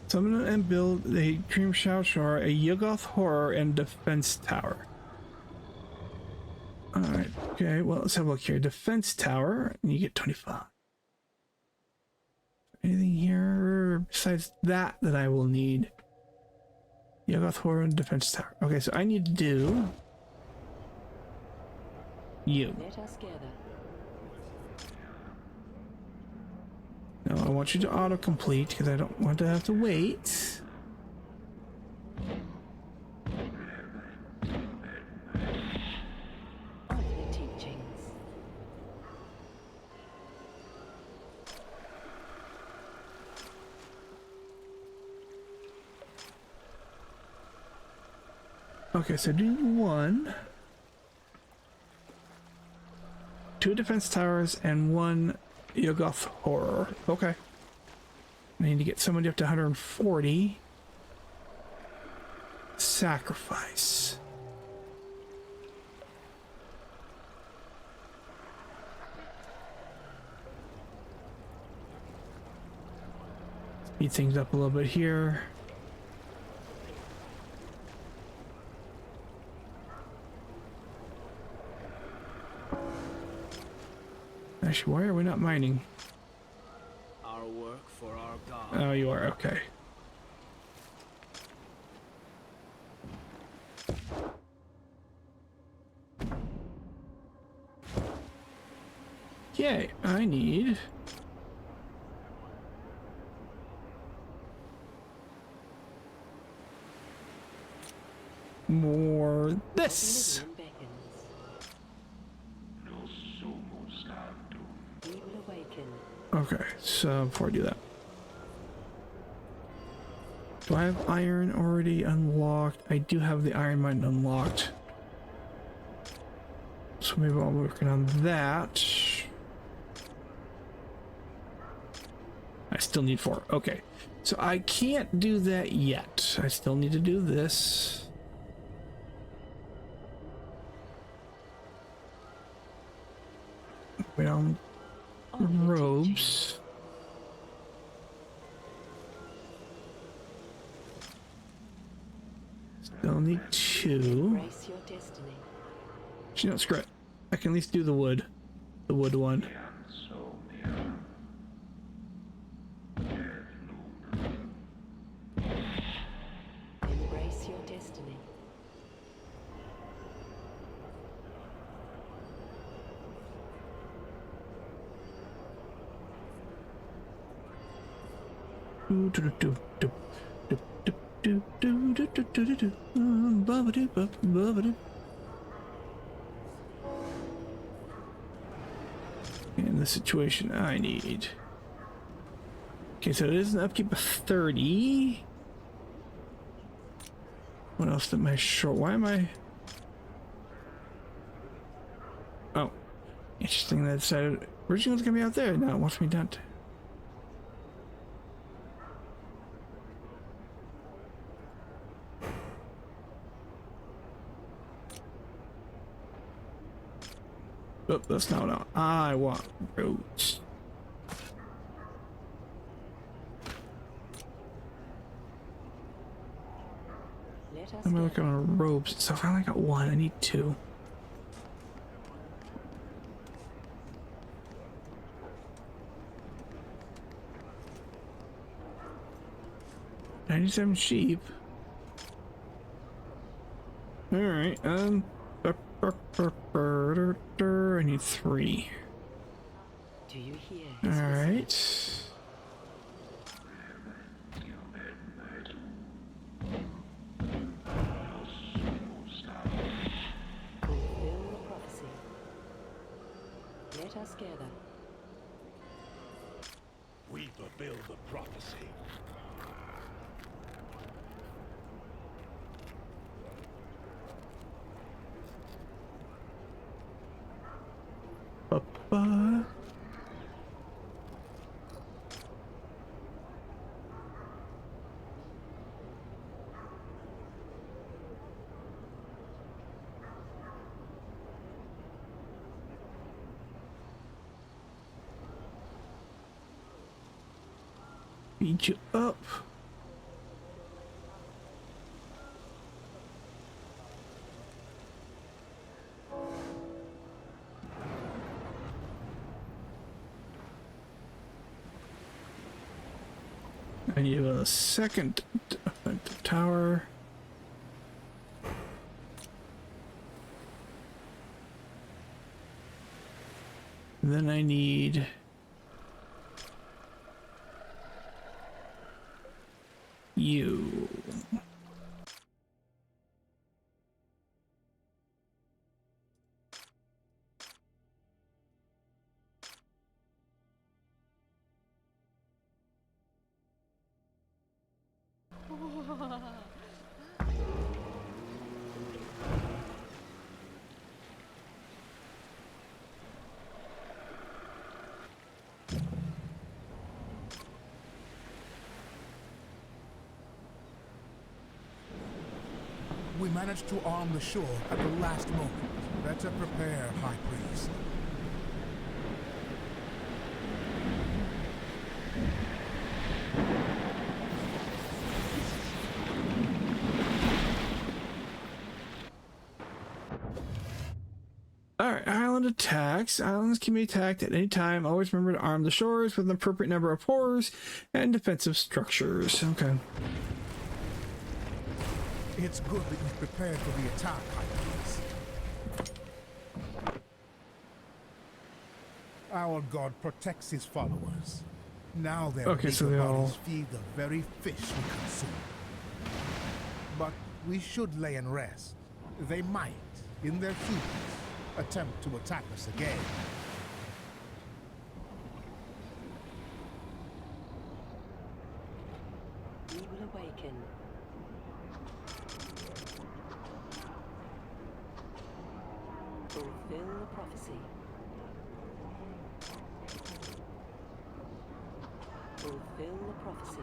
summon and build a Dream Shroud Shore, a Yuggoth Horror, and defense tower. Alright, okay, well, let's have a look here. Defense tower, and you get 25. Anything here besides that I will need? Yuggoth Horror and defense tower. Okay, so I need to do you. Let us gather. No, I want you to auto-complete because I don't want to have to wait. The teachings. Okay, so do 1, 2 defense towers, and 1 Yuggoth Horror. Okay. I need to get somebody up to 140. Sacrifice. Speed things up a little bit here. Actually, why are we not mining? Our work for our God. Oh, you are, okay. Okay, I need more this. Oblivion beckons. We will awaken. Okay, so before I do that, do I have iron already unlocked? I do have the iron mine unlocked. So maybe I'll be working on that. I still need 4. Okay, so I can't do that yet. I still need to do this. Wait on robes. Still need 2. Embrace your destiny. You know, screw it. I can at least do the wood. The wood one. Embrace your destiny. In the situation I need. Okay, so it is an upkeep of 30. What else am I short? Why am I? Oh, interesting. That decided originally was gonna be out there. Now it wants me down to. Oh, that's not what I want. Roads. Let us I'm gather. looking on robes and stuff. I only got 1. I need 2. $97 sheep. All right. I need 3. Do you hear? All his whistle? right. Fulfill the prophecy. Let us gather. We fulfill the prophecy. Ba-ba. Beat you up. I need a second tower. Then I need you. We managed to arm the shore at the last moment. Better prepare, High Priest. Alright, island attacks. Islands can be attacked at any time. Always remember to arm the shores with an appropriate number of horrors and defensive structures. Okay. It's good that you've prepared for the attack, High Priest. Our god protects his followers. Now their Okay, so they bodies all feed the very fish we consume. But we should lay and rest. They might, in their hubris, attempt to attack us again. We will awaken. Fulfill the prophecy. Fulfill the prophecy.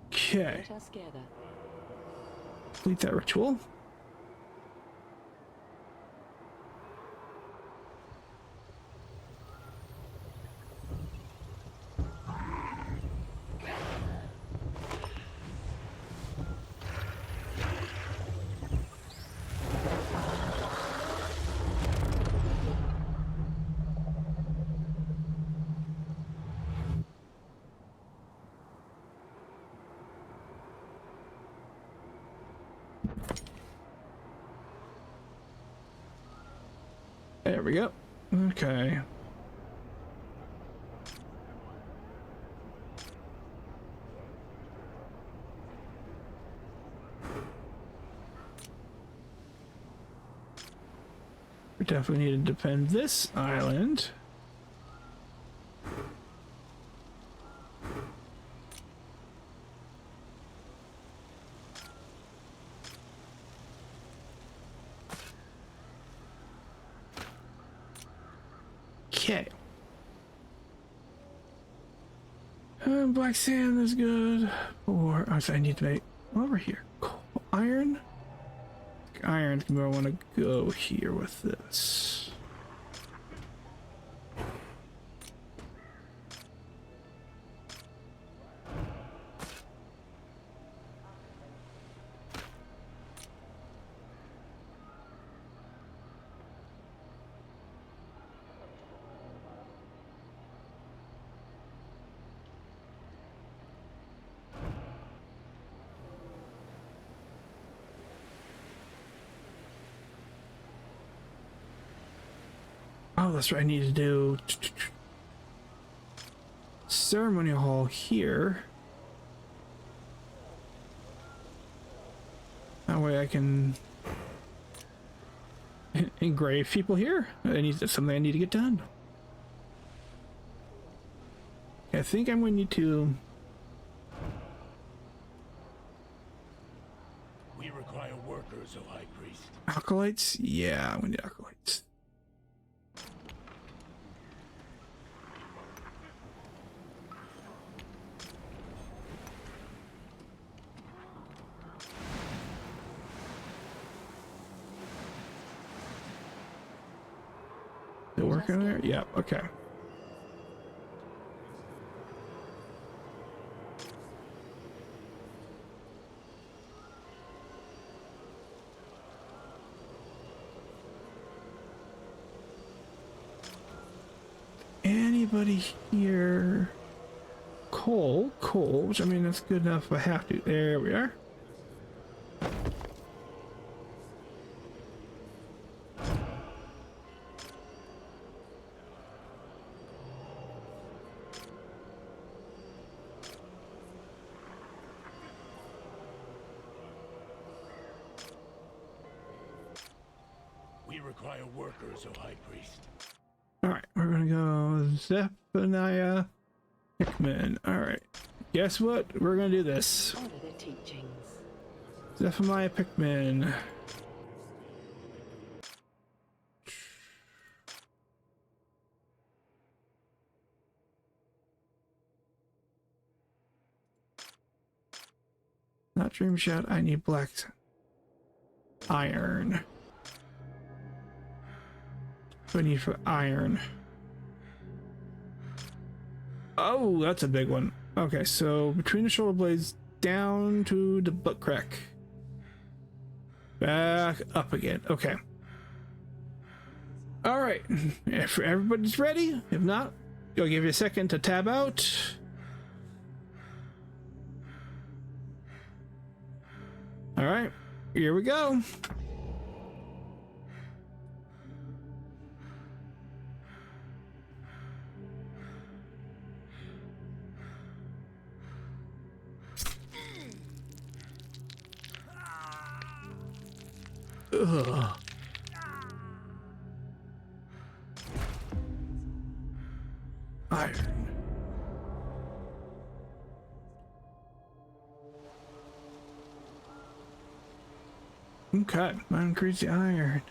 Okay. Let us gather. Complete that ritual. There we go. Okay. We definitely need to defend this island. Okay. Black sand is good. Or I need to make over here. Coal, iron. Iron's where I want to go here with this. Oh, that's what I need to do. Ceremonial hall here. That way I can engrave people here. That's something I need to get done. I think I'm going to need to. We require workers, O High Priest. Acolytes? Yeah, we need acolytes. Still working there? Yep, okay. Anybody here? Coal, which I mean, that's good enough if I have to. There we are. We require workers, O High Priest. Alright, we're gonna go Zephaniah Hickman. Alright. Guess what? We're gonna do this. Honor the teachings. Zephaniah Pickman. Not dream shot, I need black iron. What do I need for iron? Oh, that's a big one. Okay, so between the shoulder blades down to the butt crack. Back up again. Okay. All right. If everybody's ready, if not, I'll give you a second to tab out. All right. Here we go. Ugh. Iron. Okay, increase the iron.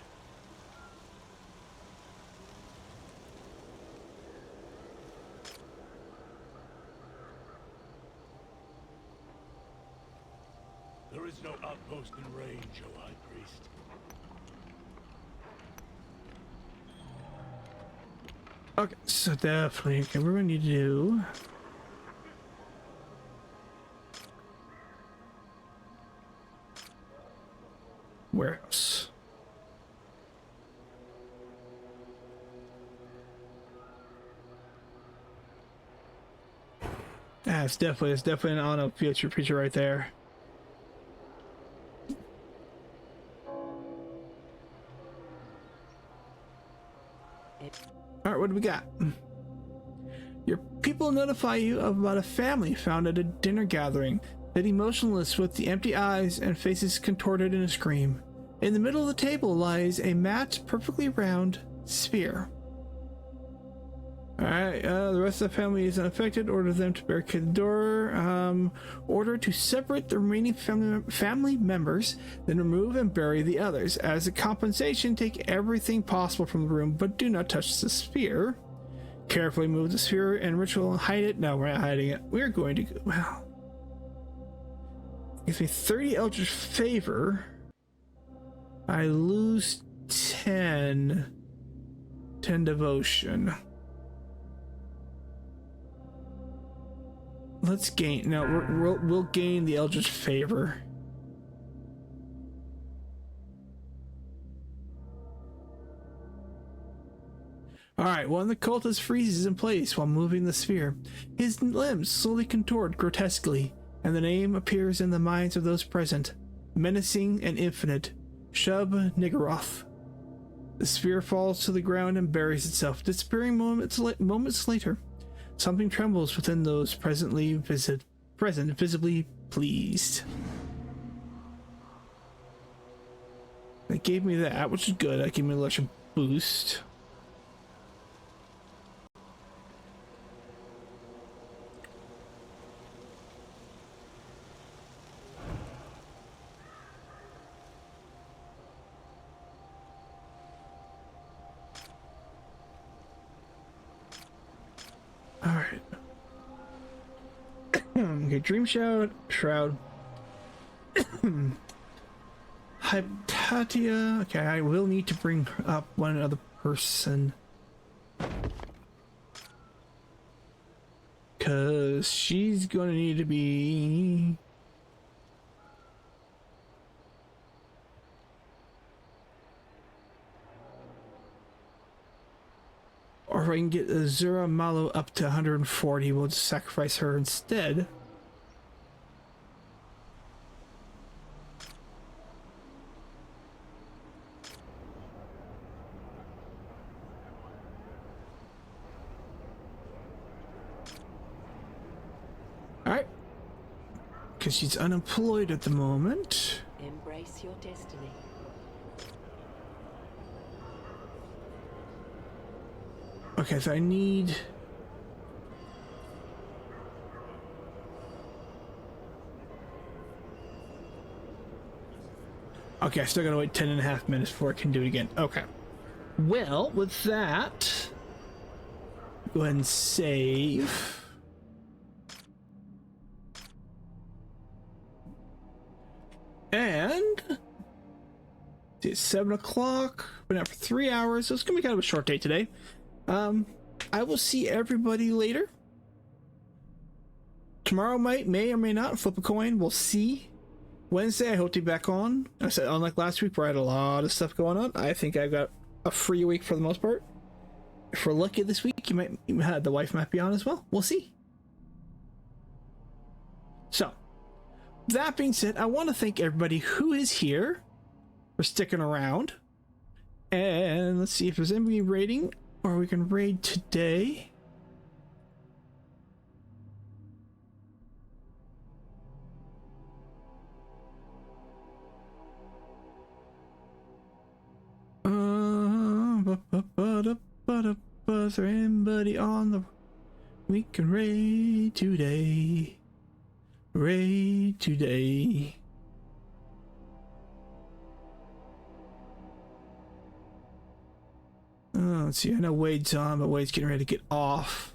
There is no outpost in range, O High Priest. Okay, so definitely, okay, we're going to need to do. Warehouse. Ah, it's definitely an auto feature right there. All right, what do we got? Your people notify you about a family found at a dinner gathering, sitting motionless with the empty eyes and faces contorted in a scream. In the middle of the table lies a matte, perfectly round sphere. Alright, the rest of the family is unaffected. Order them to barricade the door. Order to separate the remaining family members, then remove and bury the others. As a compensation, take everything possible from the room, but do not touch the sphere. Carefully move the sphere and ritual and hide it. No, we're not hiding it. We're going to go. Well, gives me 30 Eldritch Favor. I lose 10 Devotion. Let's gain. No, we'll gain the Eldritch Favor. Alright, one of the cultists freezes in place while moving the sphere. His limbs slowly contort grotesquely, and the name appears in the minds of those present. Menacing and infinite. Shub Niggurath. The sphere falls to the ground and buries itself, disappearing moments later. Something trembles within those present, visibly pleased. They gave me that, which is good. That gave me a little boost. Alright. Okay, Dream Shroud. Hypatia. Okay, I will need to bring up one other person. Because she's going to need to be... Or if I can get Azura Malo up to 140, we'll just sacrifice her instead. Alright. Because she's unemployed at the moment. Embrace your destiny. Okay, so I need... Okay, I still gotta wait 10.5 minutes before I can do it again. Okay. Well, with that... Go ahead and save. And... It's 7 o'clock. Been out for 3 hours, so it's gonna be kind of a short day today. I will see everybody later. Tomorrow may or may not flip a coin. We'll see. Wednesday, I hope to be back on. I said, unlike last week where I had a lot of stuff going on, I think I've got a free week for the most part. If we're lucky this week, the wife might be on as well. We'll see. So, that being said, I want to thank everybody who is here for sticking around. And let's see if there's anybody raiding, or we can raid today. Is there anybody on the... We can raid today. Raid today. Let's see, I know Wade's on, but Wade's getting ready to get off.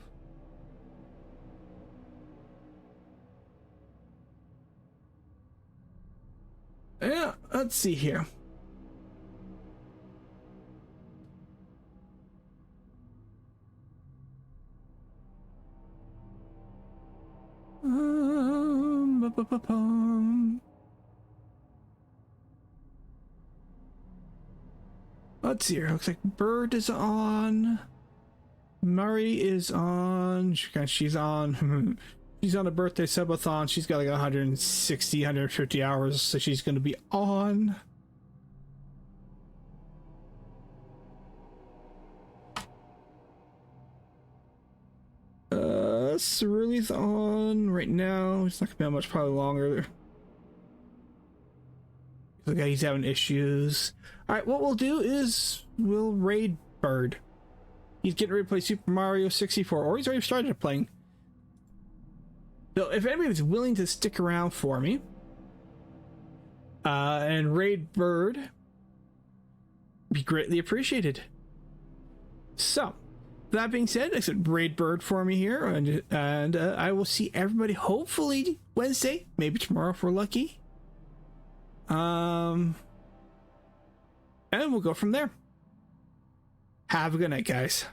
Yeah, let's see here. Let's see here. Looks like Bird is on. Murray is on. She's on. She's on a birthday subathon. She's got like 160, 150 hours, so she's going to be on. Cerulean's on right now. It's not gonna be that much, probably longer. Okay, he's having issues. Alright, what we'll do is we'll raid Bird. He's getting ready to play Super Mario 64, or he's already started playing. So if anybody's willing to stick around for me and raid Bird, be greatly appreciated. So that being said, I said raid Bird for me here, and I will see everybody hopefully Wednesday, maybe tomorrow if we're lucky. And we'll go from there. Have a good night, guys.